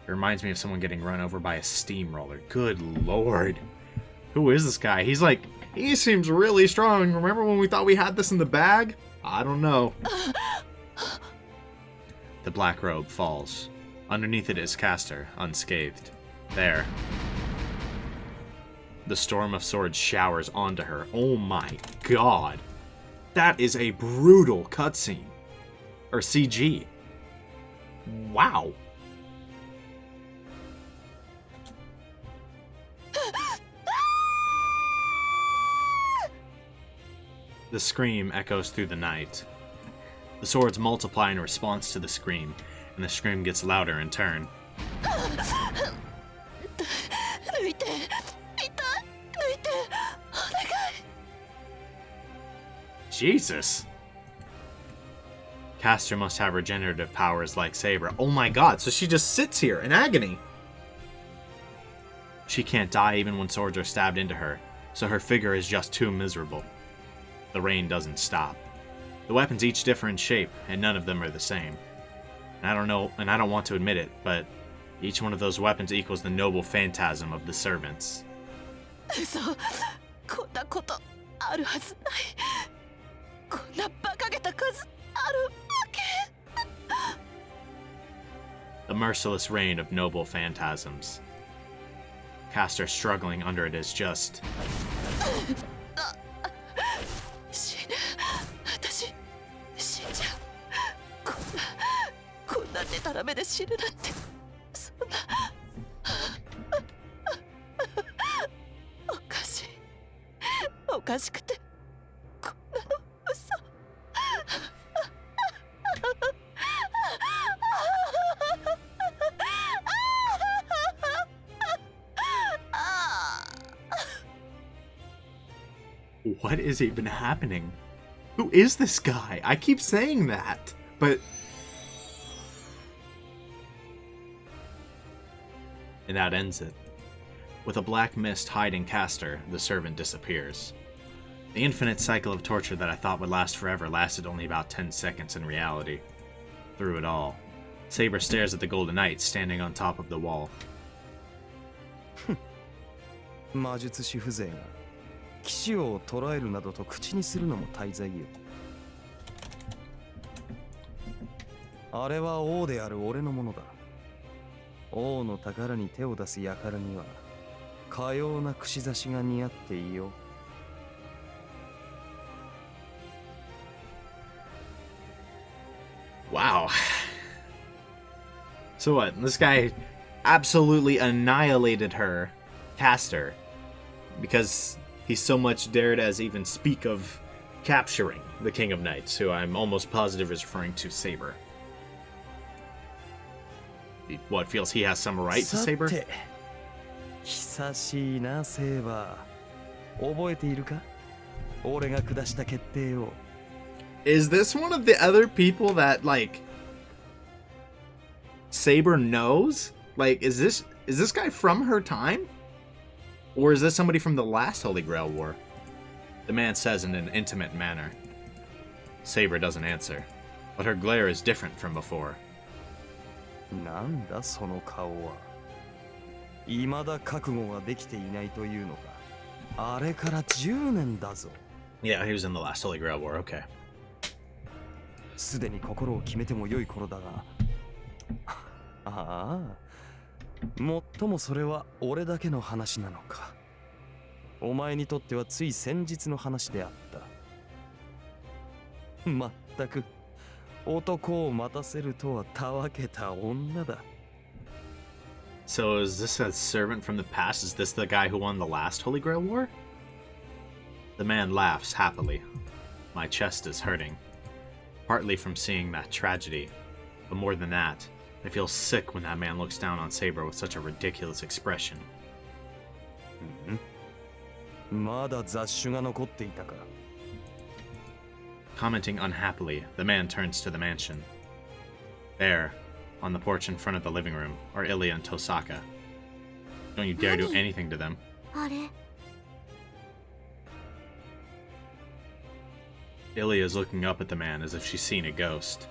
It reminds me of someone getting run over by a steamroller. Good lord. Who is this guy? He seems really strong. Remember when we thought we had this in the bag? I don't know. The black robe falls. Underneath it is Castor, unscathed. There. The storm of swords showers onto her. Oh my god. That is a brutal cutscene. Or CG. Wow. The scream echoes through the night. The swords multiply in response to the scream, and the scream gets louder in turn. Jesus! Castor must have regenerative powers like Saber. Oh my god, so she just sits here in agony! She can't die even when swords are stabbed into her, so her figure is just too miserable. The rain doesn't stop. The weapons each differ in shape, and none of them are the same. And I don't know, and I don't want to admit it, but each one of those weapons equals the noble phantasm of the servants. The merciless reign of noble phantasms. Castor struggling under it is just... What is even happening? Who is this guy? I keep saying that, but... And that ends it. With a black mist hiding Castor, the servant disappears. The infinite cycle of torture that I thought would last forever lasted only about 10 seconds in reality. Through it all, Saber stares at the Golden Knight standing on top of the wall. 魔術師風情が騎士王を捕らえるなどと口にするのも大罪よ。あれは王である俺のものだ。王の宝に手を出す輩にはかような串刺しが似合っていよう。Wow. So what? This guy absolutely annihilated her, cast her, because he so much dared as even speak of capturing the King of Knights, who I'm almost positive is referring to Saber. What, feels he has some right to Saber? さて久しいなセーバー覚えているか俺が下した決定を Is this one of the other people that, like, Saber knows? Like, is this guy from her time? Or is this somebody from the last Holy Grail War? The man says in an intimate manner. Saber doesn't answer, but her glare is different from before. なんだその顔は未だ覚悟ができていないというのかあれから10年だぞ Yeah, he was in the last Holy Grail War, okay. すでに心を決めても良い頃だがああもっともそれは俺だけの話なのかお前にとってはつい先日の話であったまったく男を待たせるとはたわけた女だ So is this a servant from the past? Is this the guy who won the last Holy Grail War? The man laughs happily. My chest is hurting. Partly from seeing that tragedy, but more than that, I feel sick when that man looks down on Saber with such a ridiculous expression. まだ雑種が残っていたか Commenting unhappily, the man turns to the mansion. There, on the porch in front of the living room, are Ilya and Tosaka. Don't you dare do anything to them. あれ Ilya is looking up at the man as if she's seen a ghost.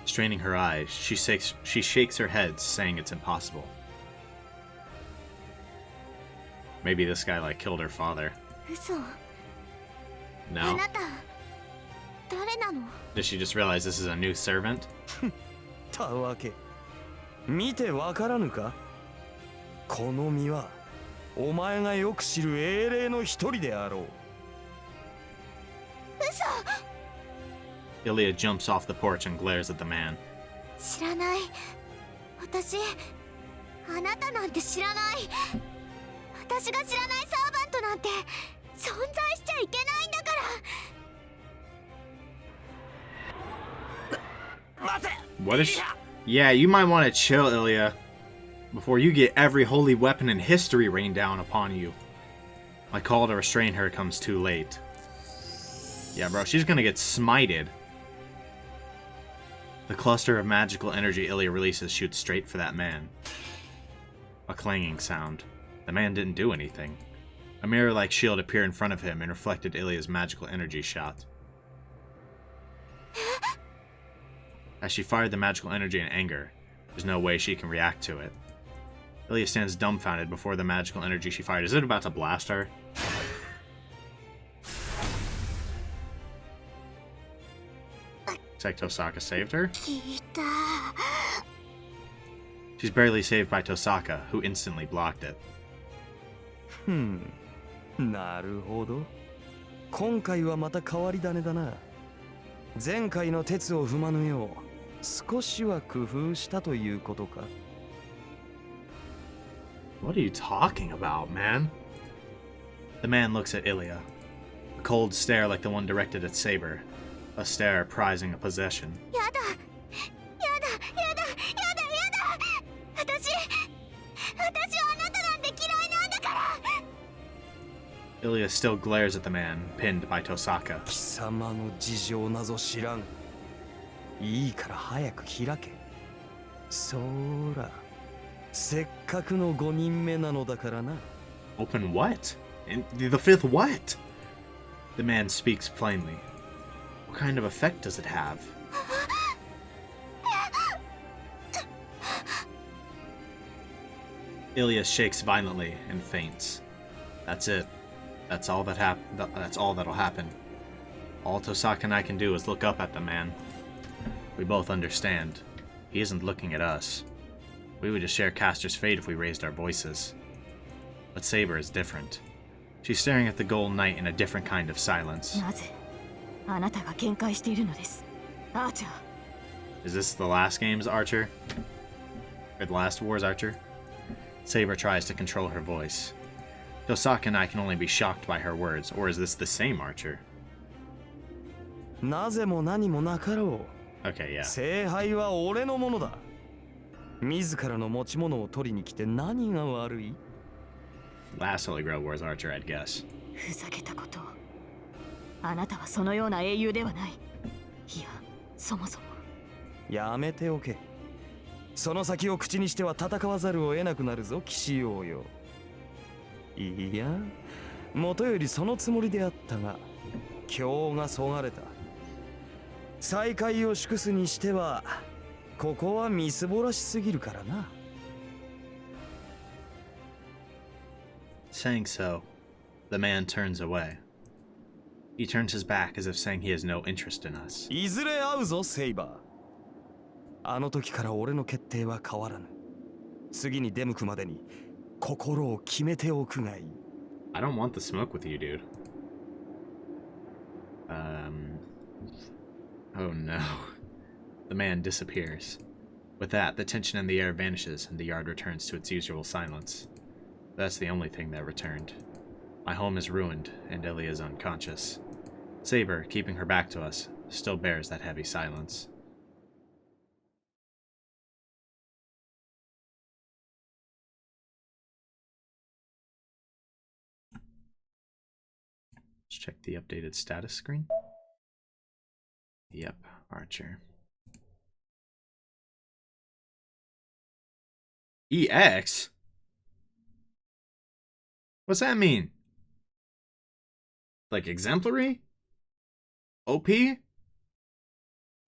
Straining her eyes, she shakes her head, saying it's impossible. Maybe this guy, like, killed her father. 嘘 あ No? なた誰なの Does she just realize this is a new servant? たわけ見てわからぬかこの身はお前がよく知る英霊の一人であろう Ilya jumps off the porch and glares at the man. 知らない私あなたなんて知らない私が知らないサーバントなんて存在しちゃいけないんだから What is she? Yeah, you might want to chill, Ilya, before you get every holy weapon in history rained down upon you. My call to restrain her comes too late. Yeah, bro, she's gonna get smited. The cluster of magical energy Ilya releases shoots straight for that man. A clanging sound. The man didn't do anything. A mirror-like shield appeared in front of him and reflected Ilya's magical energy shot. As she fired the magical energy in anger, there's no way she can react to it. Ilya stands dumbfounded before the magical energy she fired. Is it about to blast her? Looks like Tosaka saved her. 聞いた She's barely saved by Tosaka, who instantly blocked it. なるほど今回はまた変わり種だな前回の鉄を踏まぬよう少しは工夫したということか What are you talking about, man? The man looks at Ilya. A cold stare like the one directed at Saber. A stare prizing a possession. やだやだやだやだやだ私はあなたなんて嫌いなんだから Ilya still glares at the man, pinned by Tosaka. 貴様の事情なぞ知らんいいから早く開けそらせっかくの5人目なのだからな Open what? In the fifth what? The man speaks plainly. What kind of effect does it have? Ilya shakes violently and faints. That's it. That's all that'll happen. All Tosaka and I can do is look up at the man. We both understand. He isn't looking at us. We would just share Caster's fate if we raised our voices. But Saber is different. She's staring at the Gold Knight in a different kind of silence. なぜあなたが見解しているのですアーチャー Is this the last game's Archer? Or the last war's Archer? Saber tries to control her voice. Tosaka and I can only be shocked by her words, or is this the same Archer? なぜも何もなかろう。 Okay, yeah. 聖杯は俺のものだ。自らの持ち物を取りに来て何が悪い？ Last Holy Grail Wars Archer, I'd guess. ふざけたことを。あなたはそのような英雄ではない。いや、そもそも。やめておけ。その先を口にしては戦わざるを得なくなるぞ、騎士王よ。いや、もとよりそのつもりであったが、今日がそがれた。再会を祝すにしては、ここはみすぼらしすぎるからな。Saying so, the man turns away. He turns his back as if saying he has no interest in us. いずれ会うぞ、セイバー。あの時から俺の決定は変わらぬ。次に出向くまでに心を決めておくがいい。I don't want the smoke with you, dude. Oh no. The man disappears. With that, the tension in the air vanishes and the yard returns to its usual silence. That's the only thing that returned. My home is ruined and Ellie is unconscious. Saber, keeping her back to us, still bears that heavy silence. Let's check the updated status screen. Yep, Archer. EX? What's that mean? Like exemplary? OP?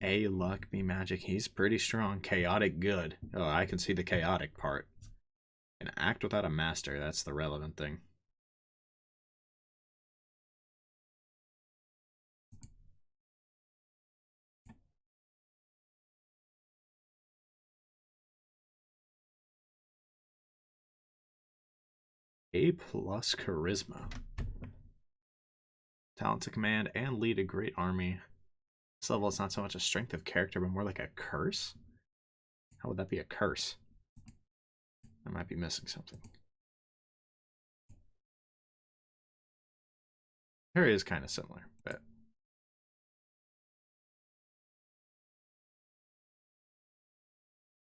A, luck, B, magic. He's pretty strong. Chaotic, good. Oh, I can see the chaotic part. An act without a master, that's the relevant thing. A plus charisma. Talent to command and lead a great army. This level is not so much a strength of character, but more like a curse? How would that be a curse? I might be missing something. Here is kind of similar, but...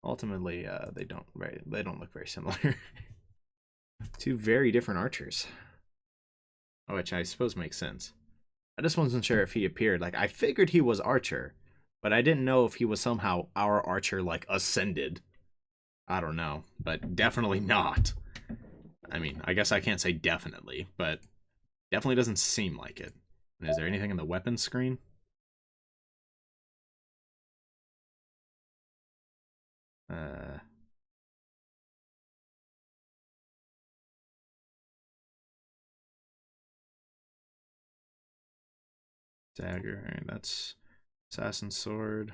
Ultimately, they don't look very similar. Two very different archers. Which I suppose makes sense. I just wasn't sure if he appeared. Like, I figured he was Archer, but I didn't know if he was somehow our Archer, like, ascended. I don't know, but definitely not. I mean, I guess I can't say definitely, but definitely doesn't seem like it. And is there anything in the weapons screen? Dagger, alright, that's Assassin's Sword.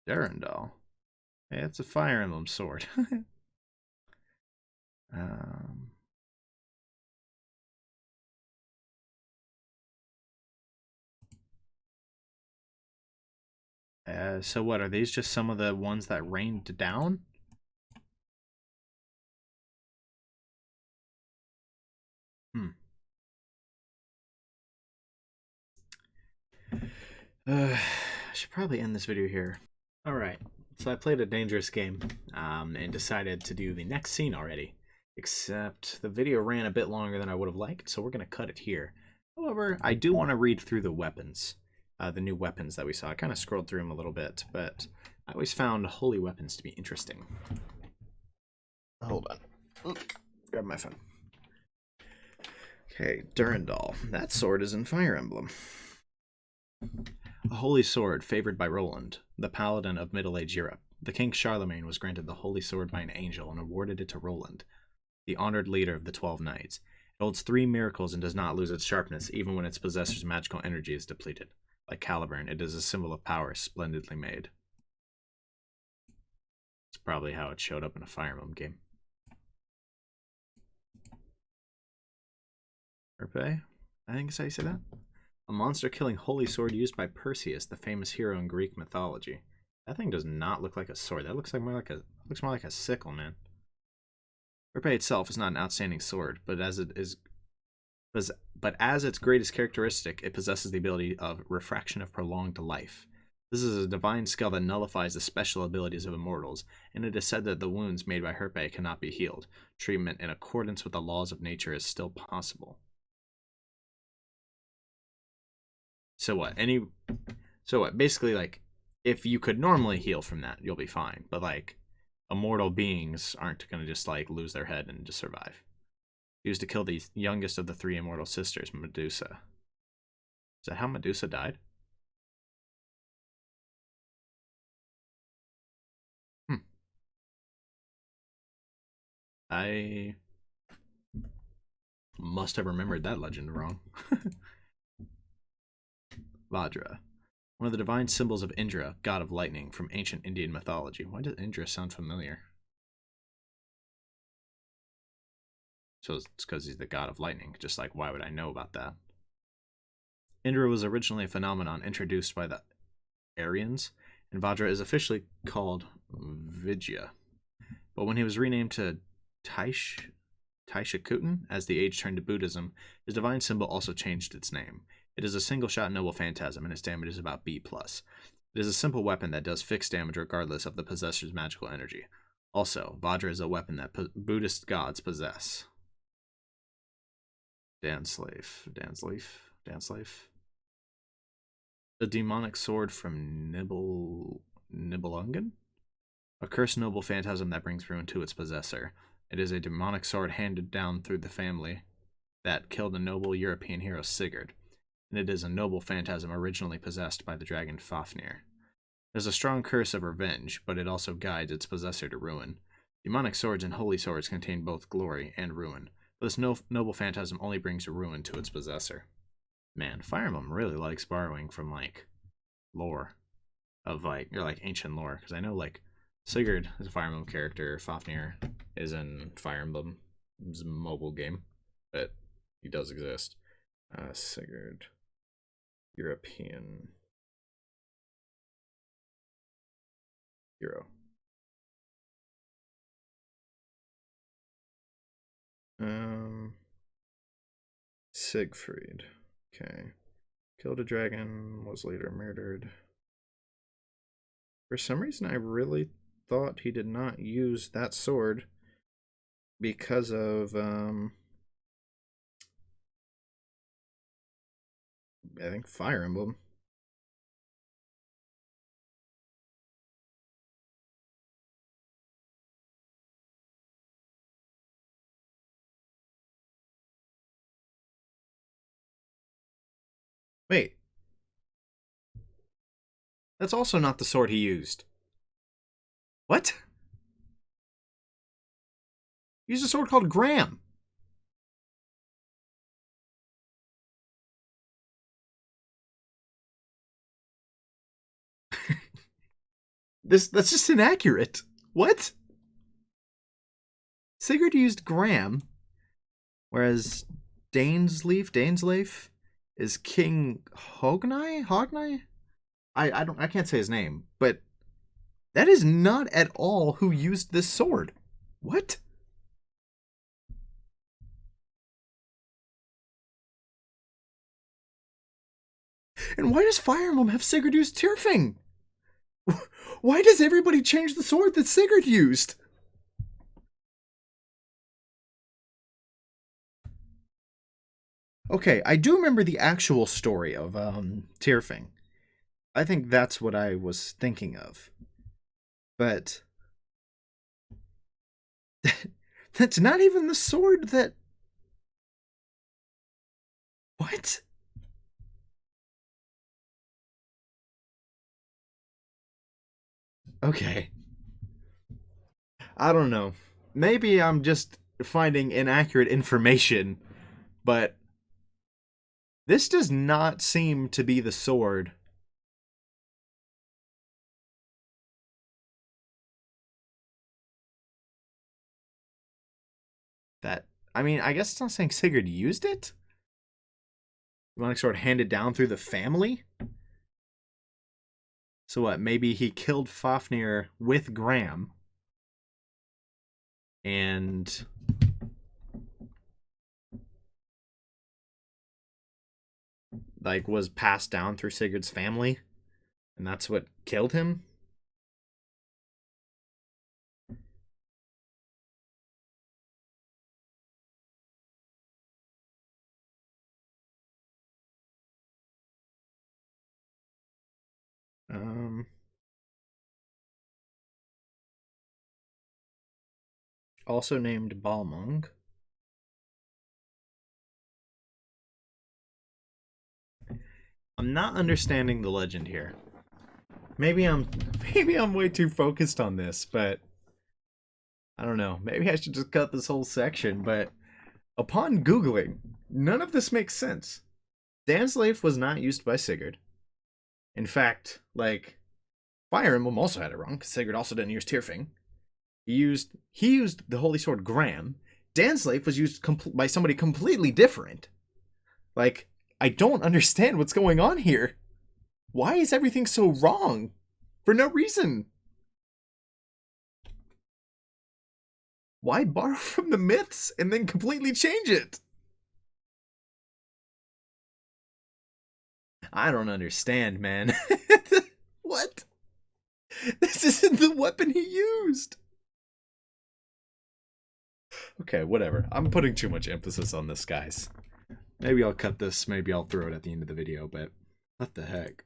Durandal. Hey, it's a Fire Emblem sword. So what, are these just some of the ones that rained down? I should probably end this video here. Alright, so I played a dangerous game, and decided to do the next scene already. Except the video ran a bit longer than I would have liked, so we're going to cut it here. However, I do want to read through the weapons. The new weapons that we saw. I kind of scrolled through them a little bit, but I always found holy weapons to be interesting. Hold on. Grab my phone. Okay, Durandal. That sword is in Fire Emblem. A holy sword favored by Roland, the paladin of Middle-Age Europe. The King Charlemagne was granted the holy sword by an angel and awarded it to Roland, the honored leader of the 12 Knights. It holds 3 miracles and does not lose its sharpness, even when its possessor's magical energy is depleted. like Caliburn, it is a symbol of power, splendidly made. It's probably how it showed up in a Fire Emblem game. Herpe, I think is how you say that. A monster-killing holy sword used by Perseus, the famous hero in Greek mythology. That thing does not look like a sword. That looks more like a sickle, man. Herpe itself is not an outstanding sword, but as its greatest characteristic, it possesses the ability of refraction of prolonged life. This is a divine skill that nullifies the special abilities of immortals, and it is said that the wounds made by Herpe cannot be healed. Treatment in accordance with the laws of nature is still possible. So what? Basically, like, if you could normally heal from that, you'll be fine. But, like, immortal beings aren't going to just, like, lose their head and just survive. Used to kill the youngest of the 3 immortal sisters, Medusa. Is that how Medusa died? I must have remembered that legend wrong. Vajra. One of the divine symbols of Indra, god of lightning, from ancient Indian mythology. Why does Indra sound familiar? So it's because he's the god of lightning. Just like, why would I know about that? Indra was originally a phenomenon introduced by the Aryans, and Vajra is officially called Vidya. But when he was renamed to Taishakutan, as the age turned to Buddhism, his divine symbol also changed its name. It is a single-shot noble phantasm, and its damage is about B+. It is a simple weapon that does fixed damage regardless of the possessor's magical energy. Also, Vajra is a weapon that Buddhist gods possess. Danslave. The demonic sword from Nibelungen? A cursed noble phantasm that brings ruin to its possessor. It is a demonic sword handed down through the family that killed the noble European hero Sigurd, and it is a noble phantasm originally possessed by the dragon Fafnir. There's a strong curse of revenge, but it also guides its possessor to ruin. Demonic swords and holy swords contain both glory and ruin, but this noble phantasm only brings ruin to its possessor. Man, Fire Emblem really likes borrowing from, like, lore. Of, like, ancient lore, because I know, like, Sigurd is a Fire Emblem character. Fafnir is in Fire Emblem. It's a mobile game, but he does exist. Sigurd. European hero. Siegfried. Okay. Killed a dragon, was later murdered. For some reason, I really thought he did not use that sword because of, I think Fire Emblem. Wait. That's also not the sword he used. What? He used a sword called Graham. That's just inaccurate. What? Sigurd used Graham, whereas Dainsleif is King Hognai? I can't say his name, but that is not at all who used this sword. What? And why does Fire Emblem have Sigurd use Tyrfing? Why does everybody change the sword that Sigurd used? Okay, I do remember the actual story of Tyrfing. I think that's what I was thinking of. But that's not even the sword that... What? Okay. I don't know. Maybe I'm just finding inaccurate information, but this does not seem to be the sword I mean, I guess it's not saying Sigurd used it. You want to sort of hand it down through the family? So what? Maybe he killed Fafnir with Graham. And like was passed down through Sigurd's family. And that's what killed him? Also named Balmung. I'm not understanding the legend here. Maybe I'm way too focused on this, but I don't know. Maybe I should just cut this whole section, but upon Googling, none of this makes sense. Dansleif was not used by Sigurd. In fact, like, Fire Emblem also had it wrong, because Sigurd also didn't use Tyrfing. He used the Holy Sword Graham. Dansleif was used by somebody completely different. Like, I don't understand what's going on here. Why is everything so wrong? For no reason. Why borrow from the myths and then completely change it? I don't understand, man. What? This isn't the weapon he used. Okay, whatever. I'm putting too much emphasis on this, guys. Maybe I'll cut this, maybe I'll throw it at the end of the video, but what the heck?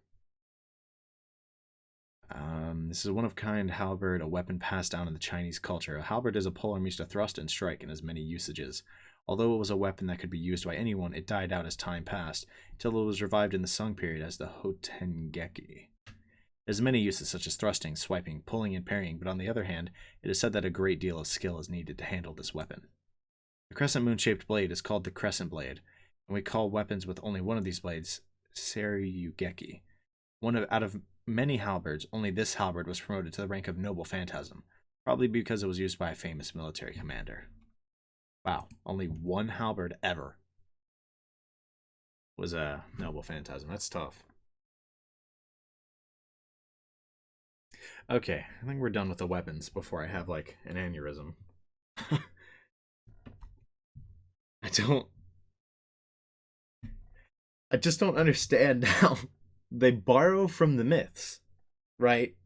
This is a one-of-kind halberd, a weapon passed down in the Chinese culture. A halberd is a polearm used to thrust and strike and has many usages. Although it was a weapon that could be used by anyone, it died out as time passed, until it was revived in the Sung period as the Hotengeki. It has many uses such as thrusting, swiping, pulling, and parrying, but on the other hand, it is said that a great deal of skill is needed to handle this weapon. The crescent moon-shaped blade is called the crescent blade, and we call weapons with only one of these blades Seryugeki. Out of many halberds, only this halberd was promoted to the rank of noble phantasm, probably because it was used by a famous military commander. Wow, only one halberd ever was a noble phantasm. That's tough. Okay, I think we're done with the weapons before I have, like, an aneurysm. I just don't understand how they borrow from the myths, right?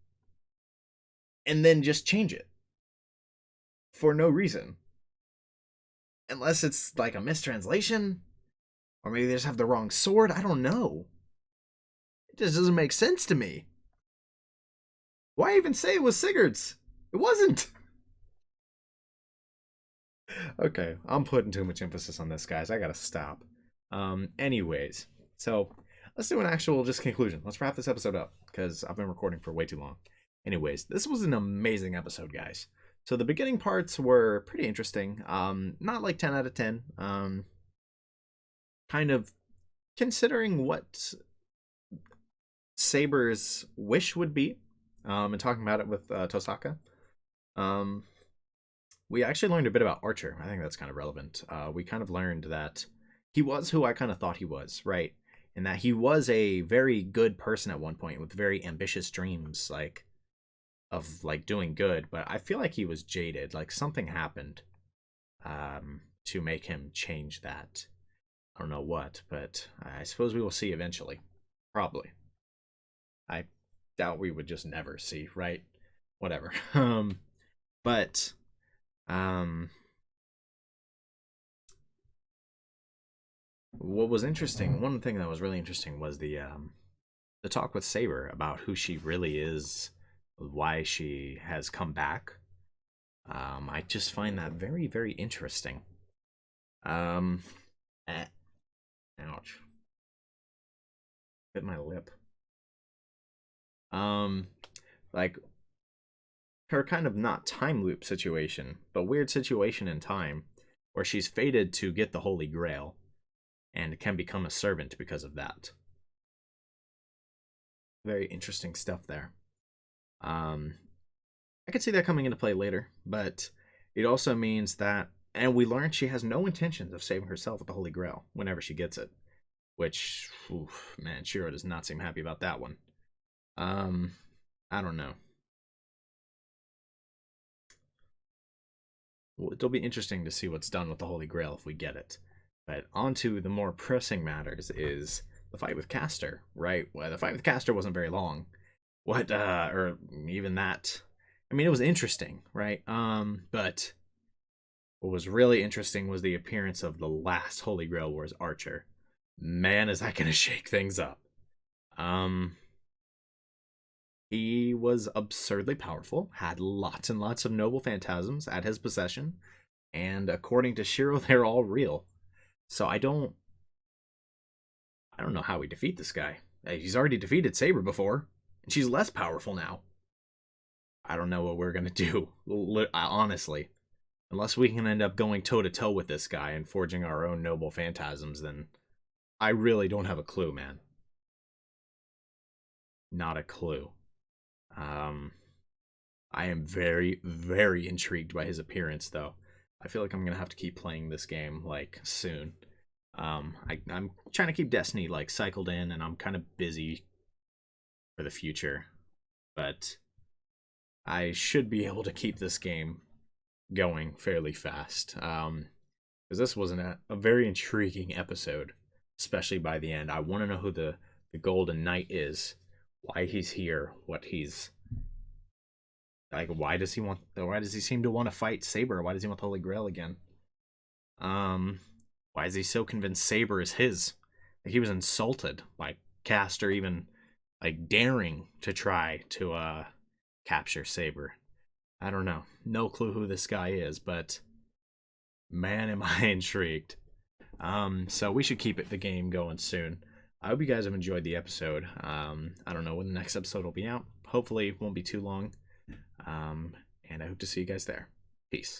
And then just change it. For no reason. Unless it's like a mistranslation. Or maybe they just have the wrong sword. I don't know. It just doesn't make sense to me. Why even say it was Sigurd's? It wasn't. Okay, I'm putting too much emphasis on this, guys. I gotta stop. Anyways, so let's do an actual just conclusion. Let's wrap this episode up, because I've been recording for way too long. Anyways, this was an amazing episode, guys. So the beginning parts were pretty interesting. Not like 10 out of 10. Kind of considering what Saber's wish would be, and talking about it with Tosaka. We actually learned a bit about Archer. I think that's kind of relevant. We kind of learned that he was who I kind of thought he was, right? And that he was a very good person at one point with very ambitious dreams, like, of, like, doing good. But I feel like he was jaded. Like, something happened to make him change that. I don't know what, but I suppose we will see eventually. Probably. I doubt we would just never see, right? Whatever. But what was interesting, one thing that was really interesting was the talk with Saber about who she really is, why she has come back. I just find that very, very interesting. Ouch. Bit my lip. Like, her kind of not time loop situation, but weird situation in time, where she's fated to get the Holy Grail, and can become a servant because of that. Very interesting stuff there. I could see that coming into play later, but it also means that And we learned she has no intentions of saving herself with the Holy Grail whenever she gets it. Which, oof, man, Shirou does not seem happy about that one. I don't know. Well, it'll be interesting to see what's done with the Holy Grail if we get it. But on to the more pressing matters is the fight with Castor, right? Well, the fight with Castor wasn't very long. Or even that. I mean, it was interesting, right? But what was really interesting was the appearance of the last Holy Grail Wars Archer. Man, is that gonna shake things up. He was absurdly powerful, had lots and lots of noble phantasms at his possession, and according to Shirou, they're all real. So I don't know how we defeat this guy. He's already defeated Saber before, and she's less powerful now. I don't know what we're gonna do, honestly. Unless we can end up going toe-to-toe with this guy and forging our own noble phantasms, then I really don't have a clue, man. Not a clue. I am very, very intrigued by his appearance, though. I feel like I'm gonna have to keep playing this game, like, soon. I'm trying to keep Destiny, like, cycled in, and I'm kind of busy for the future. But I should be able to keep this game going fairly fast. Because this was a very intriguing episode, especially by the end. I want to know who the Golden Knight is, why he's here, what he's like. Why does he seem to want to fight Saber? Why does he want the Holy Grail again? Why is he so convinced Saber is his? Like, he was insulted by Castor even, like, daring to try to capture Saber. I don't know. No clue who this guy is, but man, am I intrigued. So we should keep the game going soon. I hope you guys have enjoyed the episode. I don't know when the next episode will be out. Hopefully it won't be too long. And I hope to see you guys there. Peace.